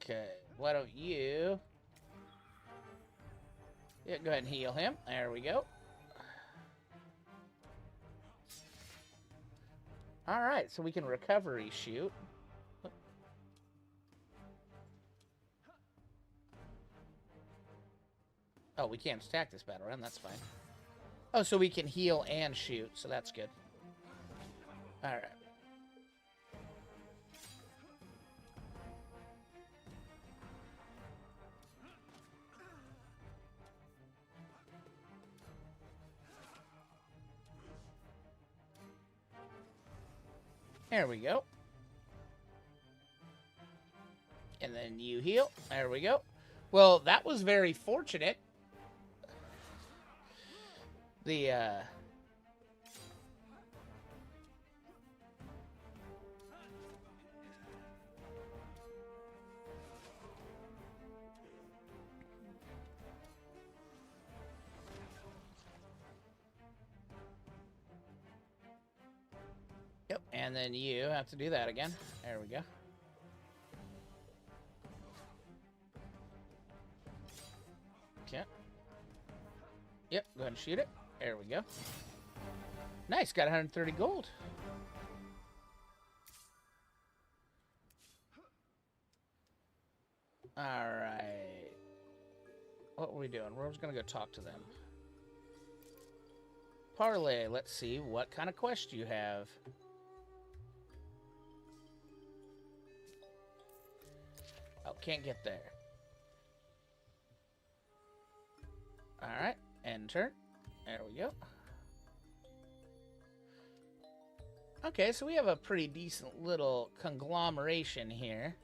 Okay, why don't you... Yeah, go ahead and heal him. There we go. Alright, so we can recovery shoot. Oh, we can't attack this battle round. That's fine. Oh, so we can heal and shoot, so that's good. Alright. There we go. And then you heal. There we go. Well, that was very fortunate. The, Yep, and then you have to do that again. There we go. Okay. Yep, go ahead and shoot it. There we go. Nice, got 130 gold. Alright. What were we doing? We're just gonna go talk to them. Parlay, let's see what kind of quest you have. Oh, can't get there. turn. There we go. Okay, so we have a pretty decent little conglomeration here.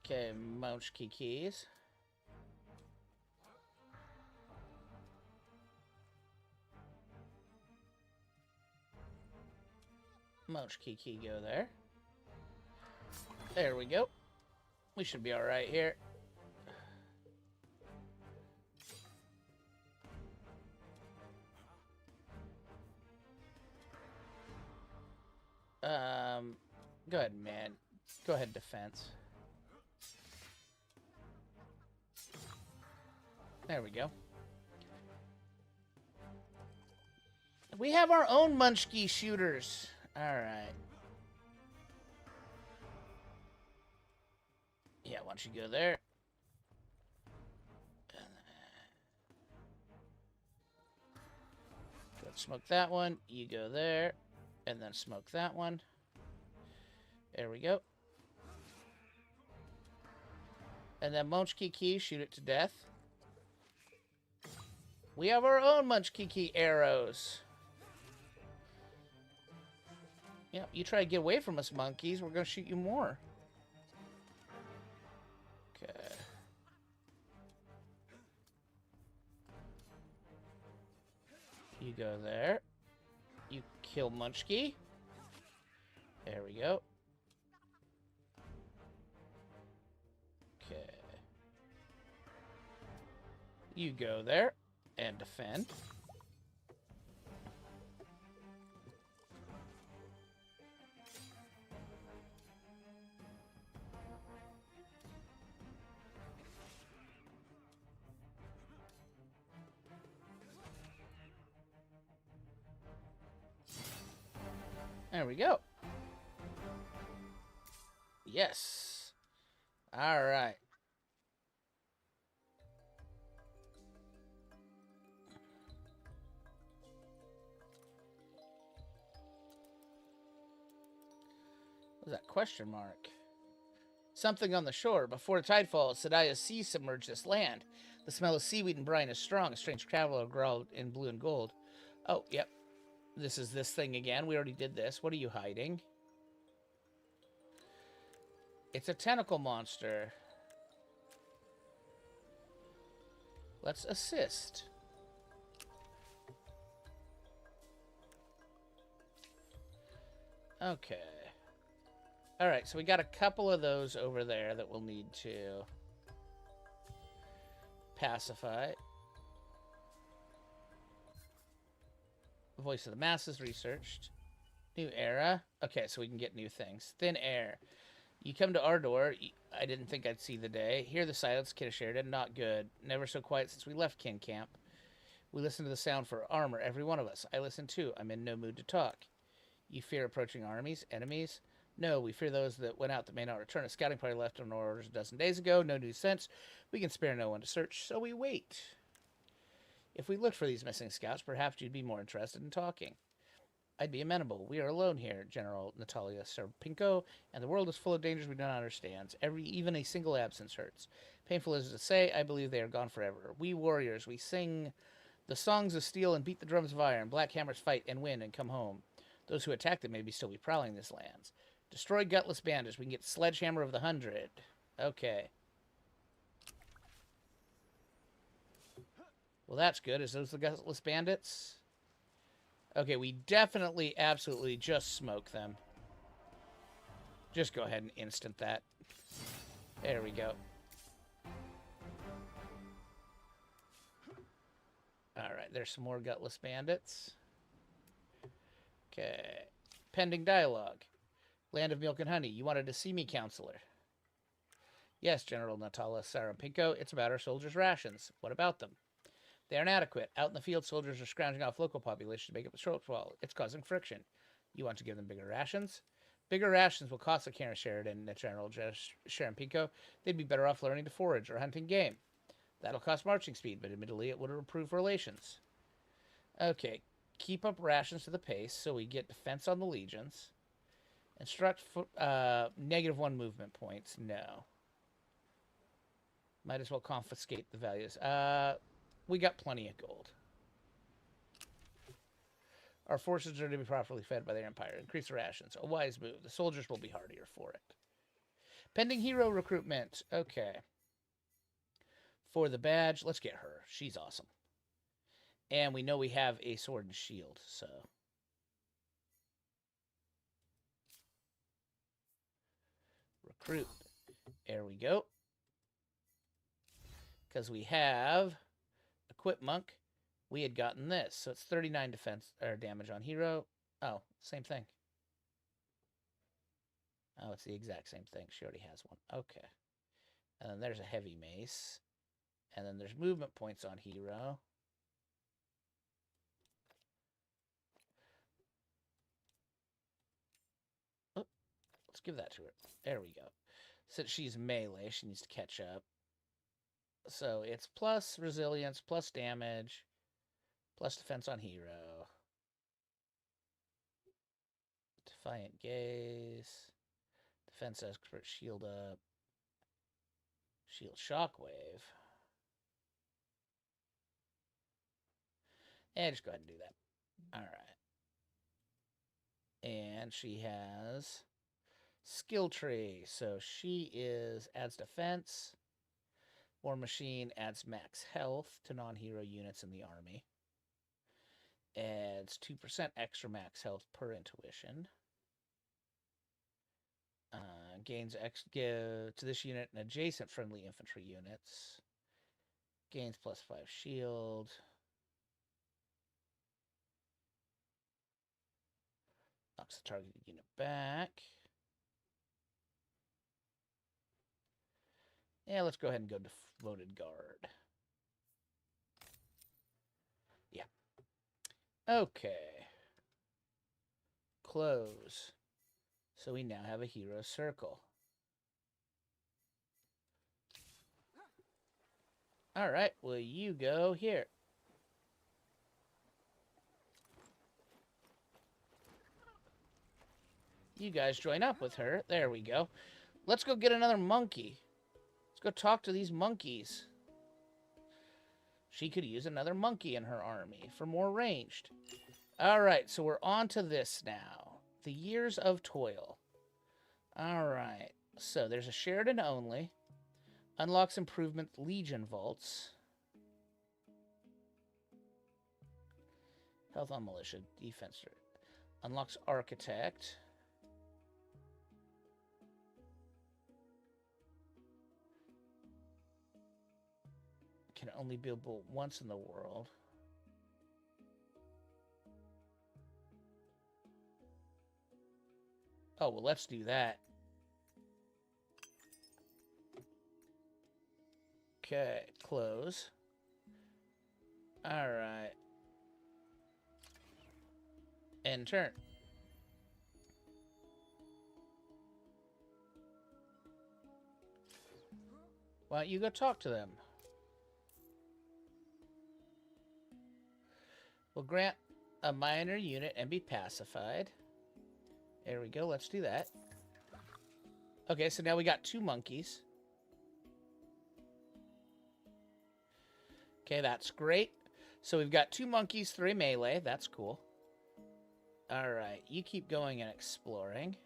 Okay, Mochki keys. Mochki key go there. There we go. We should be alright here. Go ahead, man. Go ahead, defense. There we go. We have our own Munchki shooters. Alright. Yeah, why don't you go there? Go smoke that one. You go there. And then smoke that one. There we go. And then Munchki Key, shoot it to death. We have our own Munchki Key arrows. Yep, you try to get away from us, monkeys. We're going to shoot you more. Okay. You go there. You kill Munchki. There we go. Okay. You go there and defend. There we go. Yes. All right. What was that question mark? Something on the shore. Before tide falls, Sadaya's sea submerged this land. The smell of seaweed and brine is strong. A strange traveler growled in blue and gold. Oh, yep. This is this thing again. We already did this. What are you hiding? It's a tentacle monster. Let's assist. Okay. Alright, so we got a couple of those over there that we'll need to pacify. Voice of the Masses researched. New era. Okay, so we can get new things. Thin air. You come to our door. I didn't think I'd see the day. Hear the silence, Kid of Sherdyn. Not good. Never so quiet since we left Kin Camp. We listen to the sound for armor, every one of us. I listen too. I'm in no mood to talk. You fear approaching armies, enemies? No, we fear those that went out that may not return. A scouting party left on orders a dozen days ago. No news since. We can spare no one to search, so we wait. If we looked for these missing scouts, perhaps you'd be more interested in talking. I'd be amenable. We are alone here, General Natalia Serpinko, and the world is full of dangers we do not understand. Even a single absence hurts. Painful as to say, I believe they are gone forever. We warriors, we sing the songs of steel and beat the drums of iron. Black hammers fight and win and come home. Those who attack them may still be prowling these lands. Destroy gutless bandits. We can get Sledgehammer of the 100. Okay. Well, that's good. Is those the gutless bandits? Okay, we definitely, absolutely just smoke them. Just go ahead and instant that. There we go. Alright, there's some more gutless bandits. Okay. Pending dialogue. Land of milk and honey. You wanted to see me, counselor? Yes, General Natalia Sarapinko. It's about our soldiers' rations. What about them? They are inadequate. Out in the field, soldiers are scrounging off local population to make up the shortfall. It's causing friction. You want to give them bigger rations? Bigger rations will cost the Karen Sherdyn, General Sharampinko. They'd be better off learning to forage or hunting game. That'll cost marching speed, but admittedly it would improve relations. Okay. keep up rations to the pace, so we get defense on the legions. Instruct -1 movement points. No. Might as well confiscate the values. We got plenty of gold. Our forces are to be properly fed by their empire. Increase the rations. A wise move. The soldiers will be hardier for it. Pending hero recruitment. Okay. For the badge, let's get her. She's awesome. And we know we have a sword and shield, so. Recruit. There we go. Because we have Equip Monk. We had gotten this. So it's 39 defense or damage on hero. Oh, same thing. Oh, it's the exact same thing. She already has one. Okay. And then there's a heavy mace. And then there's movement points on hero. Oh, let's give that to her. There we go. Since she's melee, she needs to catch up. So it's plus resilience, plus damage, plus defense on hero. Defiant Gaze. Defense expert, shield up. Shield shockwave. And just go ahead and do that. Alright. And she has skill tree. So she adds defense. War Machine adds max health to non-hero units in the army. Adds 2% extra max health per intuition. Gains give to this unit and adjacent friendly infantry units. Gains +5 shield. Knocks the targeted unit back. Yeah, let's go ahead and go devoted guard. Yeah. Okay. Close. So we now have a hero circle. All right, well, you go here. You guys join up with her. There we go. Let's go get another monkey. Let's go talk to these monkeys. She could use another monkey in her army for more ranged. All right, so we're on to this now. The Years of Toil. All right, so there's a Sherdyn only. Unlocks improvement Legion vaults. Health on militia, defense. Unlocks architect. Can only be built once in the world. Oh, well, let's do that. Okay, close. All right. End turn. Why don't you go talk to them? We'll grant a minor unit and be pacified. There we go. Let's do that. Okay, so now we got 2 monkeys. Okay, that's great. So we've got 2 monkeys, 3 melee. That's cool. All right, you keep going and exploring.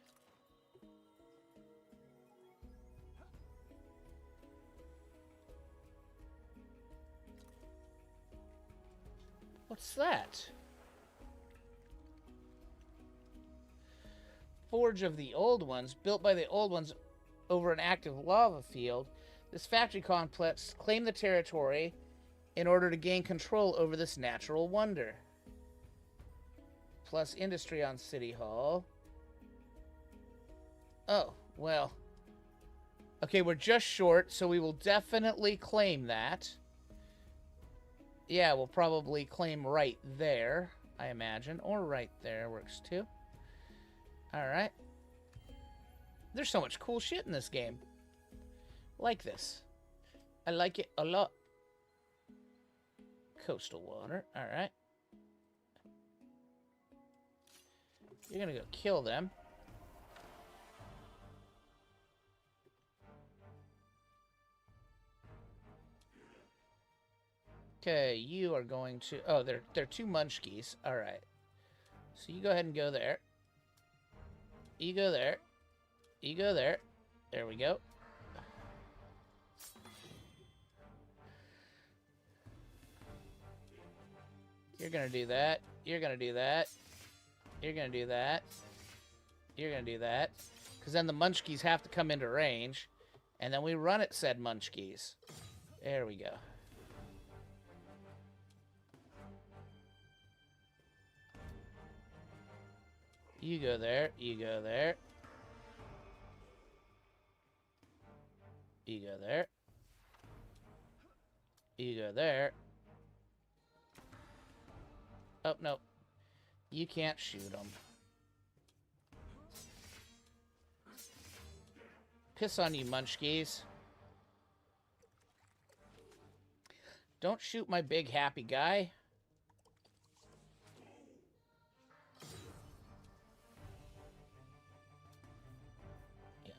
What's that? Forge of the Old Ones, built by the Old Ones over an active lava field. This factory complex claimed the territory in order to gain control over this natural wonder. Plus industry on City Hall. Oh, well. Okay, we're just short, so we will definitely claim that. Yeah, we'll probably claim right there, I imagine. Or right there works too. Alright. There's so much cool shit in this game. Like this. I like it a lot. Coastal water. Alright. You're gonna go kill them. Okay, you are going to... Oh, they're two munchkies. All right. So you go ahead and go there. You go there. You go there. There we go. You're gonna do that. You're gonna do that. You're gonna do that. You're gonna do that. Because then the munchkies have to come into range. And then we run at said munchkies. There we go. You go there. You go there. You go there. You go there. Oh, no. You can't shoot them. Piss on you, munchkies. Don't shoot my big happy guy. Yeah.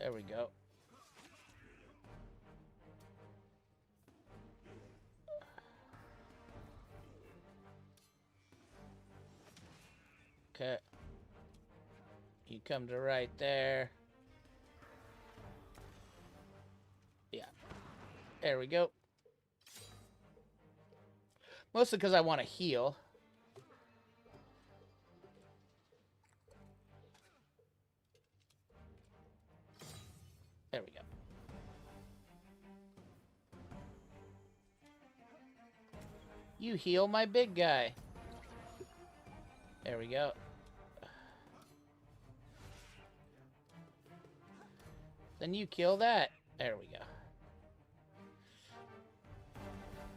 There we go. Okay. You come to right there. Yeah. There we go. Mostly because I want to heal. There we go. You heal my big guy. There we go. Then you kill that. There we go.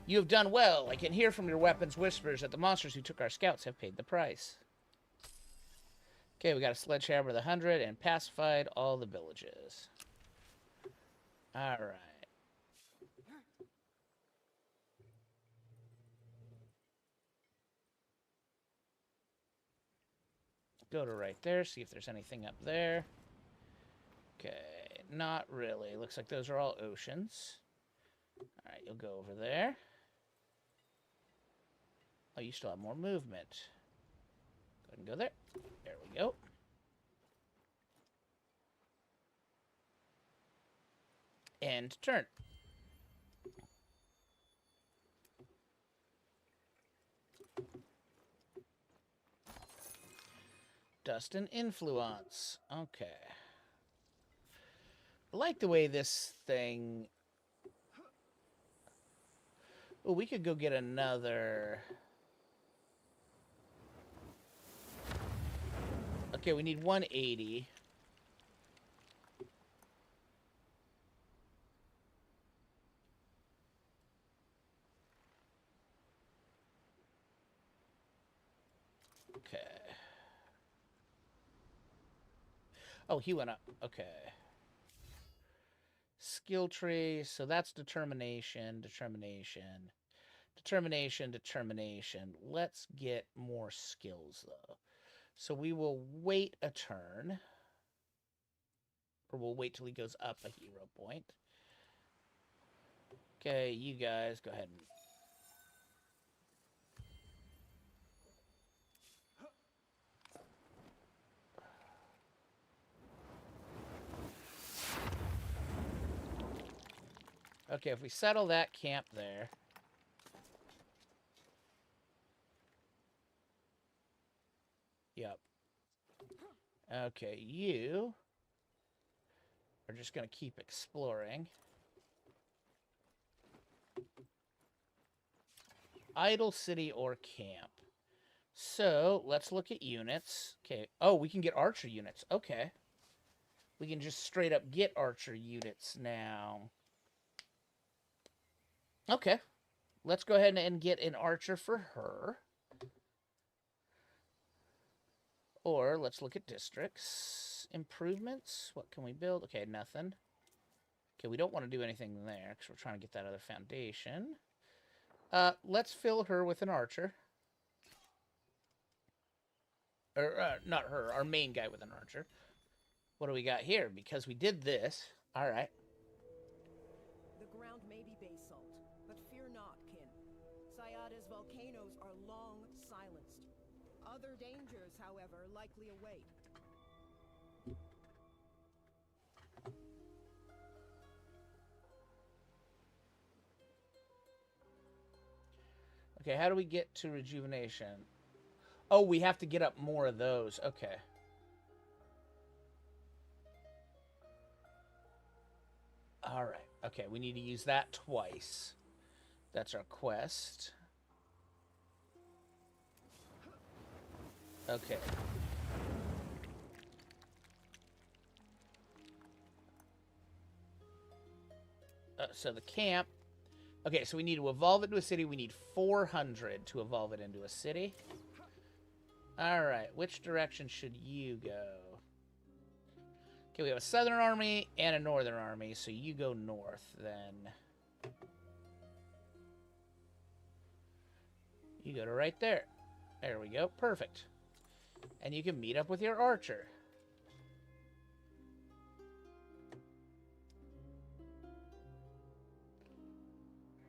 You have done well. I can hear from your weapons whispers that the monsters who took our scouts have paid the price. Okay, we got a sledgehammer of the 100 and pacified all the villages. All right. Go to right there, see if there's anything up there. Okay, not really. Looks like those are all oceans. All right, you'll go over there. Oh, you still have more movement. Go ahead and go there. There we go. End turn. Dust and influence. Okay. I like the way this thing... Oh, we could go get another... Okay, we need 180. Okay. Oh, he went up. Okay. Skill tree. So that's determination, determination, determination, determination. Let's get more skills, though. So we will wait a turn. Or we'll wait till he goes up a hero point. Okay, you guys go ahead and... Okay, if we settle that camp there... Yep. Okay, you are just going to keep exploring. Idle city or camp. So, let's look at units. Okay. Oh, we can get archer units. Okay. We can just straight up get archer units now. Okay. Let's go ahead and get an archer for her. Or let's look at districts. Improvements. What can we build? Okay, nothing. Okay, we don't want to do anything there because we're trying to get that other foundation. Let's fill her with an archer. Or, not her, our main guy with an archer. What do we got here? Because we did this. All right. The ground may be basalt, but fear not, kin. Sayada's volcanoes are long silenced. Other dangers, however, likely await. Okay, how do we get to rejuvenation? Oh, we have to get up more of those. Okay. All right. Okay, we need to use that twice. That's our quest. Okay. So the camp. Okay, so we need to evolve it into a city. We need 400 to evolve it into a city. All right, which direction should you go? Okay, we have a southern army and a northern army, so you go north then. You go to right there. There we go, perfect. And you can meet up with your archer.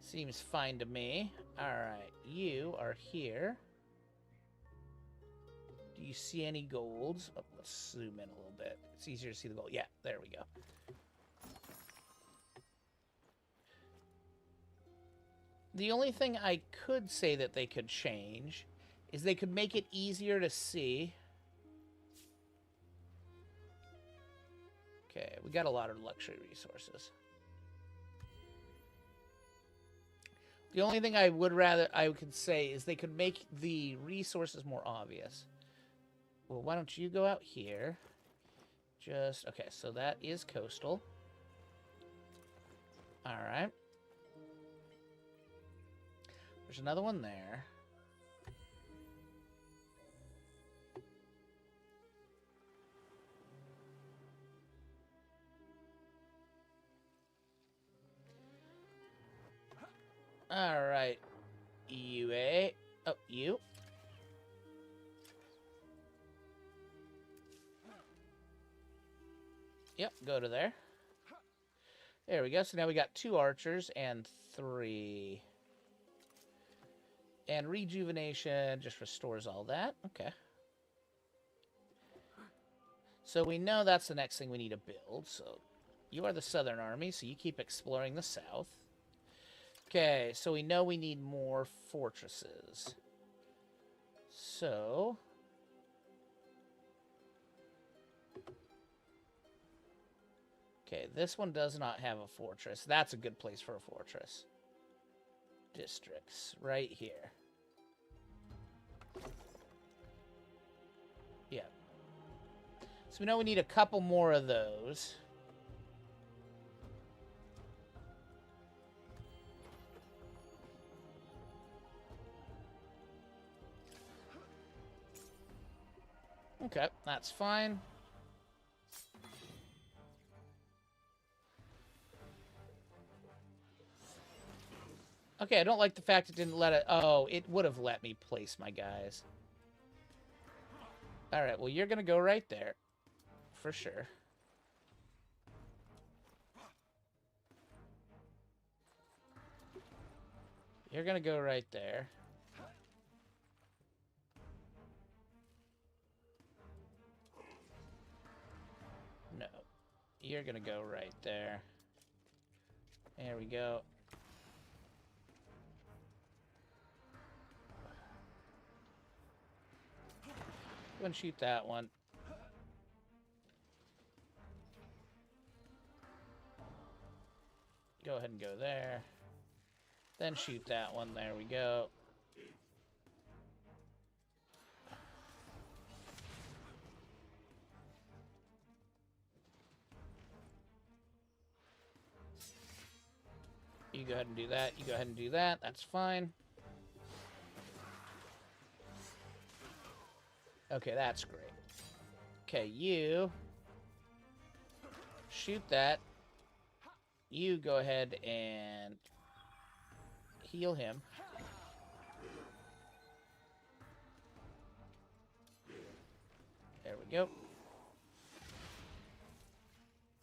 Seems fine to me. Alright, you are here. Do you see any golds? Oh, let's zoom in a little bit. It's easier to see the gold. Yeah, there we go. The only thing I could say that they could change is they could make it easier to see. Okay, we got a lot of luxury resources. The only thing I could say is they could make the resources more obvious. Well, why don't you go out here? Okay, so that is coastal. All right. There's another one there. All right. UA. Oh, you. Yep, go to there. There we go. So now we got 2 archers and 3. And rejuvenation just restores all that. Okay. So we know that's the next thing we need to build. So you are the Southern Army, so you keep exploring the South. Okay, so we know we need more fortresses. So okay, this one does not have a fortress. That's a good place for a fortress. Districts, right here. Yeah. So we know we need a couple more of those. Okay, that's fine. Okay, I don't like the fact it didn't let it... Oh, it would have let me place my guys. Alright, well, you're gonna go right there. For sure. You're gonna go right there. No. You're gonna go right there. There we go. Go and shoot that one. Go ahead and go there. Then shoot that one. There we go. You go ahead and do that. You go ahead and do that. That's fine. Okay, that's great. Okay, you shoot that. you go ahead and heal him. There we go.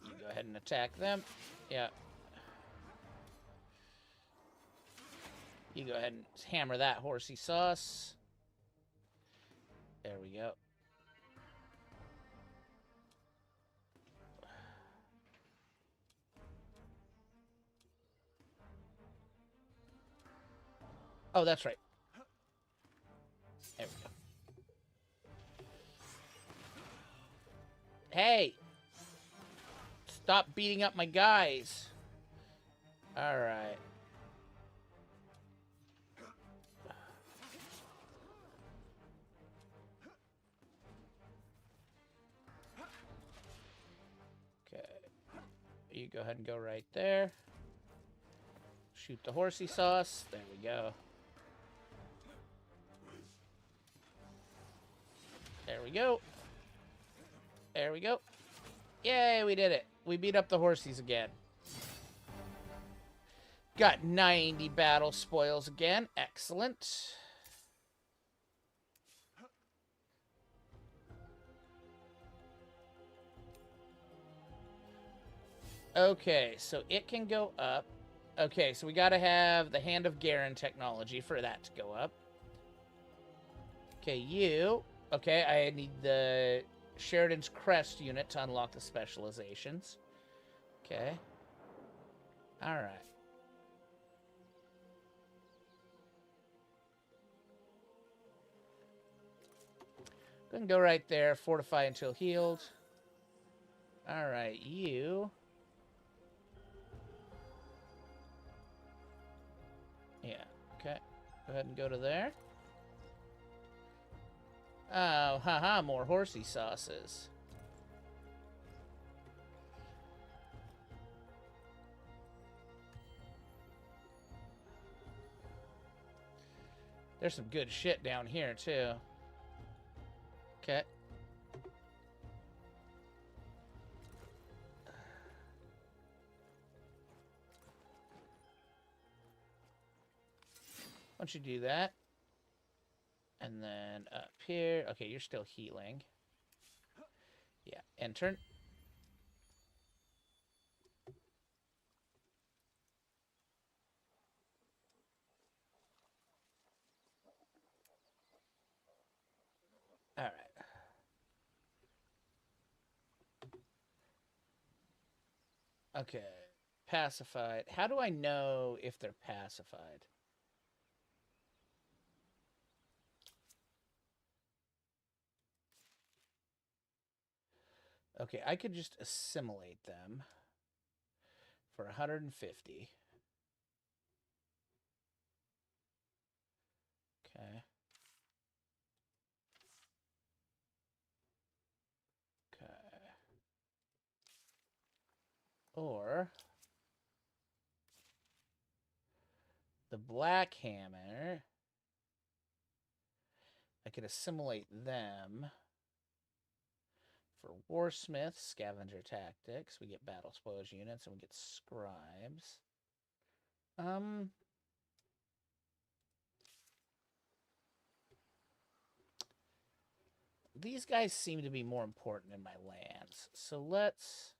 You go ahead and attack them. Yeah. You go ahead and hammer that horsey sauce. There we go. Oh, that's right. There we go. Hey! Stop beating up my guys. Alright. Okay. You go ahead and go right there. Shoot the horsey sauce. There we go. There we go. There we go. Yay, we did it. We beat up the horsies again. Got 90 battle spoils again. Excellent. Okay, so it can go up. Okay, so we gotta have the Hand of Garen technology for that to go up. Okay, you. Okay, I need the Sherdyn's Crest unit to unlock the specializations. Okay. Alright. Go ahead and go right there. Fortify until healed. Alright, you. Yeah, okay. Go ahead and go to there. Oh, haha, more horsey sauces. There's some good shit down here, too. Okay. Why don't you do that? And then up here. Okay, you're still healing. Yeah, and turn. All right. Okay. Pacified. How do I know if they're pacified? Okay, I could just assimilate them for 150. Okay. Okay. Or the Black Hammer. I could assimilate them for Warsmiths, Scavenger Tactics. We get Battle Spoils units, and we get Scribes. These guys seem to be more important in my lands. So let's...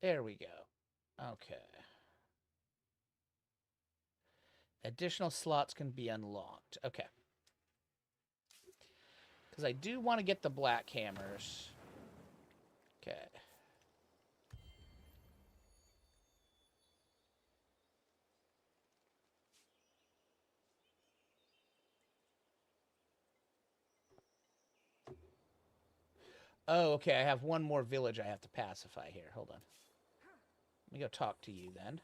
There we go. Okay. Additional slots can be unlocked. Okay. Because I do want to get the Black Hammers. Okay. Oh, okay. I have one more village I have to pacify here. Hold on. Let me go talk to you then.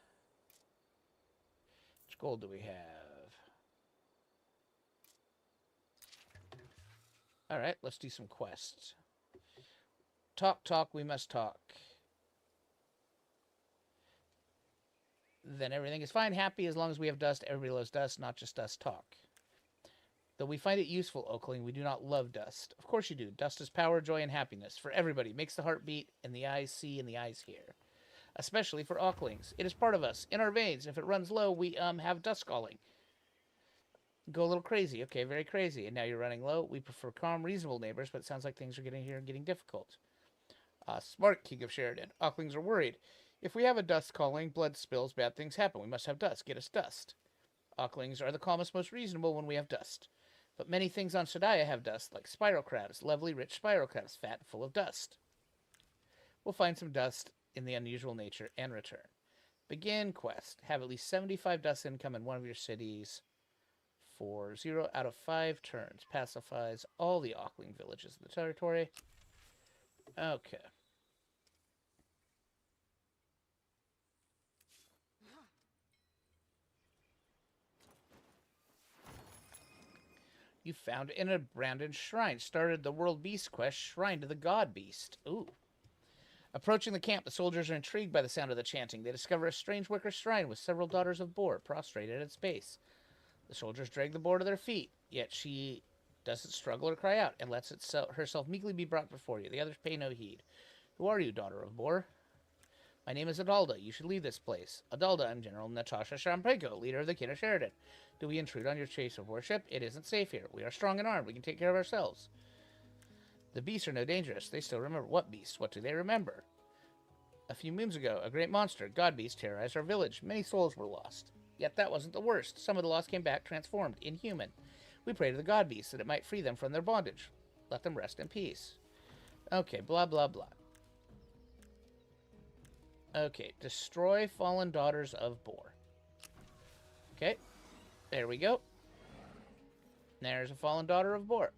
Which gold do we have? All right, let's do some quests. Talk, talk, we must talk. Then everything is fine, happy, as long as we have dust. Everybody loves dust, not just us talk. Though we find it useful, Oakling, we do not love dust. Of course you do. Dust is power, joy, and happiness. For everybody. Makes the heart beat, and the eyes see, and the eyes hear. Especially for Oaklings. It is part of us, in our veins. If it runs low, we, have dust calling. Go a little crazy. Okay, very crazy. And now you're running low. We prefer calm, reasonable neighbors, but it sounds like things are getting difficult. Smart, King of Sherdyn. Oaklings are worried. If we have a dust calling, blood spills, bad things happen. We must have dust. Get us dust. Oaklings are the calmest, most reasonable when we have dust. But many things on Sherdyn have dust, like spiral crabs, lovely, rich spiral crabs, fat and full of dust. We'll find some dust in the unusual nature and return. Begin quest. Have at least 75 dust income in one of your cities for 0 out of 5 turns. Pacifies all the Aukling villages in the territory. Okay. You found in a abandoned shrine. Started the World Beast quest, Shrine to the God Beast. Ooh. Approaching the camp, the soldiers are intrigued by the sound of the chanting. They discover a strange wicker shrine with several daughters of Boar prostrated at its base. The soldiers drag the boar to their feet, yet she doesn't struggle or cry out and lets herself meekly be brought before you. The others pay no heed. Who are you, daughter of Boar? My name is Adalda. You should leave this place. Adalda, I'm General Natasha Shampenko, leader of the Kin of Sherdyn. Do we intrude on your place of worship? It isn't safe here. We are strong and armed. We can take care of ourselves. The beasts are no dangerous. They still remember. What beasts? What do they remember? A few moons ago, a great monster, God Beast, terrorized our village. Many souls were lost. Yet that wasn't the worst. Some of the lost came back transformed, inhuman. We pray to the God Beast that it might free them from their bondage. Let them rest in peace. Okay, blah, blah, blah. Okay, destroy fallen daughters of Boar. Okay, there we go. There's a fallen daughter of Boar.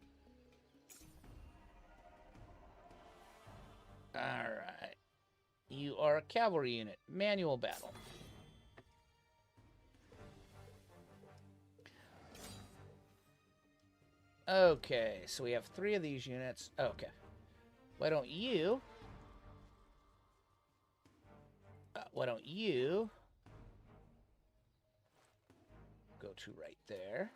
Alright. You are a cavalry unit. Manual battle. Okay, so we have 3 of these units. Okay. Why don't you go to right there?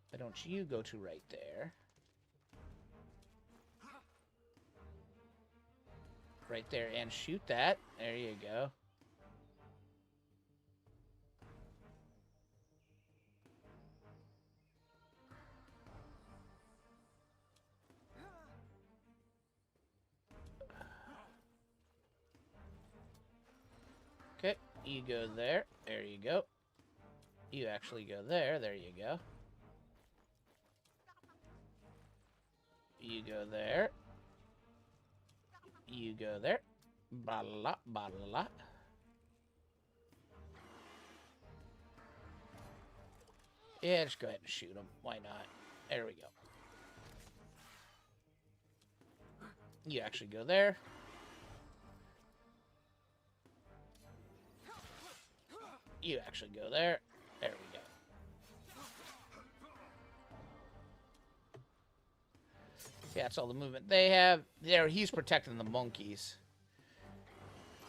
Why don't you go to right there? Right there and shoot that. There you go. Okay, you go there. There you go. You actually go there. There you go. You go there. You go there. Ba-la, ba-la. Yeah, just go ahead and shoot him. Why not? There we go. You actually go there. You actually go there. There we go. Yeah, that's all the movement they have. There, he's protecting the monkeys.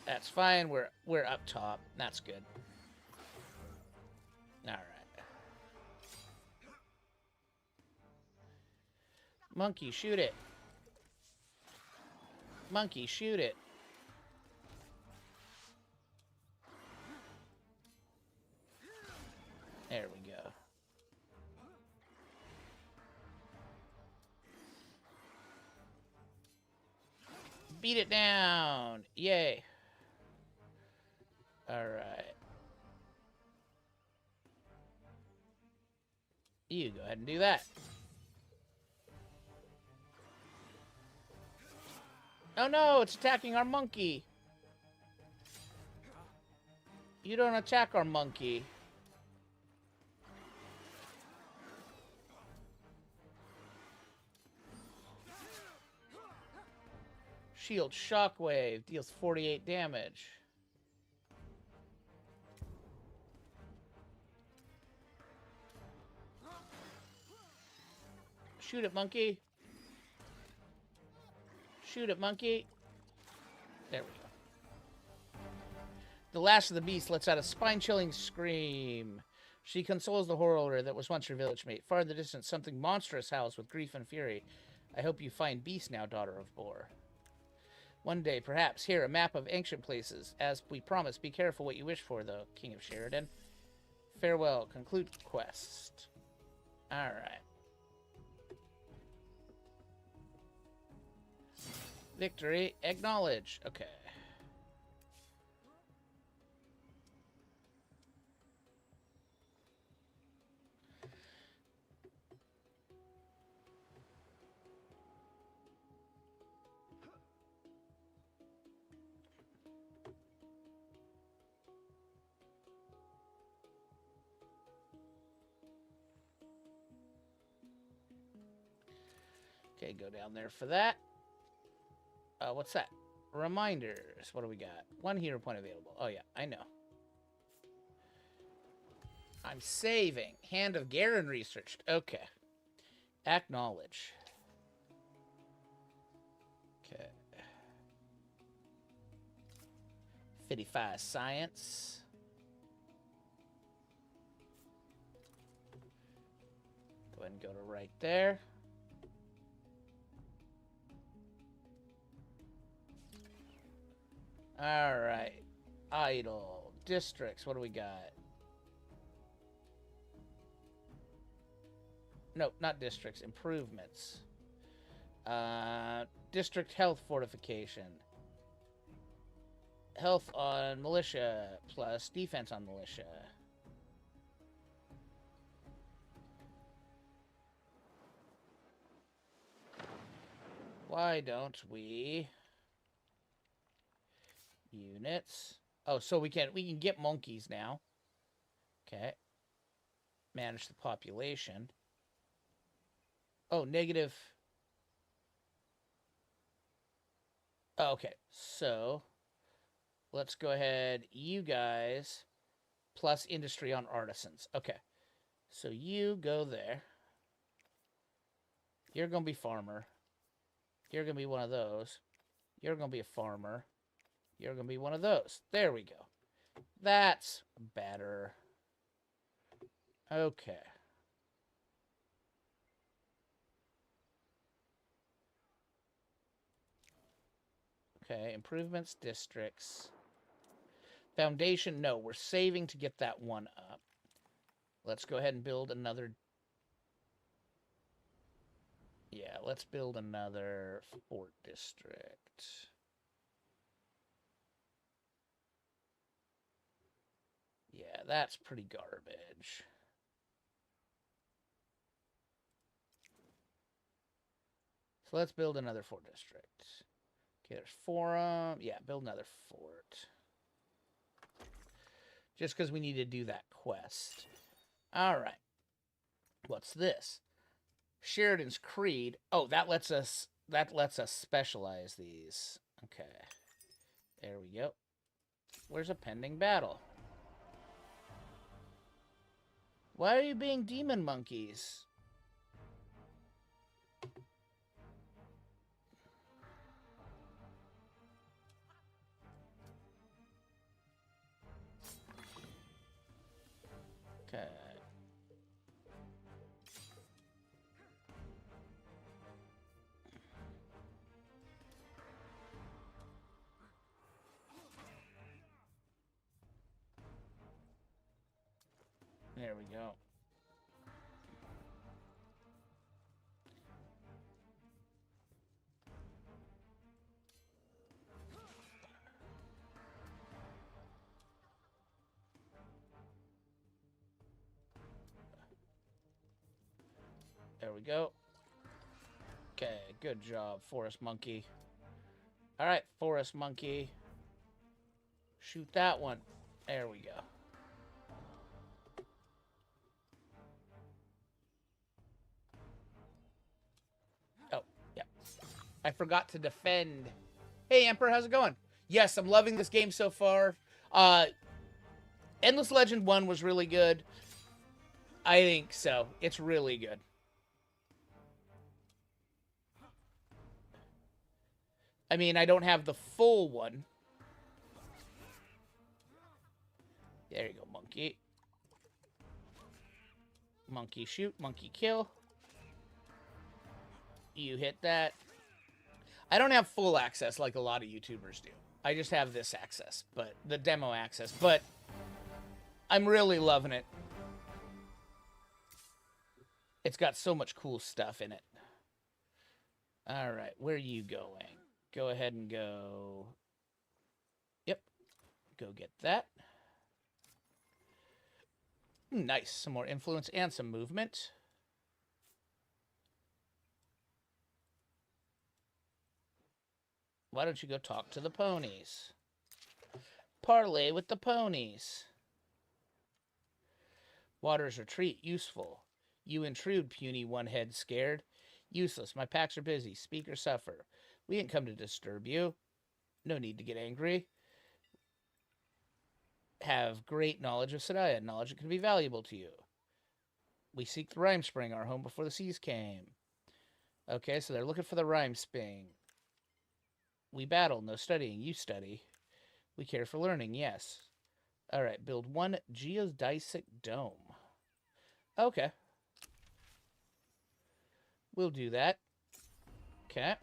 That's fine. We're up top. That's good. All right. Monkey, shoot it. Monkey, shoot it. There we go. Beat it down. Yay. All right. You go ahead and do that. Oh no, it's attacking our monkey. You don't attack our monkey. Shield shockwave deals 48 damage. Shoot it, monkey. Shoot it, monkey. There we go. The last of the beast lets out a spine-chilling scream. She consoles the horror that was once her village mate. Far in the distance, something monstrous howls with grief and fury. I hope you find peace now, daughter of Bor. One day, perhaps, here, a map of ancient places. As we promised, be careful what you wish for, though, King of Sherdyn. Farewell. Conclude quest. Alright. Victory. Acknowledge. Okay. Okay, go down there for that. What's that? Reminders. What do we got? One hero point available. Oh, yeah, I know. I'm saving. Hand of Garen researched. Okay. Acknowledge. Okay. 55 science. Go ahead and go to right there. Alright. Idle. Districts. What do we got? No, not districts. Improvements. District health fortification. Health on militia plus defense on militia. Why don't we... Units. Oh, so we can get monkeys now. Okay. Manage the population. Oh, negative. Oh, okay. So let's go ahead. You guys plus industry on artisans. Okay. So you go there. You're going to be farmer. You're going to be one of those. You're going to be a farmer. You're going to be one of those. There we go. That's better. Okay. Okay, improvements, districts. Foundation, no, we're saving to get that one up. Let's go ahead and build another. Yeah, let's build another fort district. Yeah, that's pretty garbage. So let's build another fort district. Okay, there's forum. Yeah, build another fort. Just because we need to do that quest. All right. What's this? Sheridan's Creed. Oh, that lets us specialize these. Okay. There we go. Where's a pending battle? Why are you being demon monkeys? Okay. There we go. There we go. Okay, good job, Forest Monkey. All right, Forest Monkey. Shoot that one. There we go. Oh, yeah. I forgot to defend. Hey, Emperor, how's it going? Yes, I'm loving this game so far. Endless Legend 1 was really good. I think so. It's really good. I mean, I don't have the full one. There you go, monkey. Monkey shoot, monkey kill. You hit that. I don't have full access like a lot of YouTubers do. I just have this access, but the demo access. But I'm really loving it. It's got so much cool stuff in it. All right, where are you going? Go ahead and go. Yep. Go get that. Nice. Some more influence and some movement. Why don't you go talk to the ponies? Parlay with the ponies. Water's retreat, useful. You intrude, puny one-head scared. Useless, my packs are busy. Speak or suffer. We didn't come to disturb you. No need to get angry. Have great knowledge of Sadaya, knowledge that can be valuable to you. We seek the Rhyme Spring, our home before the seas came. Okay, so they're looking for the Rhyme Spring. We battle, no studying. You study. We care for learning, yes. All right, build one geodesic dome. Okay. We'll do that. Okay.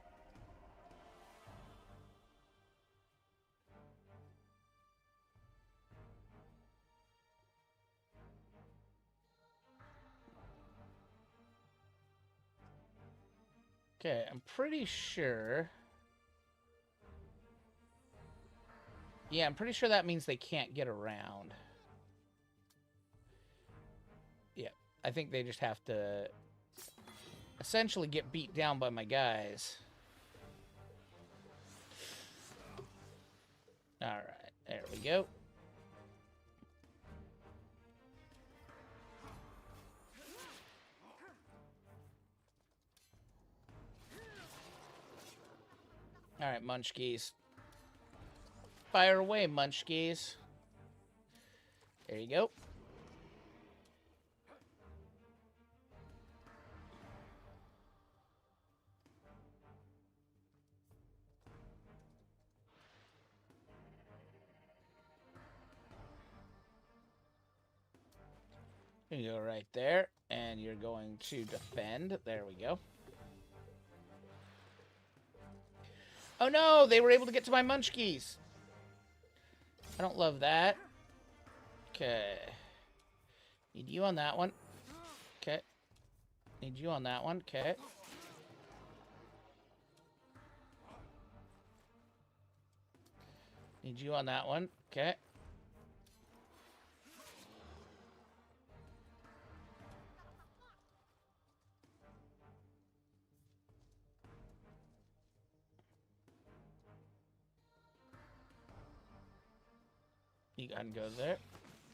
Okay, I'm pretty sure... Yeah, I'm pretty sure that means they can't get around. Yeah, I think they just have to essentially get beat down by my guys. Alright, there we go. Alright, munchkies. Fire away, munchkies. There you go. You go right there, and you're going to defend. There we go. Oh no, they were able to get to my munchkies. I don't love that. Okay. Need you on that one. Okay. Need you on that one. Okay. Need you on that one. Okay. You go ahead and go there.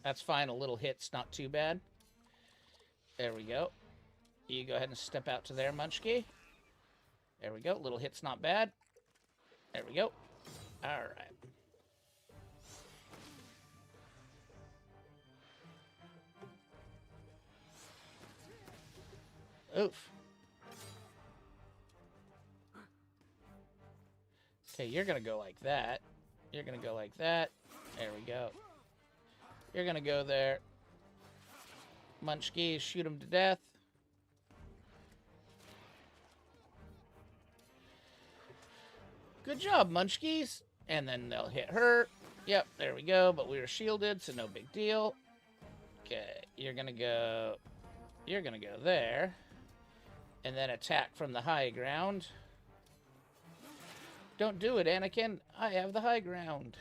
That's fine. A little hit's not too bad. There we go. You go ahead and step out to there, Munchkie. There we go. Little hit's not bad. There we go. All right. Oof. Okay, you're going to go like that. You're going to go like that. There we go. You're going to go there. Munchkies, shoot him to death. Good job, Munchkies. And then they'll hit her. Yep, there we go. But we were shielded, so no big deal. Okay, you're going to go... You're going to go there. And then attack from the high ground. Don't do it, Anakin. I have the high ground.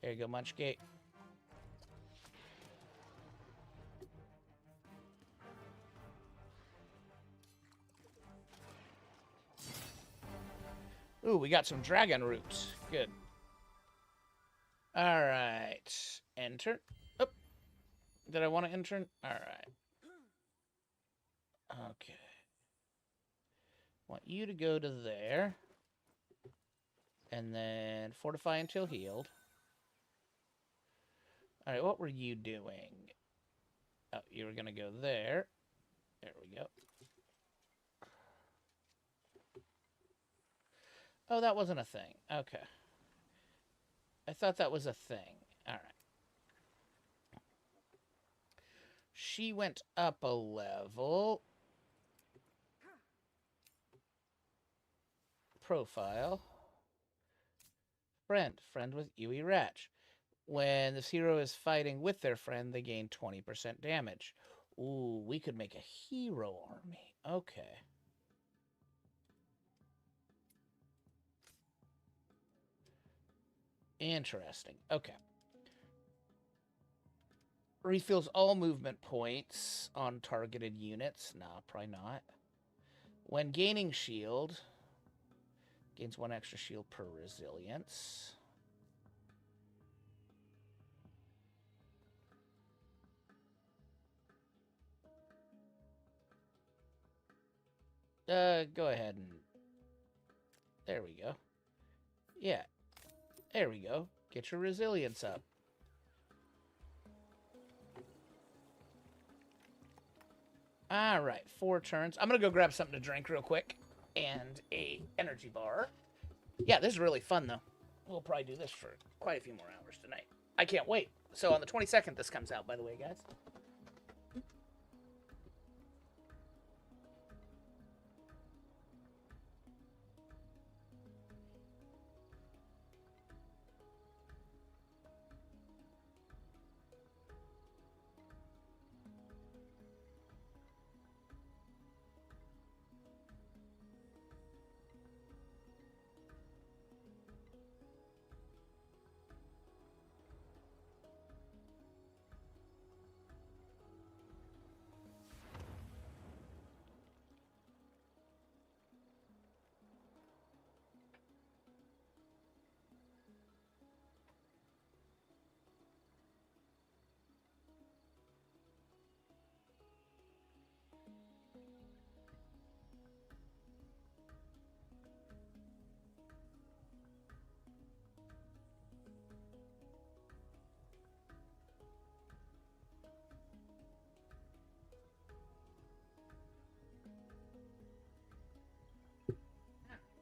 There you go, Munchgate. Ooh, we got some dragon roots. Good. All right. Enter. Oh. Did I want to enter? All right. Okay. Want you to go to there. And then fortify until healed. All right, what were you doing? Oh, you were going to go there. There we go. Oh, that wasn't a thing. Okay. I thought that was a thing. All right. she went up a level. Profile. Friend. Friend with Yui Ratch. When this hero is fighting with their friend, they gain 20% damage. Ooh, we could make a hero army. Okay. Interesting. Okay. Refills all movement points on targeted units. Nah, probably not. When gaining shield, gains 1 extra shield per resilience. Go ahead and... There we go. Yeah. There we go. Get your resilience up. Alright, 4 turns. I'm gonna go grab something to drink real quick. And a energy bar. Yeah, this is really fun, though. We'll probably do this for quite a few more hours tonight. I can't wait. So on the 22nd, this comes out, by the way, guys.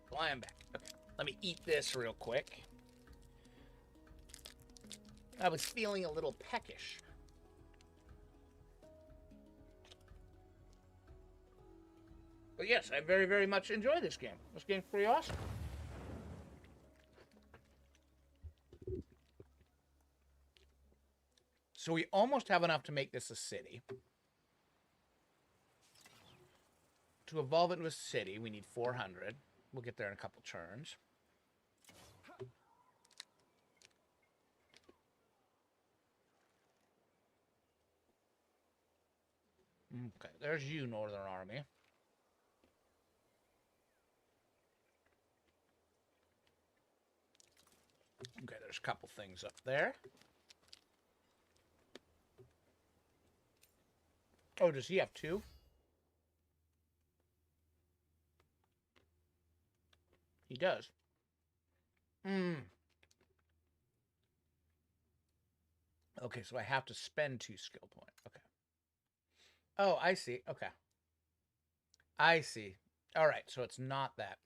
Flying back. Okay, let me eat this real quick. I was feeling a little peckish. But yes, I very, very much enjoy this game. This game's pretty awesome. So we almost have enough to make this a city. To evolve it into a city, we need 400. We'll get there in a couple turns. Okay, there's you, Northern Army. Okay, there's a couple things up there. Oh, does he have 2? He does. Okay, so I have to spend 2 skill points. Okay. Oh, I see. Okay. I see. All right, so it's not that.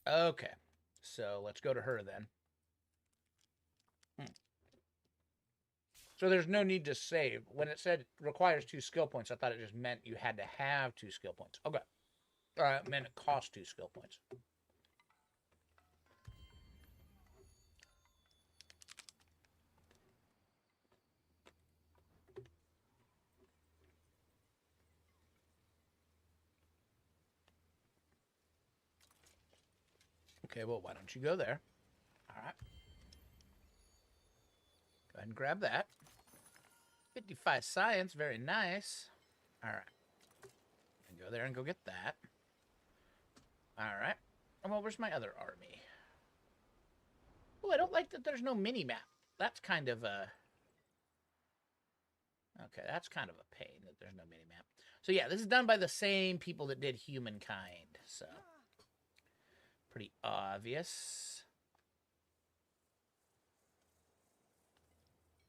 Okay. So let's go to her then. So there's no need to save. When it said requires 2 skill points, I thought it just meant you had to have 2 skill points. Okay. It meant it cost 2 skill points. Okay, well, why don't you go there? All right. Go ahead and grab that. 55 science, very nice. All right. And go there and go get that. All right. Well, where's my other army? Oh, I don't like that there's no mini-map. That's kind of a... Okay, that's kind of a pain that there's no mini-map. So yeah, this is done by the same people that did Humankind, so... Pretty obvious.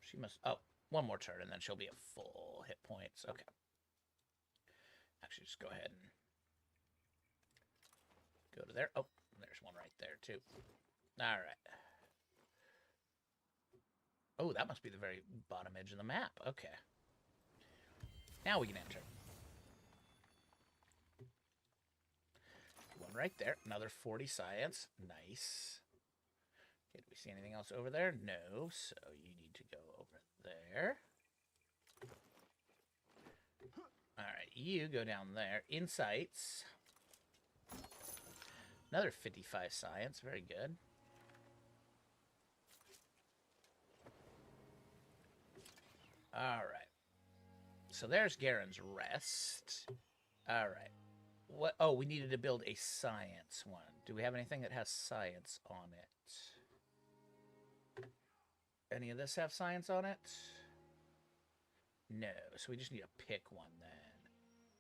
She must... Oh, 1 more turn, and then she'll be at full hit points. Okay. Actually, just go ahead and... Go to there. Oh, there's one right there, too. All right. Oh, that must be the very bottom edge of the map. Okay. Now we can enter. One right there. Another 40 science. Nice. Okay, do we see anything else over there? No. So you need to go over there. Alright, you go down there. Insights. Another 55 science. Very good. Alright. So there's Garen's Rest. Alright. What? Oh, we needed to build a science one. Do we have anything that has science on it? Any of this have science on it? No. So we just need to pick one then.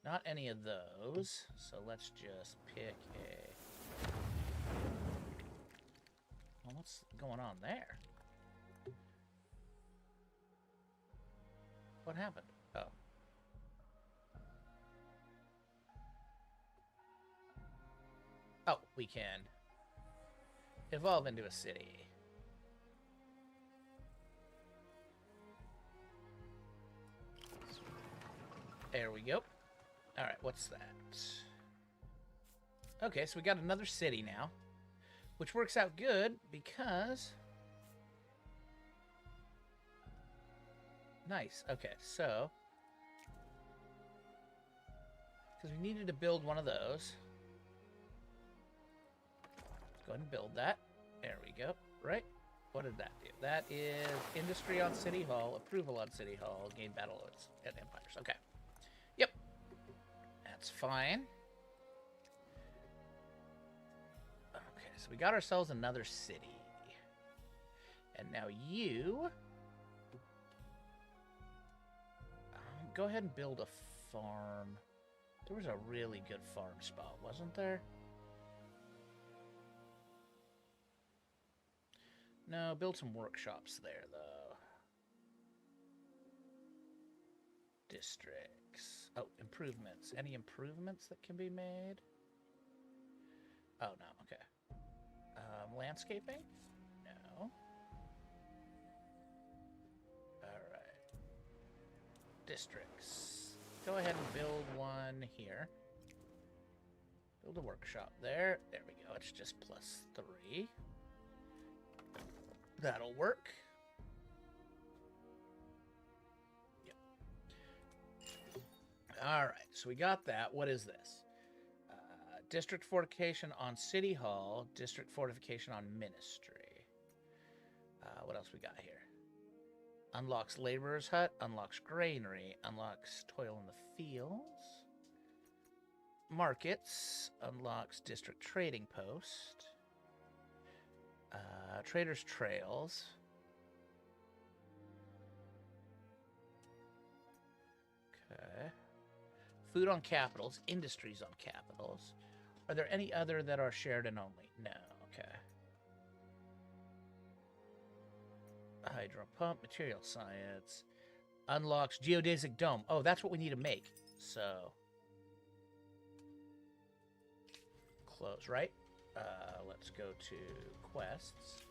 Not any of those. So let's just pick a... Well, what's going on there? What happened? Oh. Oh, we can evolve into a city. There we go. All right, what's that? Okay, so we got another city now, which works out good because... Nice. Okay, so... Because we needed to build one of those. Let's go ahead and build that. There we go. Right? What did that do? That is industry on City Hall, approval on City Hall, gain battle loads and empires. Okay. Yep. That's fine. Okay, so we got ourselves another city. And now you... go ahead and build a farm. There was a really good farm spot, wasn't there? No, build some workshops there, though. Districts. Oh, improvements. Any improvements that can be made? Oh, no, okay. Landscaping? No. Alright. Districts. Go ahead and build one here. Build a workshop there. There we go. It's just +3. That'll work. Yep. All right, so we got that. What is this? District fortification on City Hall. District fortification on Ministry. What else we got here? Unlocks Laborer's Hut. Unlocks Granary. Unlocks Toil in the Fields. Markets. Unlocks District Trading Post. Trader's Trails. Okay. Food on capitals. Industries on capitals. Are there any other that are Sherdyn only? No. Okay. Hydro pump. Material science. Unlocks Geodesic Dome. Oh, that's what we need to make. So. Close, right? Let's go to quests.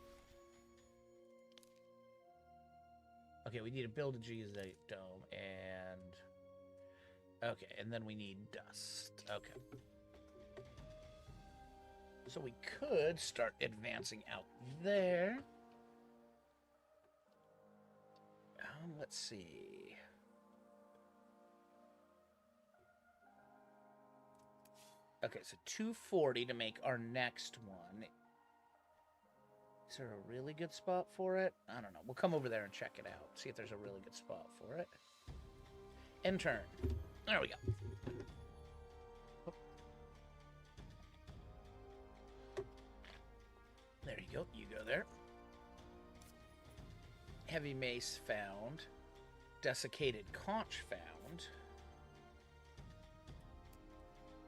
Okay, we need to build a geodesic dome, and... Okay, and then we need dust. Okay. So we could start advancing out there. Let's see. Okay, so 240 to make our next one. Is there a really good spot for it? I don't know. We'll come over there and check it out. See if there's a really good spot for it. End turn. There we go. There you go. You go there. Heavy mace found. Desiccated conch found.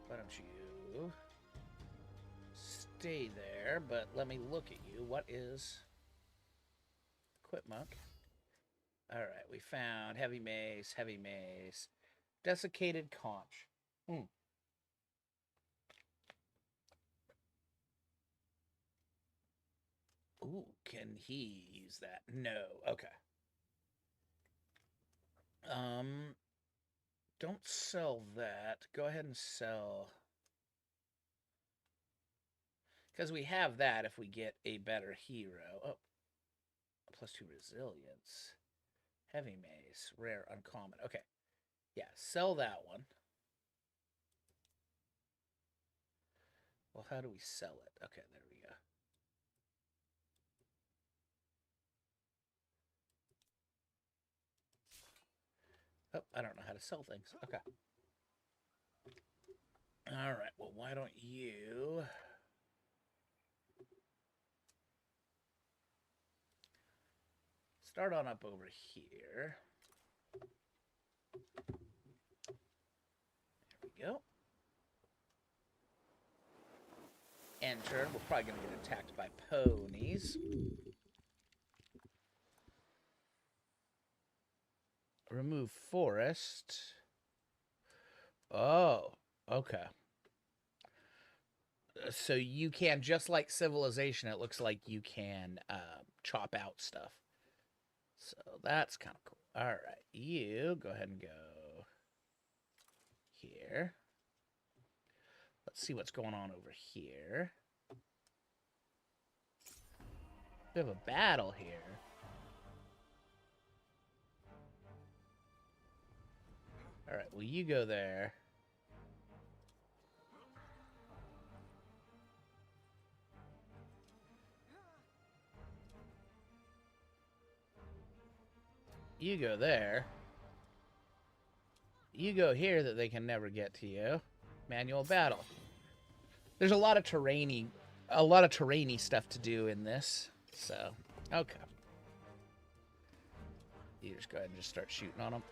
Why don't you stay there, but let me look at you. What is... Quit monk. Alright, we found heavy mace, desiccated conch. Ooh, can he use that? No. Okay. Don't sell that. Go ahead and sell. Because we have that if we get a better hero. Oh, +2 resilience. Heavy mace. Rare, uncommon. Okay. Yeah, sell that one. Well, how do we sell it? Okay, there we go. Oh, I don't know how to sell things. Okay. All right. Well, why don't you start on up over here? There we go. Enter. We're probably going to get attacked by ponies. Remove forest. Oh, okay. So you can, just like Civilization, it looks like you can chop out stuff. So that's kind of cool. All right, you go ahead and go here. Let's see what's going on over here. We have a battle here. All right, well, you go there. You go there. You go here that they can never get to you. Manual battle. There's a lot of terrainy stuff to do in this. So, okay. You just go ahead and just start shooting on them.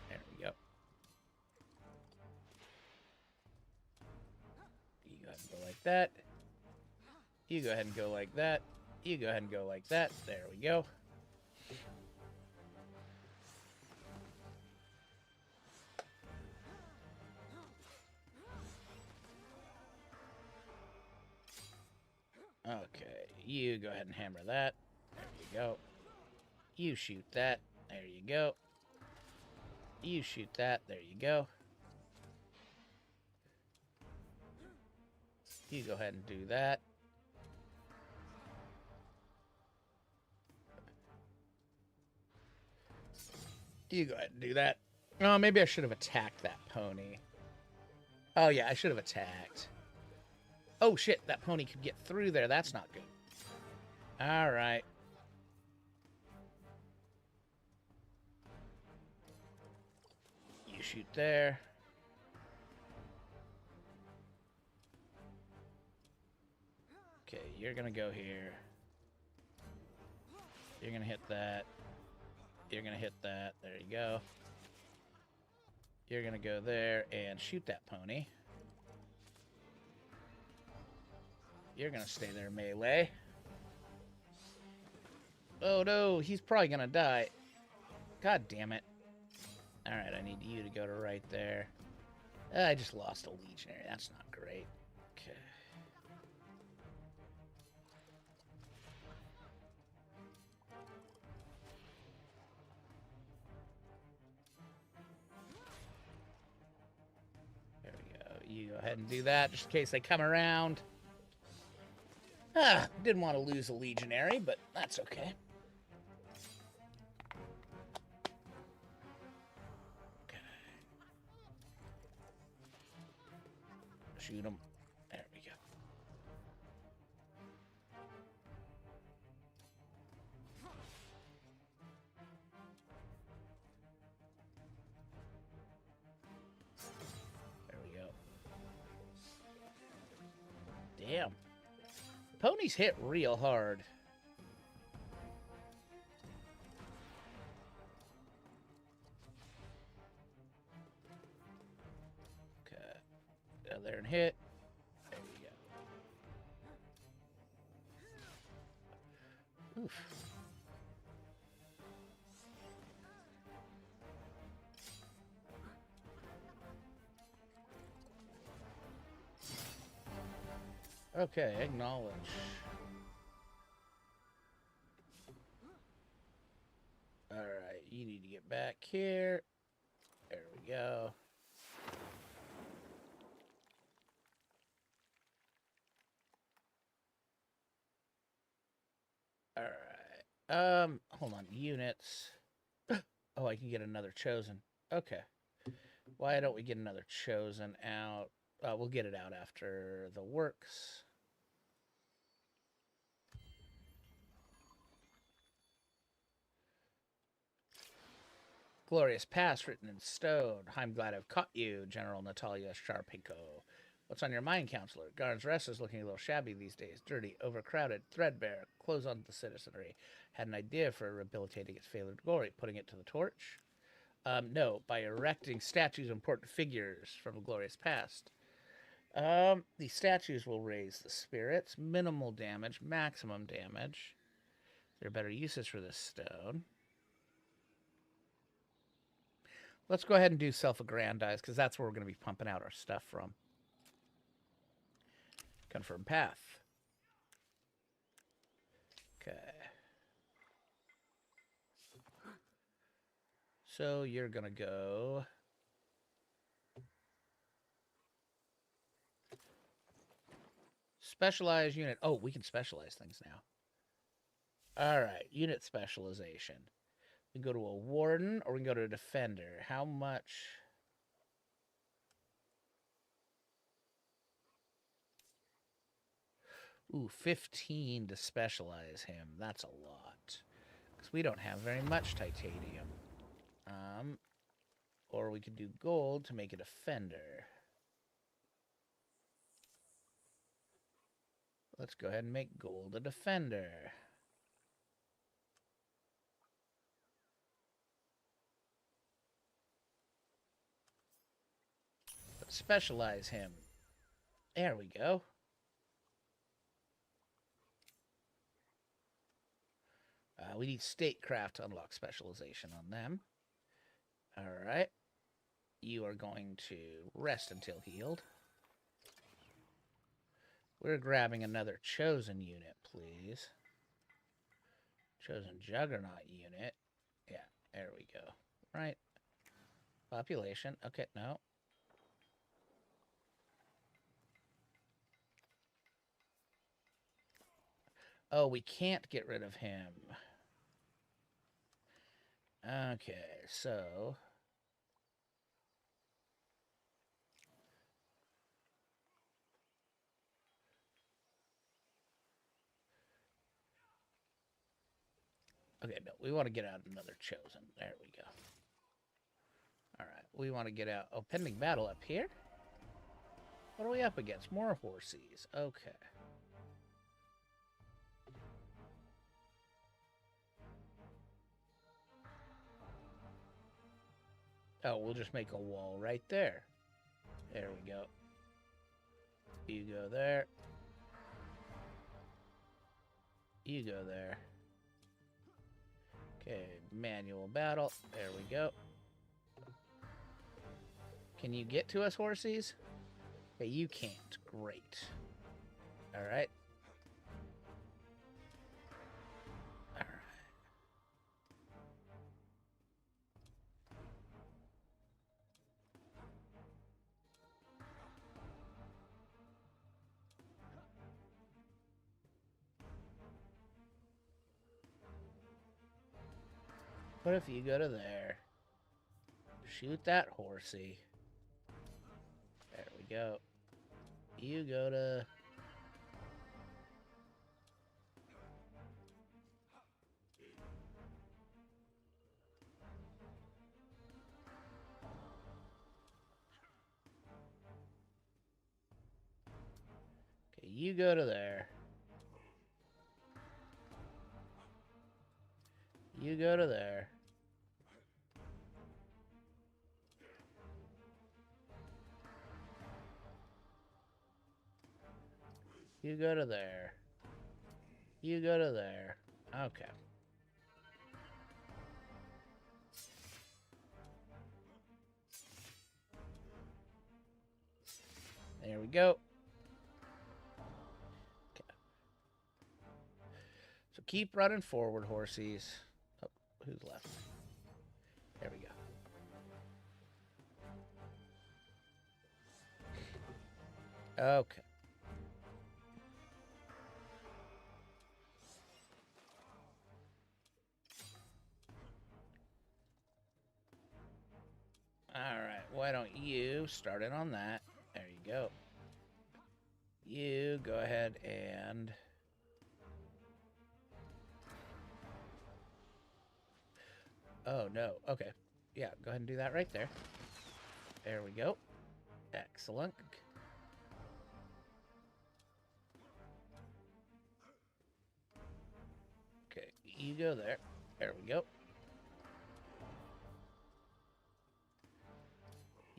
There we go. You go ahead and go like that. You go ahead and go like that. You go ahead and go like that. There we go. Okay, you go ahead and hammer that. There you go. You shoot that. There you go. You shoot that. There you go. You go ahead and do that. You go ahead and do that. Oh, maybe I should have attacked that pony. Oh, yeah, I should have attacked. Oh, shit, that pony could get through there. That's not good. All right. You shoot there. Okay, you're going to go here. You're going to hit that. You're going to hit that. There you go. You're going to go there and shoot that pony. You're going to stay there, melee. Oh, no. He's probably going to die. God damn it. All right, I need you to go to right there. I just lost a legionary. That's not great. Okay. There we go. You go ahead and do that just in case they come around. Didn't want to lose a legionary, but that's okay. Okay. Shoot him. There we go. There we go. Damn. Ponies hit real hard. Okay. Go there and hit. There we go. Oof. Okay, acknowledge. Alright, you need to get back here. There we go. All right. Hold on. Units. Oh, I can get another chosen. Okay. Why don't we get another chosen out? We'll get it out after the works. Glorious past written in stone. I'm glad I've caught you, General Natalia Sharpenko. What's on your mind, Counselor? Garden's Rest is looking a little shabby these days. Dirty, overcrowded, threadbare. Close on the citizenry. Had an idea for rehabilitating its failing glory. Putting it to the torch? No, by erecting statues of important figures from a glorious past. These statues will raise the spirits. Minimal damage, maximum damage. There are better uses for this stone. Let's go ahead and do self-aggrandize, because that's where we're going to be pumping out our stuff from. Confirm path. Okay. So you're going to go... Specialized unit. Oh, we can specialize things now. All right, unit specialization. We can go to a warden or we can go to a defender. How much? Ooh, 15 to specialize him. That's a lot. Because we don't have very much titanium. Or we could do gold to make a defender. Let's go ahead and make gold a defender. Let's specialize him. There we go. We need statecraft to unlock specialization on them. All right. You are going to rest until healed. We're grabbing another chosen unit, please. Chosen juggernaut unit. Yeah, there we go. Right. Population. Okay, no. Oh, we can't get rid of him. Okay, so... Okay, no, we want to get out another chosen. There we go. All right, we want to get out... Oh, pending battle up here? What are we up against? More horsies. Okay. Oh, we'll just make a wall right there. There we go. You go there. You go there. Okay, manual battle. There we go. Can you get to us, horsies? Okay, you can't. Great. All right. All right. What if you go to there? Shoot that horsey. There we go. You go to... Okay, you go to there. You go to there. You go to there. You go to there. Okay. There we go. Okay. So keep running forward, horsies. Oh, who's left? There we go. Okay. Alright, why don't you start it on that? There you go. You go ahead and... Oh, no. Okay. Yeah, go ahead and do that right there. There we go. Excellent. Okay, you go there. There we go.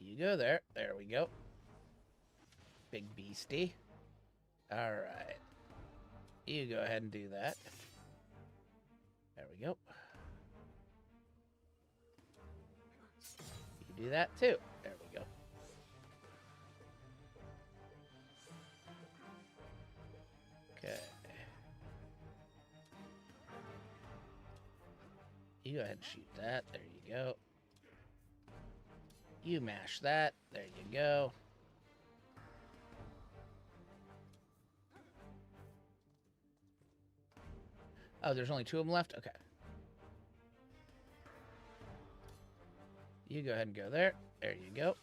You go there. There we go. Big beastie. Alright. You go ahead and do that. There we go. You do that too. There we go. Okay. You go ahead and shoot that. There you go. You mash that. There you go. Oh, there's only 2 of them left? Okay. You go ahead and go there. There you go.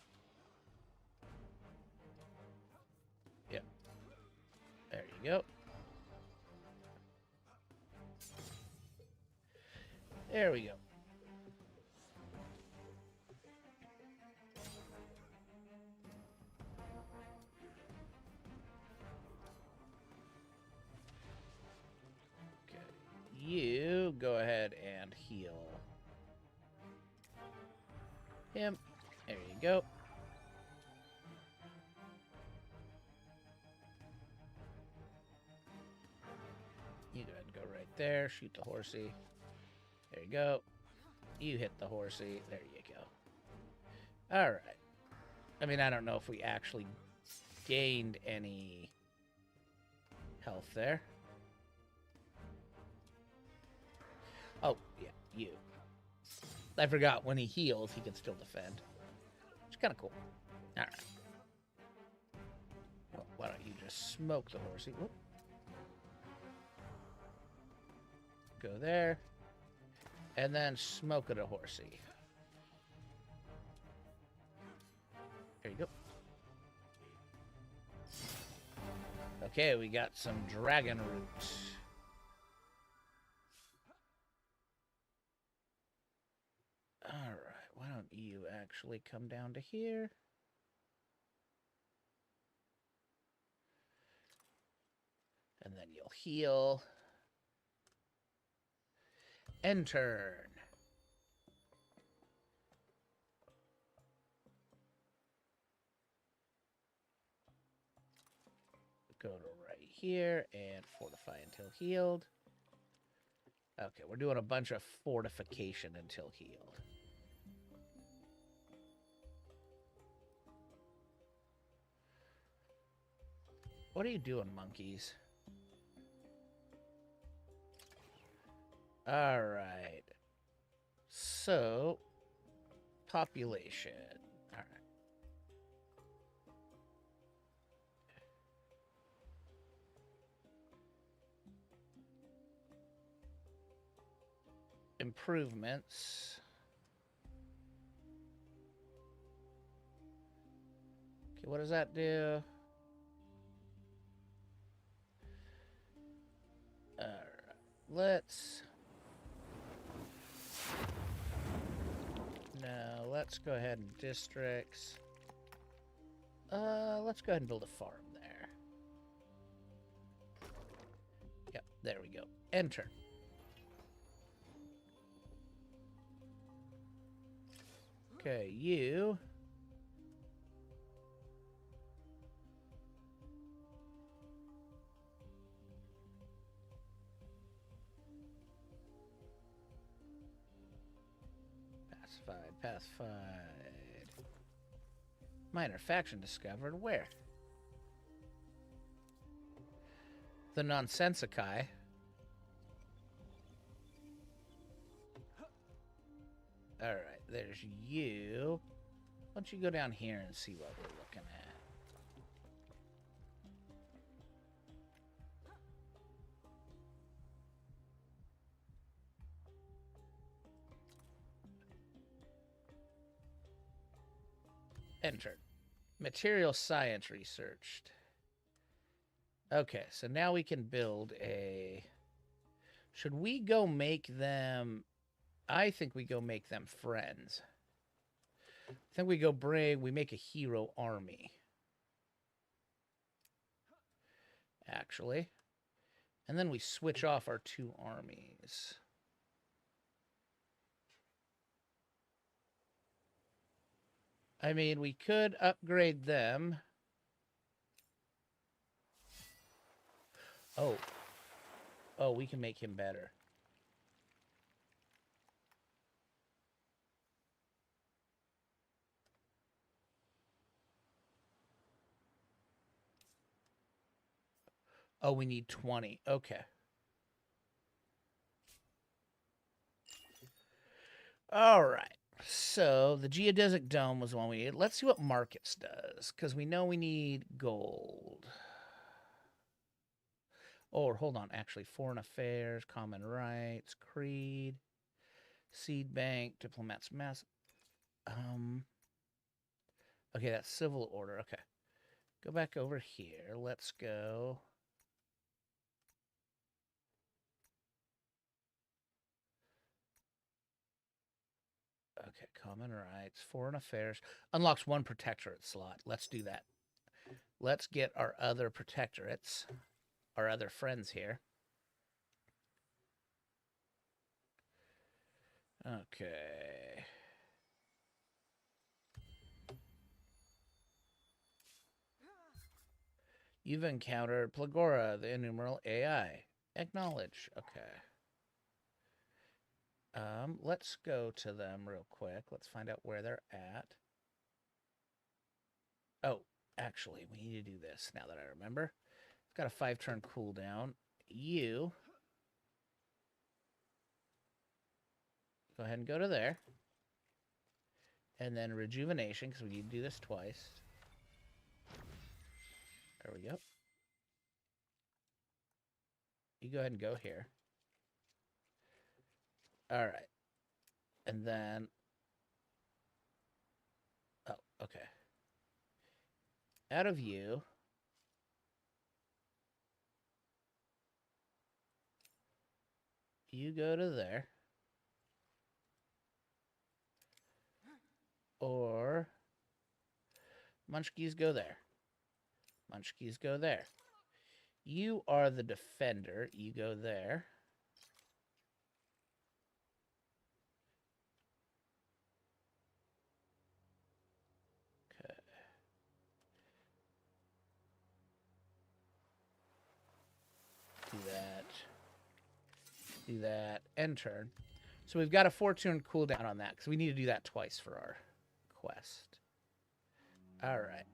Yep. There you go. There we go. Okay. You go ahead and heal him. There you go. You go ahead and go right there. Shoot the horsey. There you go. You hit the horsey. There you go. Alright. I mean, I don't know if we actually gained any health there. Oh, yeah, you. I forgot when he heals, he can still defend. It's kind of cool. Alright. Well, why don't you just smoke the horsey? Whoop. Go there. And then smoke at a horsey. There you go. Okay, we got some dragon root. Alright, why don't you actually come down to here? And then you'll heal. End turn. Go to right here and fortify until healed. Okay, we're doing a bunch of fortification until healed. What are you doing, monkeys? All right. So, population. All right. Improvements. Okay, what does that do? All right. Let's go ahead and districts. Let's go ahead and build a farm there. Yep, there we go. Enter. Okay, you. Pacified. Minor faction discovered. Where? The Nonsensicae. Alright, there's you. Why don't you go down here and see what we're looking entered. Material science researched. Okay, so now we can build a... Should we go make them... I think we go make them friends. I think we go we make a hero army. Actually. And then we switch off our 2 armies. I mean, we could upgrade them. Oh. Oh, we can make him better. Oh, we need 20. Okay. All right. So the geodesic dome was the one we needed. Let's see what markets does, because we know we need gold. Oh, hold on. Actually, foreign affairs, common rights, creed, seed bank, diplomats, mass. Okay, that's civil order. Okay, go back over here. Let's go. Okay, common rights, foreign affairs. Unlocks 1 protectorate slot. Let's do that. Let's get our other protectorates, our other friends here. Okay. You've encountered Plagora, the innumerable AI. Acknowledge. Okay. Let's go to them real quick. Let's find out where they're at. Oh, actually, we need to do this now that I remember. It's got a 5-turn cooldown. You go ahead and go to there. And then rejuvenation, because we need to do this twice. There we go. You go ahead and go here. All right. And then... Oh, okay. Out of you... You go to there. Or... Munchkis go there. Munchkis go there. You are the defender. You go there. Okay. Do that. Do that. End turn. So we've got a 4-turn cooldown on that, because we need to do that twice for our quest. All right.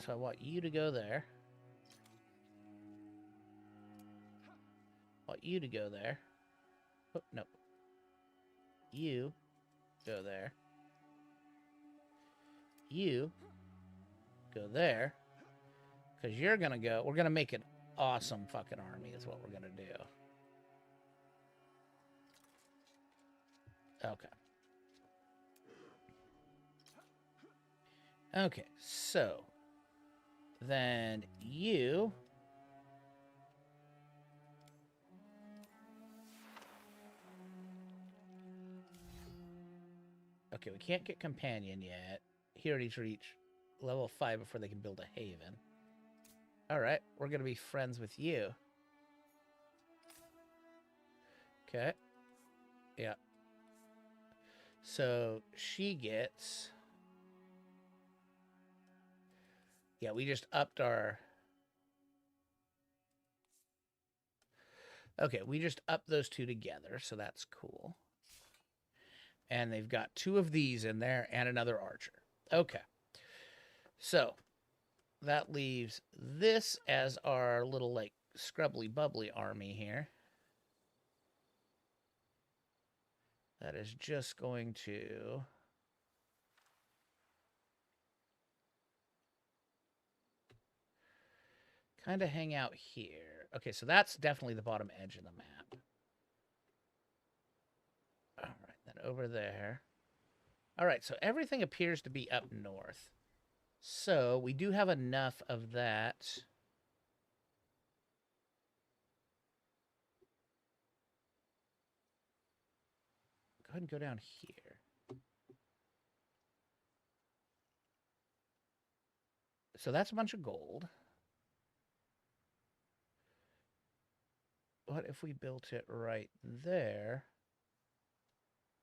So I want you to go there. I want you to go there. Oh, no. You go there. You go there. Because you're going to go... We're going to make an awesome fucking army is what we're going to do. Okay. Okay, so... Then you... Okay, we can't get companion yet. Here needs to reach level 5 before they can build a haven. Alright, we're going to be friends with you. Okay. Yeah. So, she gets... Yeah, we just upped our... Okay, we just upped those 2 together, so that's cool. And they've got 2 of these in there and another archer. Okay. So, that leaves this as our little, like, scrubbly bubbly army here. That is just going to... kind of hang out here. Okay, so that's definitely the bottom edge of the map. All right, then over there. All right, so everything appears to be up north. So we do have enough of that. Go ahead and go down here. So that's a bunch of gold. What if we built it right there?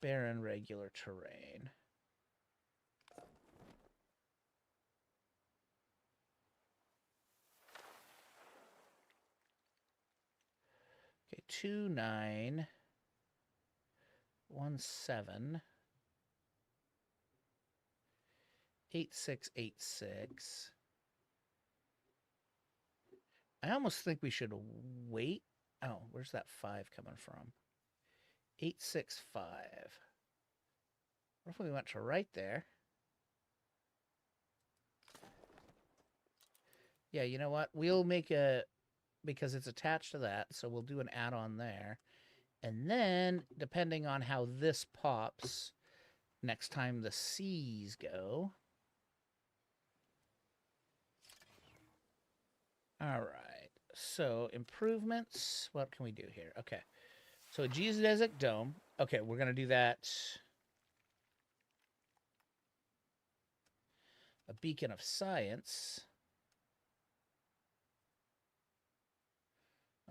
Barren regular terrain. Okay, 2917 8686. I almost think we should wait. Oh, where's that 5 coming from? 865. What if we went to right there? Yeah, you know what? We'll make a, because it's attached to that, so we'll do an add-on there. And then, depending on how this pops, next time the C's go. All right. So, improvements. What can we do here? Okay. So, a geodesic dome. Okay, we're going to do that. A beacon of science.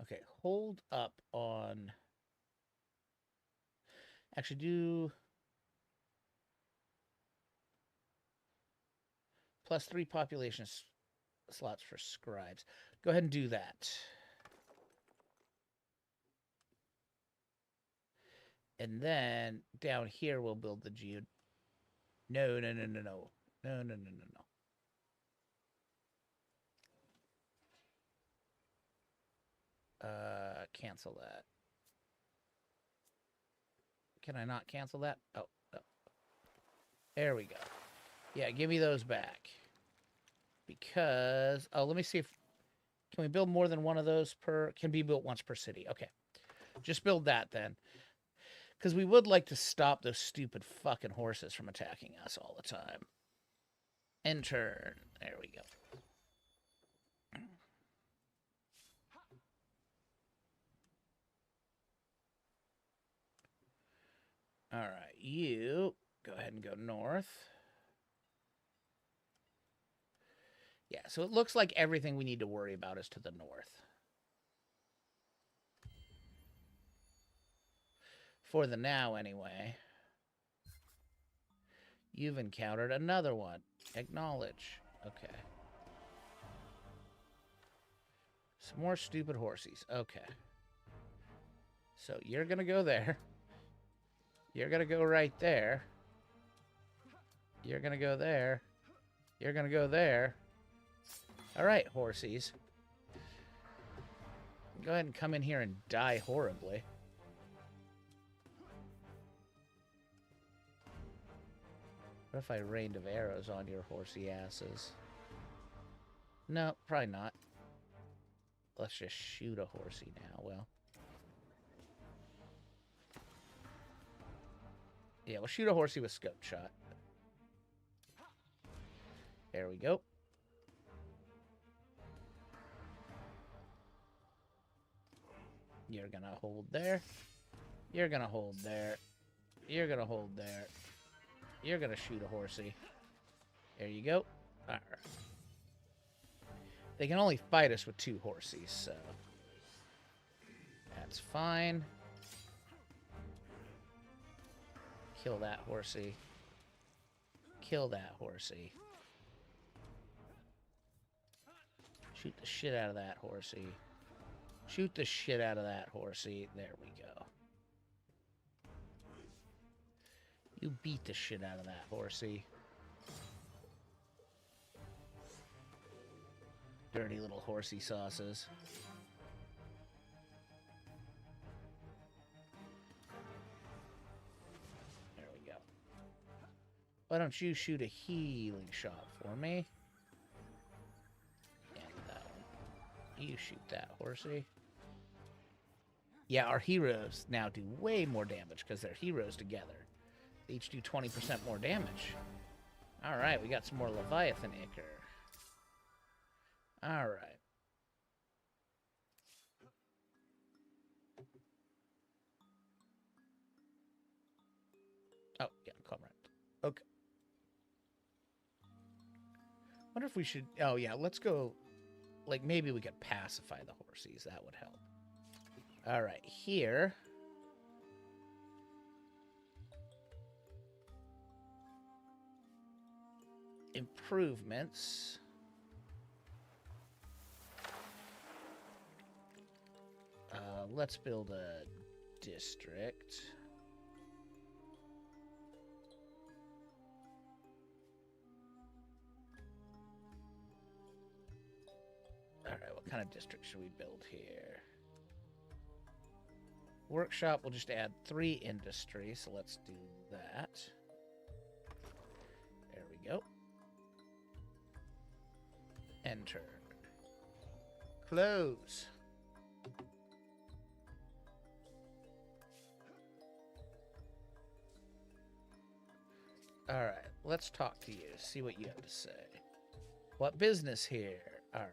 Okay, hold up on... Actually, do... +3 population slots for scribes. Go ahead and do that. And then down here we'll build the geo. No. No. Cancel that. Can I not cancel that? Oh, no. There we go. Yeah, give me those back. Because, oh, let me see if, can we build more than one of those per, can be built once per city. Okay. Just build that then. Because we would like to stop those stupid fucking horses from attacking us all the time. End turn. There we go. All right, you go ahead and go north. Yeah, so it looks like everything we need to worry about is to the north. For the now, anyway. You've encountered another one. Acknowledge. Okay. Some more stupid horsies. Okay. So you're going to go there. You're going to go right there. You're going to go there. You're going to go there. All right, horsies. Go ahead and come in here and die horribly. What if I rained of arrows on your horsey asses? No, probably not. Let's just shoot a horsey now, well. Yeah, we'll shoot a horsey with scope shot. There we go. You're gonna hold there. You're gonna hold there. You're gonna hold there. You're gonna shoot a horsey. There you go. Alright. They can only fight us with 2 horsies, so... That's fine. Kill that horsey. Kill that horsey. Shoot the shit out of that horsey. Shoot the shit out of that horsey. There we go. You beat the shit out of that horsey. Dirty little horsey sauces. There we go. Why don't you shoot a healing shot for me? And that one. You shoot that horsey. Yeah, our heroes now do way more damage because they're heroes together. each do 20% more damage. Alright, we got some more Leviathan Ichor. Alright. Oh, yeah, comrade. Okay. Wonder if we should... Oh, yeah, let's go... Like, maybe we could pacify the horsies. That would help. Alright, here... Improvements. Let's build a district. Alright, what kind of district should we build here? Workshop, we'll just add 3 industries, so let's do that. There we go. Enter. Close. Alright, let's talk to you, see what you have to say. What business here? Alright.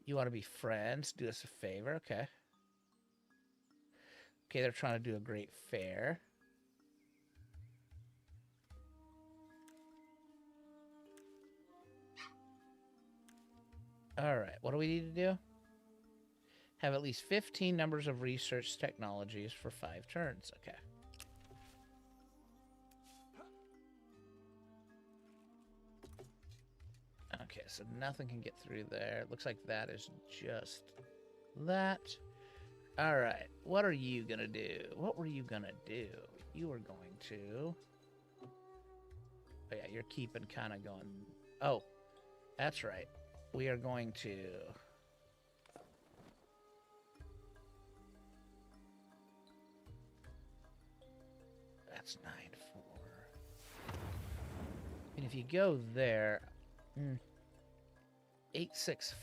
You want to be friends? Do us a favor? Okay. Okay, they're trying to do a great fair. Alright, what do we need to do? Have at least 15 numbers of research technologies for 5 turns. Okay. Okay, so nothing can get through there. Looks like that is just that. Alright, what are you gonna do? What were you gonna do? You were going to... Oh yeah, you're keeping kind of going... Oh, that's right. We are going to... That's 9-4. And if you go there... 8-6-5,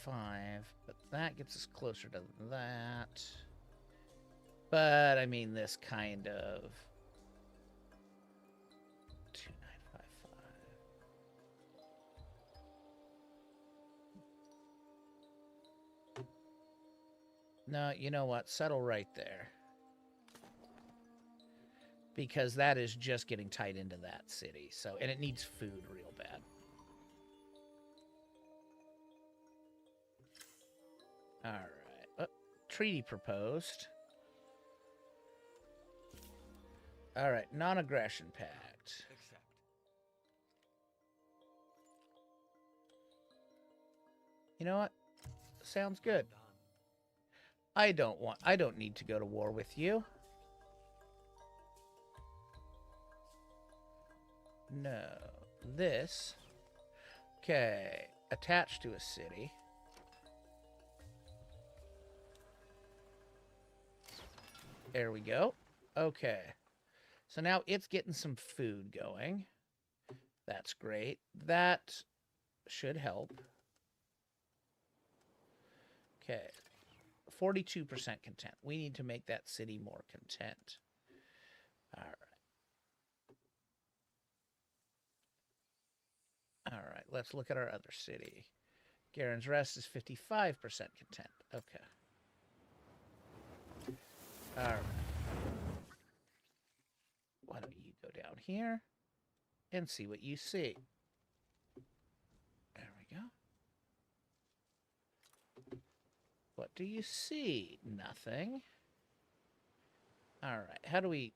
but that gets us closer to that. But, I mean, this kind of... 2-9-5-5. No, you know what? Settle right there. Because that is just getting tied into that city. So, and it needs food real bad. Alright. Oh, treaty proposed. Alright, non-aggression pact. Accept. You know what? Sounds good. Done. I don't need to go to war with you. No. This. Okay. Attached to a city. There we go. Okay. So now it's getting some food going. That's great. That should help. Okay. 42% content. We need to make that city more content. All right. All right. Let's look at our other city. Garen's Rest is 55% content. Okay. All right. Why don't you go down here and see what you see? There we go. What do you see? Nothing. All right. How do we...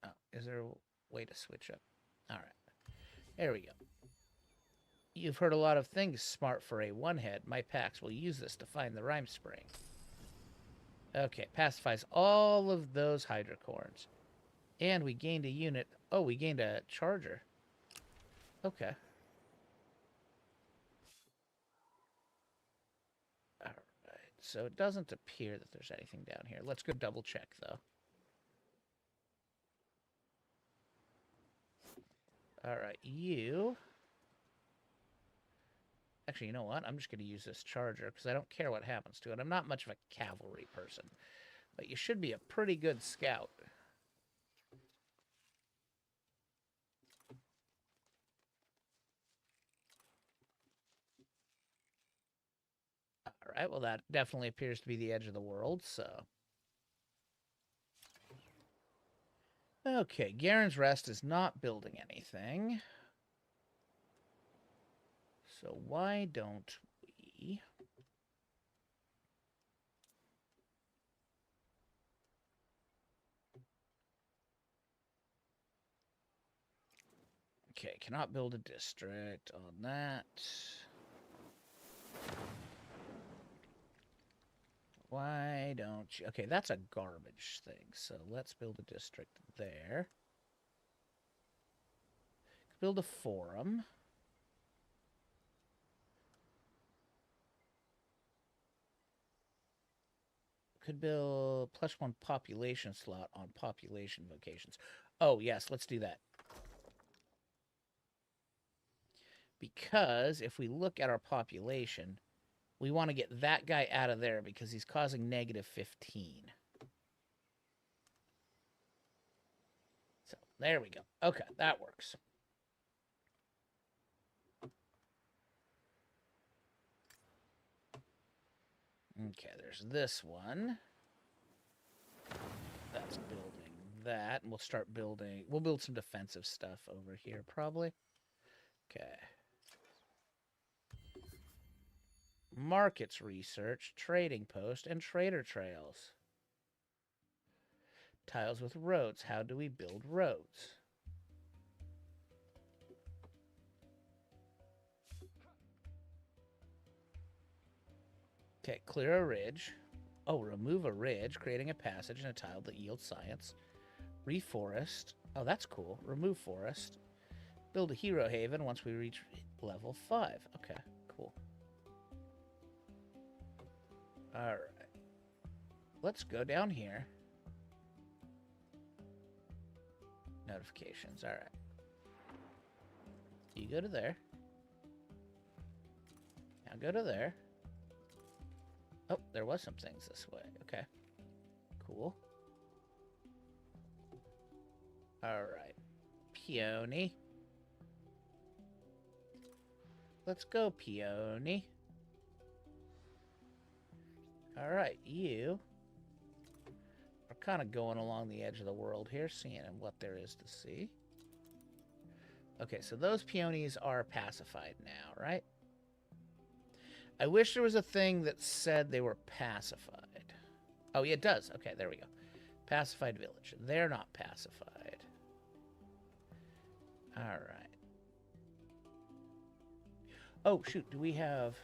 Oh, is there a way to switch up? All right. There we go. You've heard a lot of things smart for a one-head. My packs will use this to find the rhyme spring. Okay, pacifies all of those hydrocorns. And we gained a unit. Oh, we gained a charger. Okay. Alright, so it doesn't appear that there's anything down here. Let's go double check, though. Alright, you... Actually, you know what? I'm just going to use this charger because I don't care what happens to it. I'm not much of a cavalry person. But you should be a pretty good scout. right, well, that definitely appears to be the edge of the world, so. Okay, Garen's Rest is not building anything. So why don't we... Okay, cannot build a district on that. Why don't you... Okay, that's a garbage thing, so let's build a district there. Build a forum. Could build +1 population slot on population vocations. Oh, yes, let's do that. Because if we look at our population, we want to get that guy out of there because he's causing -15. So, there we go. Okay, that works. Okay, there's this one. That's building that, and we'll start building... We'll build some defensive stuff over here, probably. Okay. Markets research, trading post, and trader trails. Tiles with roads. How do we build roads? Okay, clear a ridge. Oh, remove a ridge, creating a passage and a tile that yields science. Reforest. Oh, that's cool. Remove forest. Build a hero haven once we reach level 5. Okay, cool. Alright. Let's go down here. Notifications. Alright. You go to there. Now go to there. Oh, there was some things this way. Okay. Cool. Alright. Peony. Let's go, Peony. Alright, you are kind of going along the edge of the world here, seeing what there is to see. Okay, so those peonies are pacified now, right? I wish there was a thing that said they were pacified. Oh, yeah, it does. Okay, there we go. Pacified village. They're not pacified. All right. Oh, shoot. Do we have...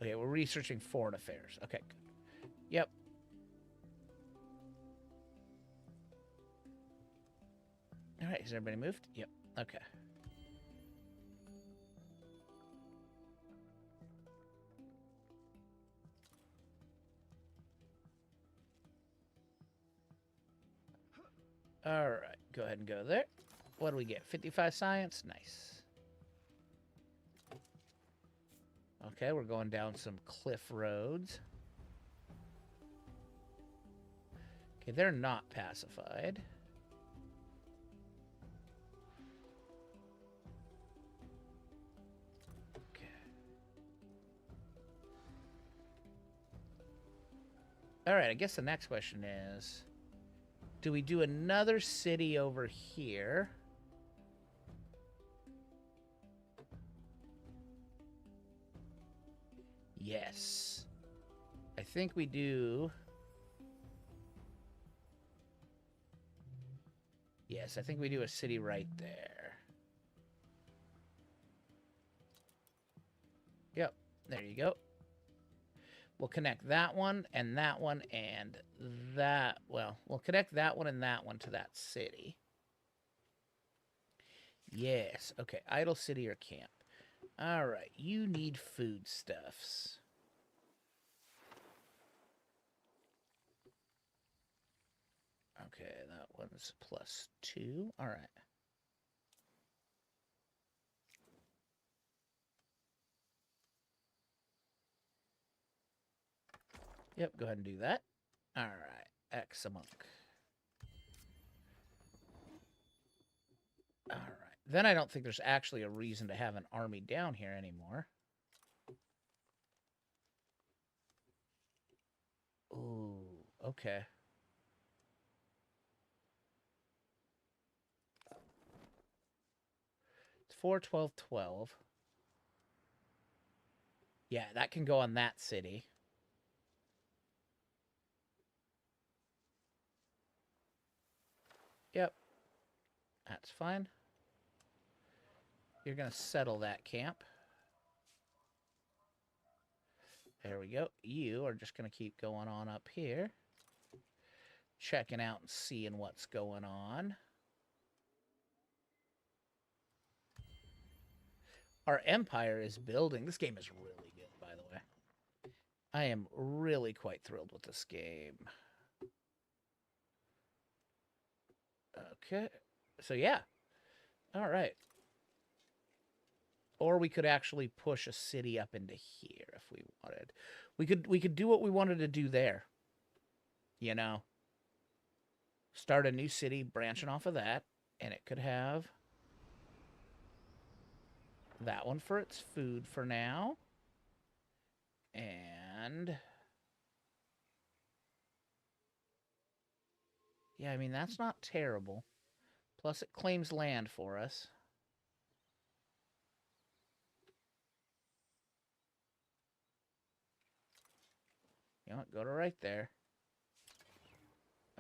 Okay, we're researching foreign affairs. Okay, good. Yep. All right, has everybody moved? Yep. Okay. All right, go ahead and go there. What do we get? 55 science? Nice. Okay, we're going down some cliff roads. Okay, they're not pacified. Okay. All right, I guess the next question is, do we do another city over here? Yes. I think we do. Yes, I think we do a city right there. Yep, there you go. We'll connect that one and that one and that. Well, we'll connect that one and that one to that city. Yes. Okay, idle city or camp. All right, you need foodstuffs. Okay, that one's +2. All right. Yep, go ahead and do that. All right, X a monk. All right. Then I don't think there's actually a reason to have an army down here anymore. Ooh, okay. It's 4, 12, 12. Yeah, that can go on that city. Yep. That's fine. You're going to settle that camp. There we go. You are just going to keep going on up here. Checking out and seeing what's going on. Our empire is building. This game is really good, by the way. I am really quite thrilled with this game. Okay. So, yeah. All right. Or we could actually push a city up into here if we wanted. We could do what we wanted to do there. You know. Start a new city branching off of that. And it could have that one for its food for now. And yeah, I mean, that's not terrible. Plus, it claims land for us. You know what? Go to right there.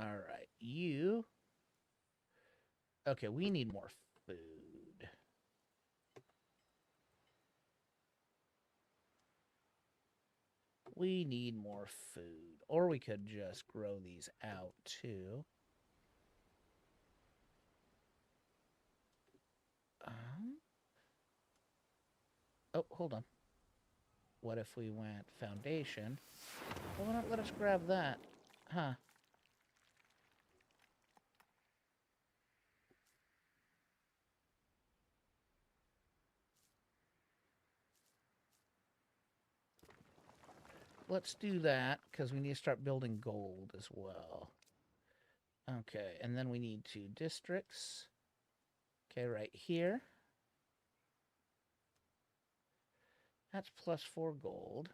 All right. You. Okay, we need more food. We need more food. Or we could just grow these out, too. Oh, hold on. What if we went foundation? Well, why not let us grab that? Huh. Let's do that, because we need to start building gold as well. Okay, and then we need 2 districts. Okay, right here. That's plus 4 gold.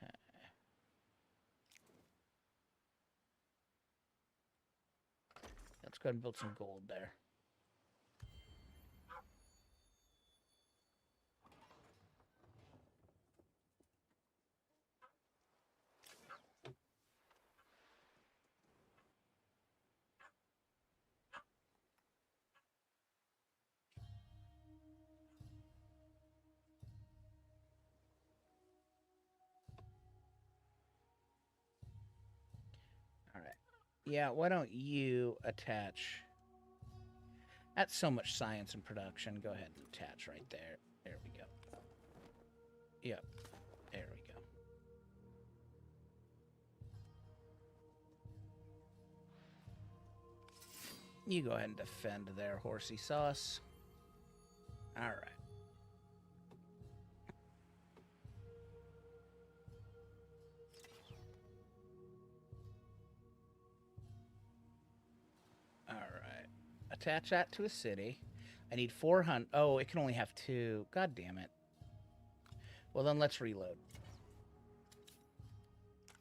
Okay. Let's go ahead and build some gold there. All right. Yeah, why don't you attach... That's so much science and production. Go ahead and attach right there. There we go. Yep. There we go. You go ahead and defend their horsey sauce. All right. All right. Attach that to a city. I need 400. Oh, it can only have 2. God damn it. Well, then let's reload.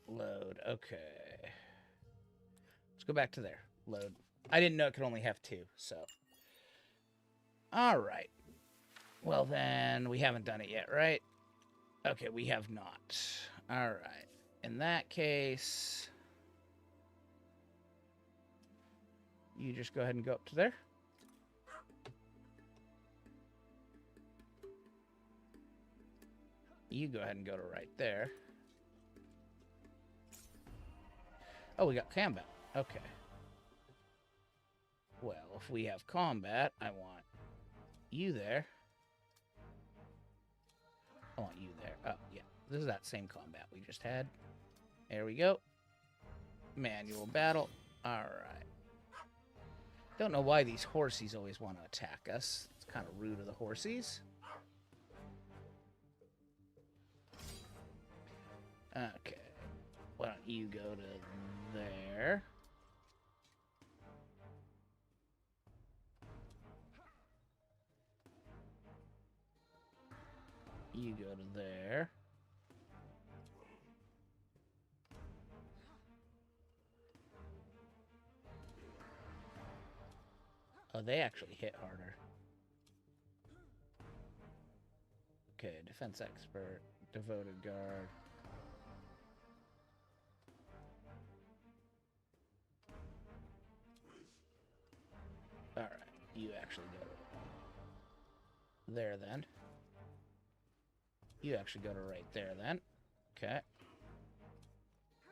Load. Okay. Let's go back to there. Load. I didn't know it could only have 2, so. All right. Well, then, we haven't done it yet, right? Okay, we have not. All right. In that case, you just go ahead and go up to there. You go ahead and go to right there. Oh, we got combat. Okay. Well, if we have combat, I want you there. I want you there. Oh, yeah. This is that same combat we just had. There we go. Manual battle. All right. Don't know why these horsies always want to attack us. It's kind of rude of the horsies. Okay. Why don't you go to there? You go to there. Oh, they actually hit harder. Okay, defense expert, devoted guard. Alright, you actually go to there then. You actually go to right there then. Okay.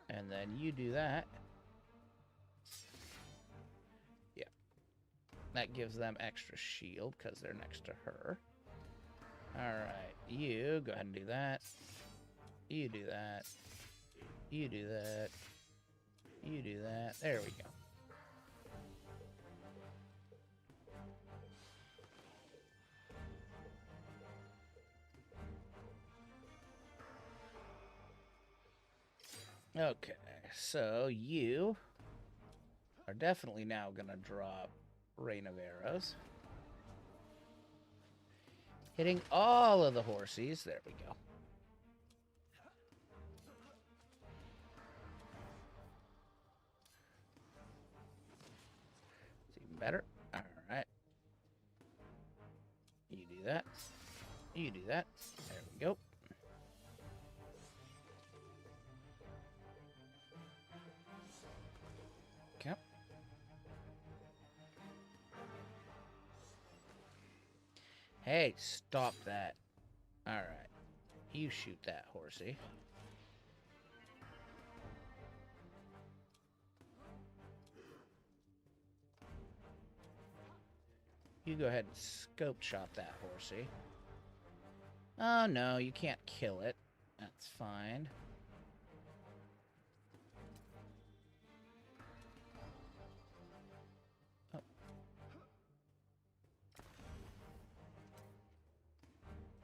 And then you do that. Yeah. That gives them extra shield because they're next to her. Alright, you go ahead and do that. You do that. You do that. You do that. There we go. Okay, so you are definitely now going to drop Rain of Arrows. Hitting all of the horsies. There we go. It's even better. All right. You do that. You do that. There we go. Okay. Hey, stop that. All right. You shoot that horsey. You go ahead and scope shot that horsey. Oh, no, you can't kill it. That's fine. Oh.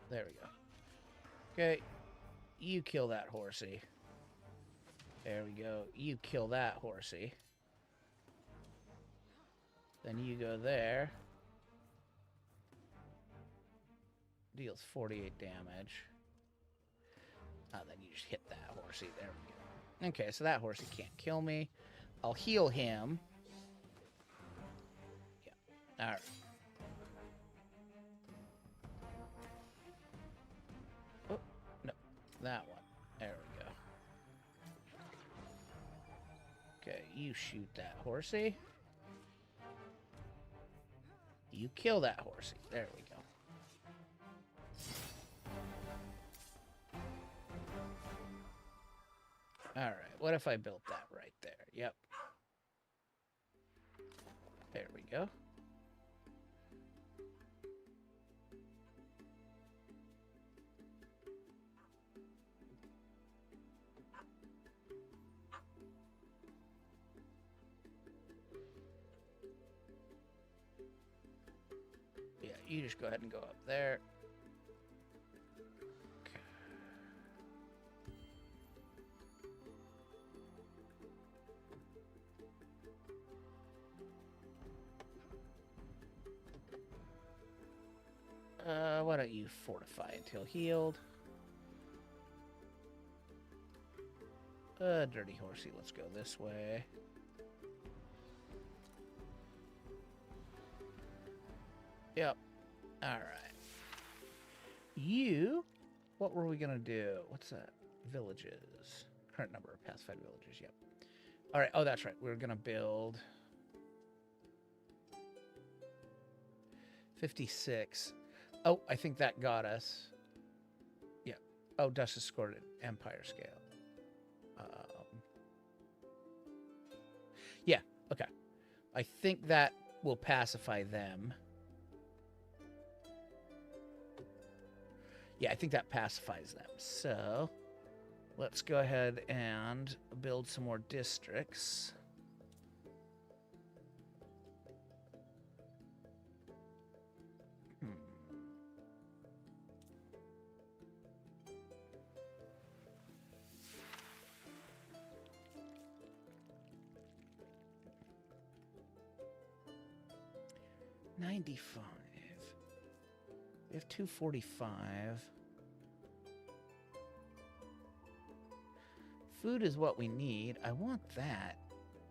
There we go. Okay, you kill that horsey. There we go. You kill that horsey. Then you go there. Deals 48 damage. Then you just hit that horsey. There we go. Okay, so that horsey can't kill me. I'll heal him. Yeah. Alright. Oh, no. That one. There we go. Okay, you shoot that horsey. You kill that horsey. There we go. Alright, what if I built that right there? Yep. There we go. Yeah, you just go ahead and go up there. Why don't you fortify until healed? Dirty horsey, let's go this way. Yep. Alright. You... What were we gonna do? What's that? Villages. Current number of pacified villages, yep. Alright, oh, that's right. We're gonna build... 56. Oh, I think that got us. Yeah. Oh, Dust has scored an Empire scale. Yeah, okay. I think that will pacify them. Yeah, I think that pacifies them. So, let's go ahead and build some more districts. $95. We have 245. food is what we need. I want that.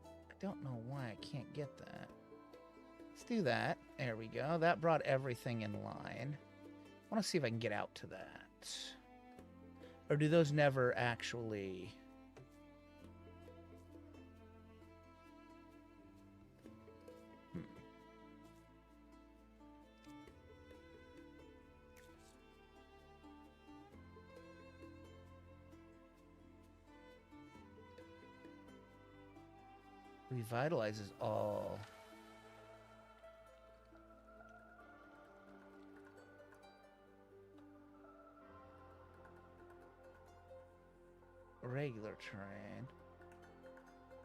I don't know why I can't get that. Let's do that. There we go. That brought everything in line. I want to see if I can get out to that. Or do those never actually... Revitalizes all. Regular terrain.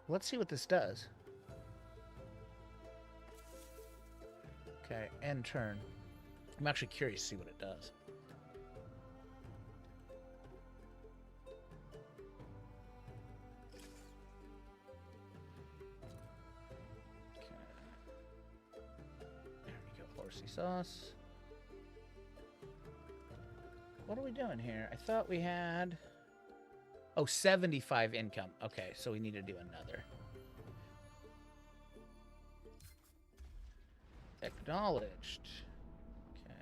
Let's see what this does. Okay, end turn. I'm actually curious to see what it does. Horsey sauce. What are we doing here? I thought we had... Oh, 75 income. Okay, so we need to do another. Acknowledged. Okay.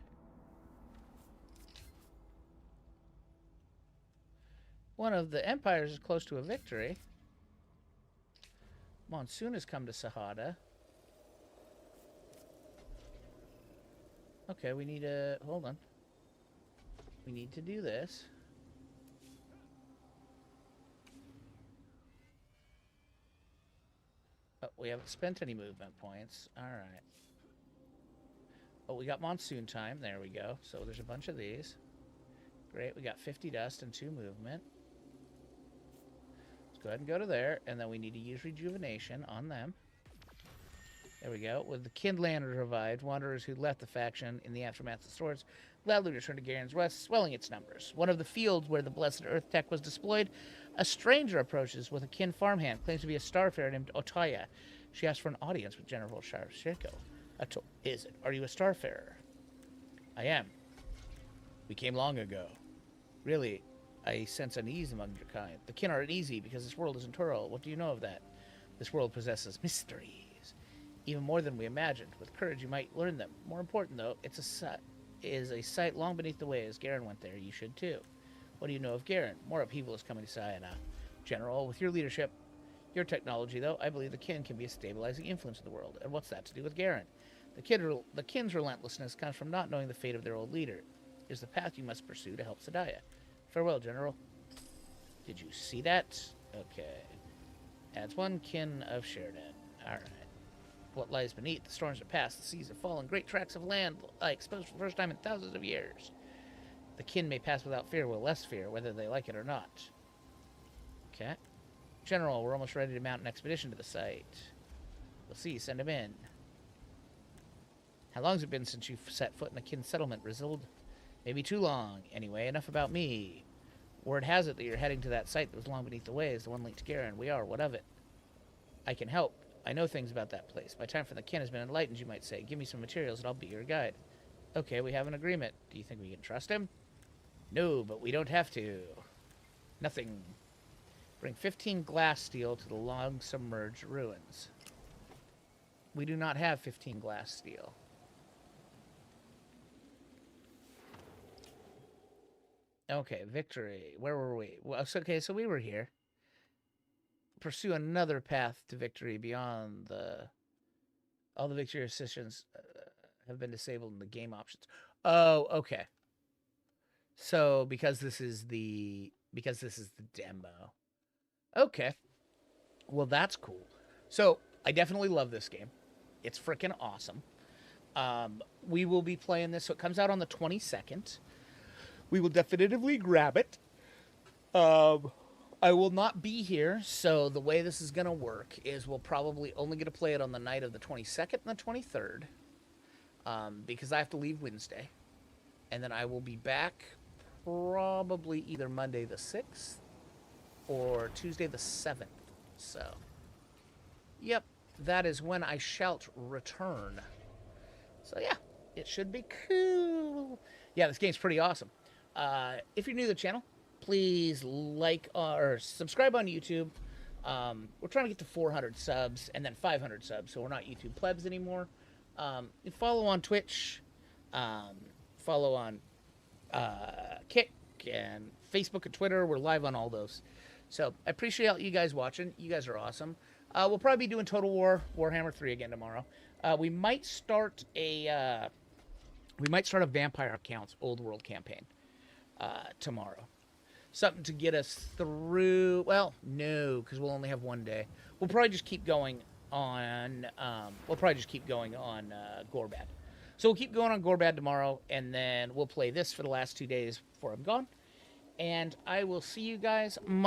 One of the empires is close to a victory. Monsoon has come to Sahada. Okay, we need to... Hold on. We need to do this. Oh, we haven't spent any movement points. Alright. Oh, we got monsoon time. There we go. So there's a bunch of these. Great, we got 50 dust and 2 movement. Let's go ahead and go to there. And then we need to use rejuvenation on them. There we go. With the Kindlanders revived, wanderers who left the faction in the aftermath of the swords gladly returned to Garen's West, swelling its numbers. One of the fields where the blessed earth tech was displayed, a stranger approaches with a kin farmhand, claims to be a starfarer named Otaya. She asks for an audience with General Sherdyn. Is it? Are you a starfarer? I am. We came long ago. Really, I sense unease among your kind. The kin are uneasy because this world is in turmoil. What do you know of that? This world possesses mysteries. Even more than we imagined. With courage, you might learn them. More important, though, it is a sight long beneath the waves. Garen went there. You should, too. What do you know of Garen? More upheaval is coming to Sayana. General, with your leadership, your technology, though, I believe the kin can be a stabilizing influence in the world. And what's that to do with Garen? The kin's relentlessness comes from not knowing the fate of their old leader. It is the path you must pursue to help Sadaya. Farewell, General. Did you see that? Okay. Adds 1 kin of Sherdyn. Alright. What lies beneath? The storms are past, the seas have fallen, great tracts of land lie exposed for the first time in thousands of years. The kin may pass without fear, with less fear, whether they like it or not. Okay. General, we're almost ready to mount an expedition to the site. We'll see, send him in. How long's it been since you've set foot in a kin settlement, Rizzled? Maybe too long. Anyway, enough about me. Word has it that you're heading to that site that was long beneath the waves, the one linked to Garen. We are. What of it? I can help. I know things about that place. My time for the kin has been enlightened, you might say. Give me some materials and I'll be your guide. Okay, we have an agreement. Do you think we can trust him? No, but we don't have to. Nothing. Bring 15 glass steel to the long-submerged ruins. We do not have 15 glass steel. Okay, victory. Where were we? Well, okay, so we were here. Pursue another path to victory beyond the... All the victory decisions have been disabled in the game options. Oh, okay. So, because this is the demo. Okay. Well, that's cool. So, I definitely love this game. It's freaking awesome. We will be playing this. So, it comes out on the 22nd. We will definitively grab it. I will not be here, so the way this is going to work is we'll probably only get to play it on the night of the 22nd and the 23rd, because I have to leave Wednesday. And then I will be back probably either Monday the 6th or Tuesday the 7th. So, yep, that is when I shall return. So, yeah, it should be cool. Yeah, this game's pretty awesome. If you're new to the channel, please like or subscribe on YouTube. We're trying to get to 400 subs and then 500 subs, so we're not YouTube plebs anymore. Follow on Twitch, follow on Kick and Facebook and Twitter. We're live on all those. So I appreciate all you guys watching. You guys are awesome. We'll probably be doing Total War Warhammer 3 again tomorrow. We might start a Vampire Accounts Old World campaign tomorrow. Something to get us through. Well, no, because we'll only have one day. We'll probably just keep going on. Gorbad. So we'll keep going on Gorbad tomorrow, and then we'll play this for the last 2 days before I'm gone. And I will see you guys.